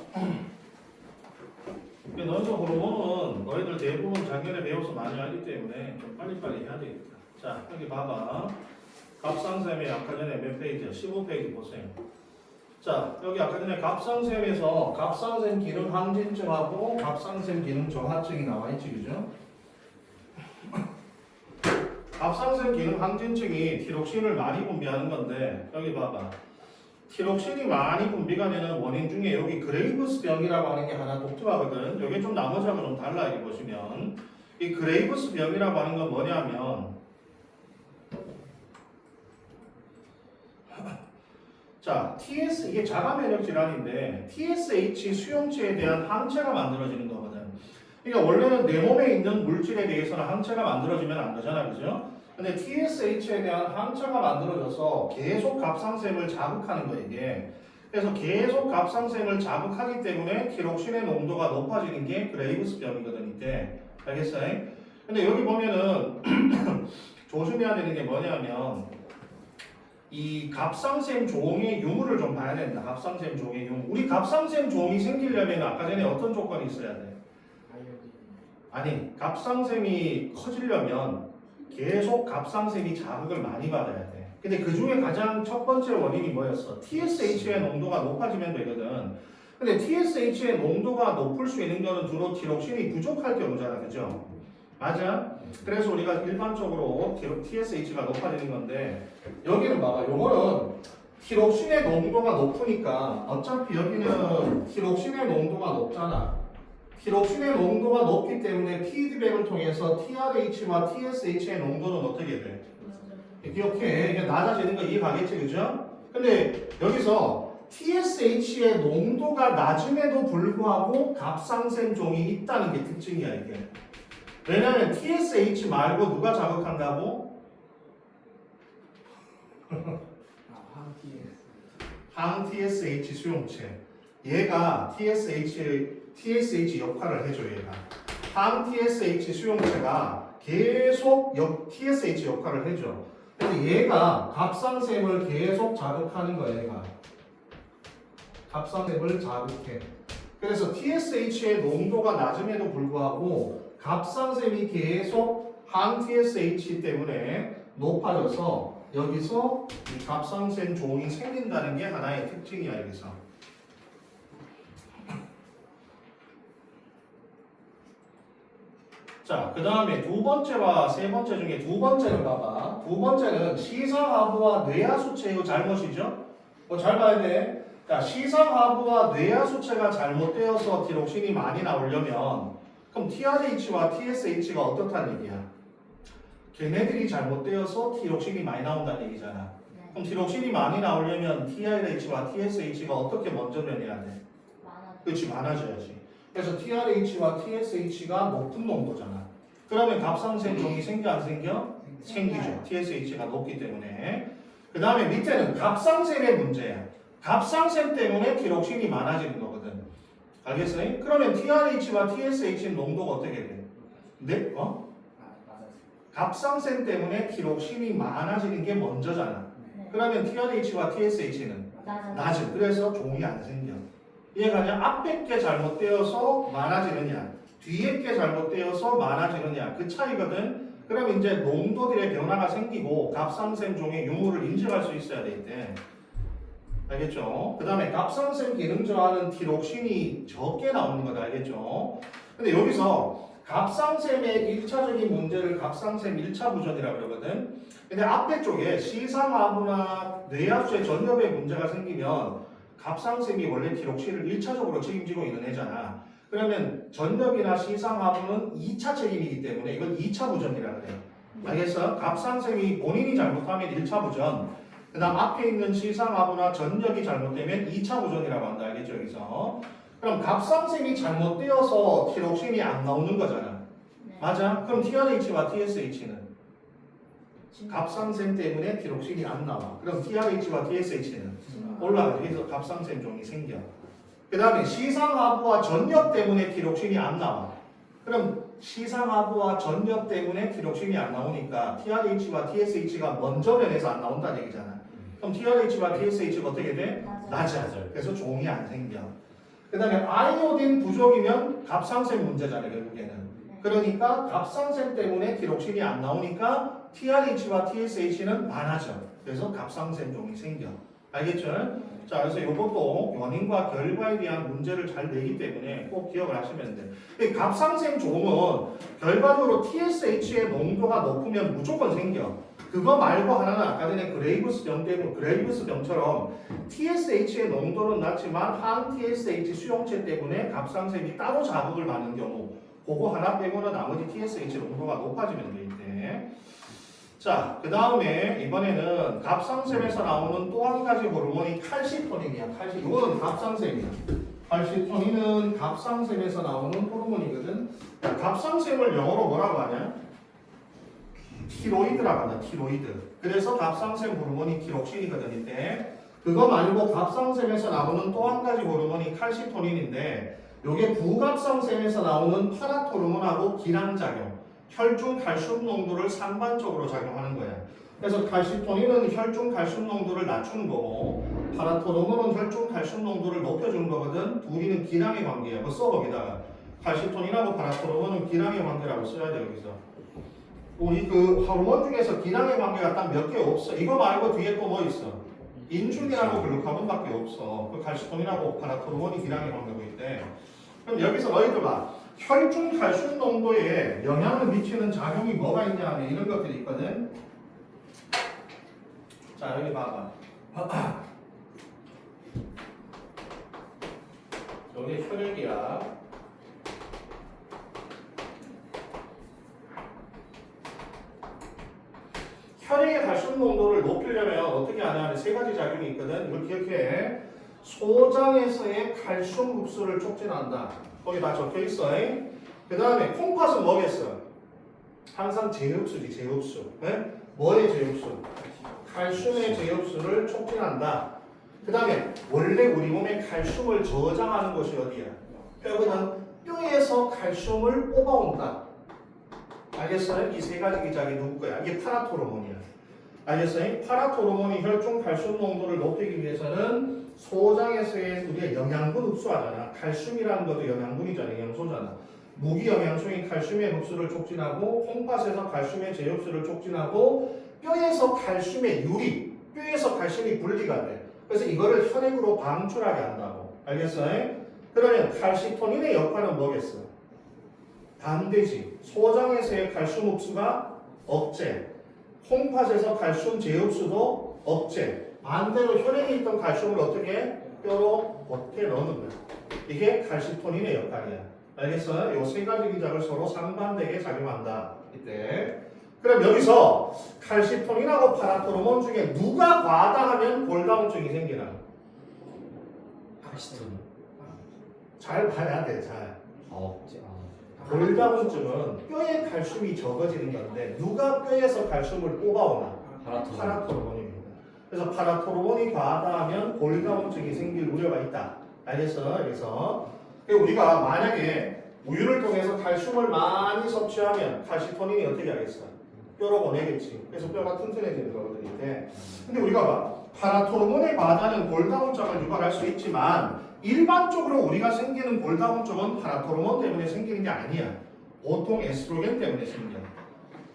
너희들 호르몬은 너희들 대부분 작년에 배워서 많이 알기 때문에 좀 빨리빨리 해야 되겠다. 자, 여기 봐봐. 갑상샘의 아까 전에 몇 페이지야? 15페이지 보세요. 자, 여기 아까 전에 갑상샘에서 갑상샘 기능 항진증하고 갑상샘 기능 저하증이 나와 있지, 그죠? 갑상샘 기능 항진증이 티록신을 많이 분비하는 건데 여기 봐봐. 티록신이 많이 분비가 되는 원인 중에 여기 그레이브스 병이라고 하는 게 하나 독특하거든. 이게 좀 나머지하고 좀 달라. 이렇게 보시면 이 그레이브스 병이라고 하는 건 뭐냐면 자, 이게 자가 면역 질환인데 TSH 수용체에 대한 항체가 만들어지는 거거든. 그러니까 원래는 내 몸에 있는 물질에 대해서는 항체가 만들어지면 안 되잖아, 그죠? 근데 TSH에 대한 항체가 만들어져서 계속 갑상샘을 자극하는 거예요, 이게. 그래서 계속 갑상샘을 자극하기 때문에 티록신의 농도가 높아지는 게 그레이브스병이거든, 이때. 알겠어요? 근데 여기 보면은 조심해야 되는 게 뭐냐면 이 갑상샘 종의 유무를 좀 봐야 된다. 갑상샘 종의 유무. 우리 갑상샘 종이 생기려면 아까 전에 어떤 조건이 있어야 돼? 아니, 갑상샘이 커지려면 계속 갑상샘이 자극을 많이 받아야 돼. 근데 그 중에 가장 첫 번째 원인이 뭐였어? TSH의 농도가 높아지면 되거든. 근데 TSH의 농도가 높을 수 있는 거는 주로 티록신이 부족할 경우잖아, 그죠? 맞아? 그래서 우리가 일반적으로 TSH가 높아지는 건데 여기는 봐봐. 요거는 티록신의 농도가 높으니까 어차피 여기는 티록신의 농도가 높잖아. 티록신의 농도가 높기 때문에 피드백을 통해서 TRH와 TSH의 농도는 어떻게 돼? 기억해. 이게 낮아지는 거 이해 가겠지, 그죠? 근데 여기서 TSH의 농도가 낮음에도 불구하고 갑상샘 종이 있다는 게 특징이야, 이게. 왜냐면 TSH 말고 누가 자극한다고? 항 TSH 수용체. 얘가 TSH 역할을 해줘, 얘가. 항 TSH 수용체가 계속 TSH 역할을 해줘. 그래서 얘가 갑상샘을 계속 자극하는 거야, 얘가. 갑상샘을 자극해. 그래서 TSH의 농도가 낮음에도 불구하고 갑상샘이 계속 항 TSH 때문에 높아져서 여기서 이 갑상샘 종이 생긴다는 게 하나의 특징이야, 여기서. 자, 그 다음에 두 번째와 세 번째 중에 두 번째는 봐봐. 두 번째는 시상하부와 뇌하수체의 잘못이죠? 잘 봐야 돼. 자, 시상하부와 뇌하수체가 잘못되어서 티록신이 많이 나오려면 그럼 TRH와 TSH가 어떻다는 얘기야? 걔네들이 잘못되어서 티록신이 많이 나온다는 얘기잖아. 네. 그럼 티록신이 많이 나오려면 TRH와 TSH가 어떻게 먼저 변해야 돼? 많아. 그렇지, 많아져야지. 그래서 TRH와 TSH가 높은 농도잖아. 그러면 갑상선 종이 생겨 안 생겨? 생기죠. TSH가 높기 때문에. 그 다음에 밑에는 갑상선의 문제야. 갑상선 때문에 티록신이 많아지는 거거든. 알겠어요? 그러면 TRH와 TSH 농도가 어떻게 돼? 네? 맞아요. 갑상선 때문에 티록신이 많아지는 게 먼저잖아. 네. 그러면 TRH와 TSH는 낮은. 그래서 종이 안 생겨. 이해가냐? 앞에 게 잘못되어서 많아지느냐, 뒤에 게 잘못되어서 많아지느냐, 그 차이거든. 그럼 이제 농도들의 변화가 생기고 갑상선 종의 유무를 인정할 수 있어야 되는데, 알겠죠? 그 다음에 갑상선 기능 저하는 티록신이 적게 나오는 거다. 알겠죠? 근데 여기서 갑상선의 1차적인 문제를 갑상선 1차 부전이라고 그러거든. 근데 앞에 쪽에 시상하부나 뇌하수의 전엽에 문제가 생기면 갑상선이 원래 티록신을 1차적으로 책임지고 있는 애잖아. 그러면 전엽이나 시상하부는 2차 책임이기 때문에 이건 2차 부전이라 그래. 알겠어? 갑상선이 본인이 잘못하면 1차 부전, 그 다음 앞에 있는 시상하부나 전엽이 잘못되면 2차 부전이라고 한다. 알겠죠? 여기서. 그럼 갑상선이 잘못되어서 티록신이 안 나오는 거잖아. 네. 맞아? 그럼 TRH와 TSH는? 갑상선 때문에 티록신이 안 나와. 그럼 TRH와 TSH는? 올라가죠. 그래서 갑상선 종이 생겨. 그 다음에 시상하부와 전엽 때문에 티록신이 안 나와. 그럼 시상하부와 전엽 때문에 티록신이 안 나오니까 TRH와 TSH가 먼저 변해서 안 나온다는 얘기잖아. 그럼 TRH와 TSH가 어떻게 돼? 낮아. 그래서 종이 안 생겨. 그 다음에 아이오딘 부족이면 갑상선 문제잖아요. 결국에는. 그러니까 갑상선 때문에 티록신이 안 나오니까 TRH와 TSH는 많아져. 그래서 갑상선 종이 생겨. 알겠죠? 자, 그래서 이것도 원인과 결과에 대한 문제를 잘 내기 때문에 꼭 기억을 하시면 돼. 이 갑상선 종은 결과적으로 TSH의 농도가 높으면 무조건 생겨. 그거 말고 하나는 아까 전에 그레이브스 병 때문에 그레이브스 병처럼 TSH의 농도는 낮지만 한 TSH 수용체 때문에 갑상선이 따로 자극을 받는 경우, 그거 하나 빼고는 나머지 TSH 농도가 높아지면 돼 있대. 자, 그 다음에 이번에는 갑상선에서 나오는 또 한 가지 호르몬이 칼시토닌이야. 이거는 갑상선이야. 칼시토닌은 갑상선에서 나오는 호르몬이거든. 갑상선을 영어로 뭐라고 하냐? 티로이드라고 한다. 티로이드. 그래서 갑상선 호르몬이 티록신이거든. 이때 그거 말고 갑상선에서 나오는 또 한 가지 호르몬이 칼시토닌인데, 요게 부갑상선에서 나오는 파라토르몬하고 기량작용, 혈중 칼슘 농도를 상반적으로 작용하는 거야. 그래서 칼시토닌은 혈중 칼슘 농도를 낮추는 거고, 파라토르몬은 혈중 칼슘 농도를 높여주는 거거든. 둘이는 기량의 관계야. 뭐 써 거기다가 칼시토닌하고 파라토르몬은 기량의 관계라고 써야 돼. 여기서 우리 그 호르몬 중에서 기량의 관계가 딱 몇 개 없어. 이거 말고 뒤에 또 뭐 있어? 인슐린하고 글루카곤밖에 없어. 그 칼시토닌하고 파라토르몬이 기량의 관계고 있대. 그럼 여기서 너희들 봐. 혈중 칼슘 농도에 영향을 미치는 작용이 뭐가 있냐 하면 이런 것들이 있거든. 자, 여기 봐봐. 여기 혈액이야. 혈액의 칼슘 농도를 높이려면 어떻게 하냐면 세 가지 작용이 있거든. 이걸 기억해. 소장에서의 칼슘 흡수를 촉진한다. 거기 다 적혀 있어. 그 다음에 콩팥은 뭐겠어? 항상 재흡수지, 재흡수. 네? 뭐의 재흡수? 칼슘의 재흡수를 촉진한다. 그 다음에 원래 우리 몸에 칼슘을 저장하는 곳이 어디야? 뼈거든. 뼈에서 칼슘을 뽑아온다. 알겠어요? 이 세 가지 기작이 누구 거야? 이게 파라토르몬이야. 알겠어요? 파라토르몬이 혈중 칼슘 농도를 높이기 위해서는 소장에서의 우리가 영양분 흡수하잖아. 칼슘이라는 것도 영양분이잖아. 영양소잖아. 무기영양소인 칼슘의 흡수를 촉진하고, 콩팥에서 칼슘의 재흡수를 촉진하고, 뼈에서 칼슘의 유리, 뼈에서 칼슘이 분리가 돼. 그래서 이거를 혈액으로 방출하게 한다고. 알겠어요? 그러면 칼시토닌의 역할은 뭐겠어? 반대지. 소장에서의 칼슘 흡수가 억제, 콩팥에서 칼슘 재흡수도 억제. 반대로 혈액에 있던 칼슘을 어떻게 해? 뼈로 보태 넣는 거야. 이게 칼시토닌의 역할이야. 알겠어요? 이 세 가지 기작을 서로 상반되게 작용한다. 이때 그럼 여기서 칼시토닌하고 파라토르몬 중에 누가 과하다 하면 골다공증이 생기나? 칼시톤. 잘 봐야 돼, 잘. 없지. 골다공증은 뼈에 칼슘이 적어지는 건데 누가 뼈에서 칼슘을 뽑아오나? 파라토르몬입니다. 그래서 파라토르몬이 과하다 하면 골다공증이 생길 우려가 있다. 알겠어? 그래서 우리가 만약에 우유를 통해서 칼슘을 많이 섭취하면 칼시토닌이 어떻게 하겠어? 뼈로 보내겠지. 그래서 뼈가 튼튼해지는 거거든요. 근데 우리가 봐. 파라토르몬에 과다는 골다공증을 유발할 수 있지만 일반적으로 우리가 생기는 골다공증은 파라토르몬 때문에 생기는 게 아니야. 보통 에스트로겐 때문에 생겨.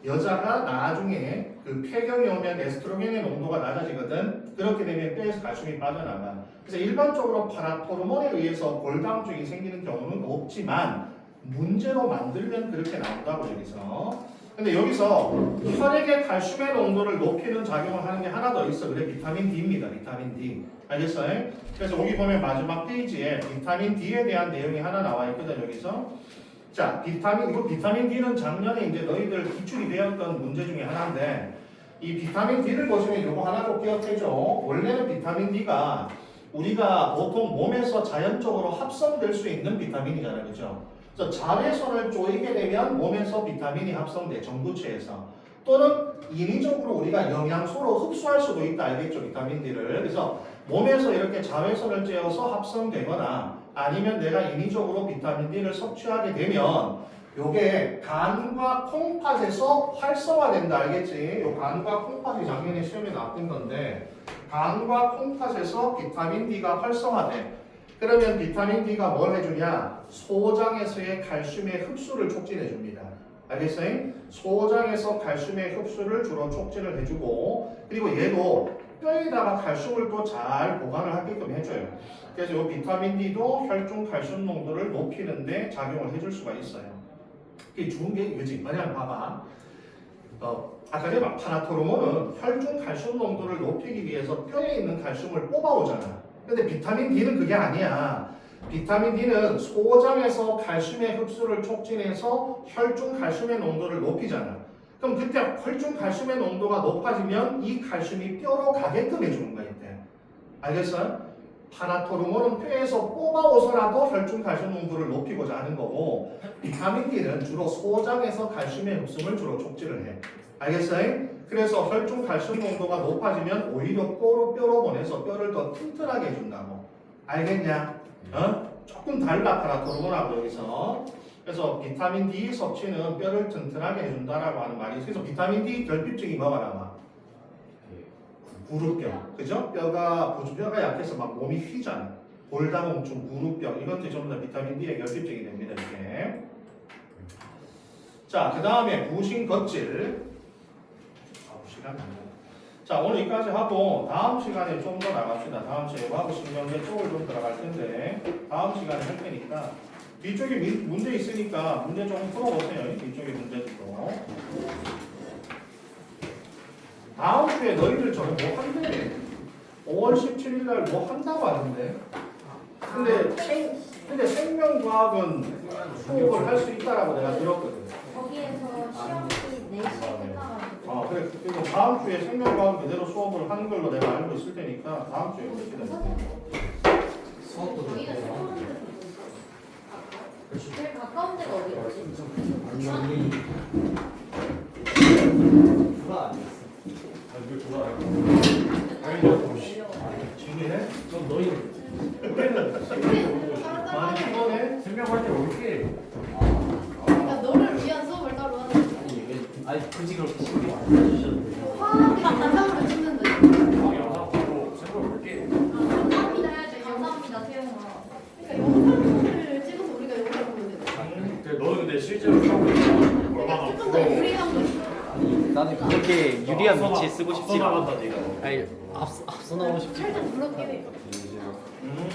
여자가 나중에 그 폐경이 오면 에스트로겐의 농도가 낮아지거든. 그렇게 되면 뼈에서 칼슘이 빠져나가. 그래서 일반적으로 파라토르몬에 의해서 골다공증이 생기는 경우는 없지만 문제로 만들면 그렇게 나온다고 여기서. 근데 여기서 혈액의 칼슘의 농도를 높이는 작용을 하는 게 하나 더 있어. 그래, 비타민 D입니다. 비타민 D. 알겠어요? 그래서 여기 보면 마지막 페이지에 비타민 D에 대한 내용이 하나 나와 있거든, 여기서. 자, 비타민 D는 작년에 이제 너희들 기출이 되었던 문제 중에 하나인데, 이 비타민 D를 보시면 이거 하나 꼭 기억해줘. 원래는 비타민 D가 우리가 보통 몸에서 자연적으로 합성될 수 있는 비타민이잖아요, 그죠? 그래서 자외선을 쪼이게 되면 몸에서 비타민이 합성돼, 정구체에서. 또는 인위적으로 우리가 영양소로 흡수할 수도 있다, 알겠죠? 비타민 D를. 그래서 몸에서 이렇게 자외선을 쬐어서 합성되거나 아니면 내가 인위적으로 비타민 D를 섭취하게 되면 요게 간과 콩팥에서 활성화된다, 알겠지? 요 간과 콩팥이 작년에 시험에 나왔던 건데 간과 콩팥에서 비타민 D가 활성화돼. 그러면 비타민 D가 뭘 해주냐? 소장에서의 칼슘의 흡수를 촉진해 줍니다. 알겠어요? 소장에서 칼슘의 흡수를 주로 촉진을 해주고, 그리고 얘도 뼈에다가 칼슘을 또 잘 보관을 하게끔 해줘요. 그래서 이 비타민 D도 혈중 칼슘 농도를 높이는데 작용을 해줄 수가 있어요. 이게 좋은 게 이거지. 만약 봐봐. 아까 전에 파라토르몬은 혈중 칼슘 농도를 높이기 위해서 뼈에 있는 칼슘을 뽑아오잖아. 근데 비타민 D는 그게 아니야. 비타민 D는 소장에서 칼슘의 흡수를 촉진해서 혈중 칼슘의 농도를 높이잖아. 그럼 그때 혈중 칼슘의 농도가 높아지면 이 칼슘이 뼈로 가게끔 해주는 거야, 이때. 알겠어요? 파라토르몬은 뼈에서 뽑아오서라도 혈중 칼슘 농도를 높이고자 하는 거고, 비타민 D는 주로 소장에서 칼슘의 흡수를 주로 촉진을 해. 알겠어요? 그래서 혈중 칼슘 농도가 높아지면 오히려 뼈로 보내서 뼈를 더 튼튼하게 해준다고. 알겠냐? 조금 달라, 파라토르몬하고 여기서. 그래서 비타민 D 섭취는 뼈를 튼튼하게 해준다라고 하는 말이 있어요. 그래서 비타민 D 결핍증이 뭐가 나와? 구루병. 그죠? 뼈가 약해서 막 몸이 휘잖아. 골다공증, 구루병, 이것들이 전부 다 비타민 D의 결핍증이 됩니다, 이렇게. 자, 그 다음에 부신 겉질. 자, 오늘 여기까지 하고 다음 시간에 좀 더 나갑시다. 다음 시간에 하고 신경제 쪽을 좀 들어갈 텐데 다음 시간에 할 테니까 뒤쪽에 문제 있으니까 문제 좀 풀어보세요. 뒤쪽에 문제도. 다음 주에 너희들 저거 뭐 한대? 5월 17일 날 뭐 한다고 하는데. 근데 생명과학은 수업을 할 수 있다라고 내가 들었거든. 거기에서 시험이 4시에 끝나가지고. 그래. 그리고 다음 주에 생명과학 그대로 수업을 하는 걸로 내가 알고 있을 테니까 다음 주에 오시면 수업도 저희가 되고. 수업하는데 제일 가까운 데가 어디였지? 아니 누가 아니었어. 이거 좋아요. 준비해? 그럼 너희 우리는 많이 피곤해? 설명할 때 올게. 그러니까 너를 위한 수업을 따로 하는 거야. 아니 굳이 그렇게 신경 안 써주셔도 돼요. 화학이 영상으로 찍는데. 영상 보고 설명 올게. 감사합니다 해야지. 감사합니다 태영아. 그러니까 영상을 찍어서 우리가 영상을 보면 돼. 너는 근데 실제로 수업을 얼마나 조금 더 유리한 거 있어. 아니 나는 그렇게 유리한 위치에 쓰고 싶지 않아. 나간다 네가. 아니 앞서 나오고 싶지. 살짝 불렀긴 해. 음.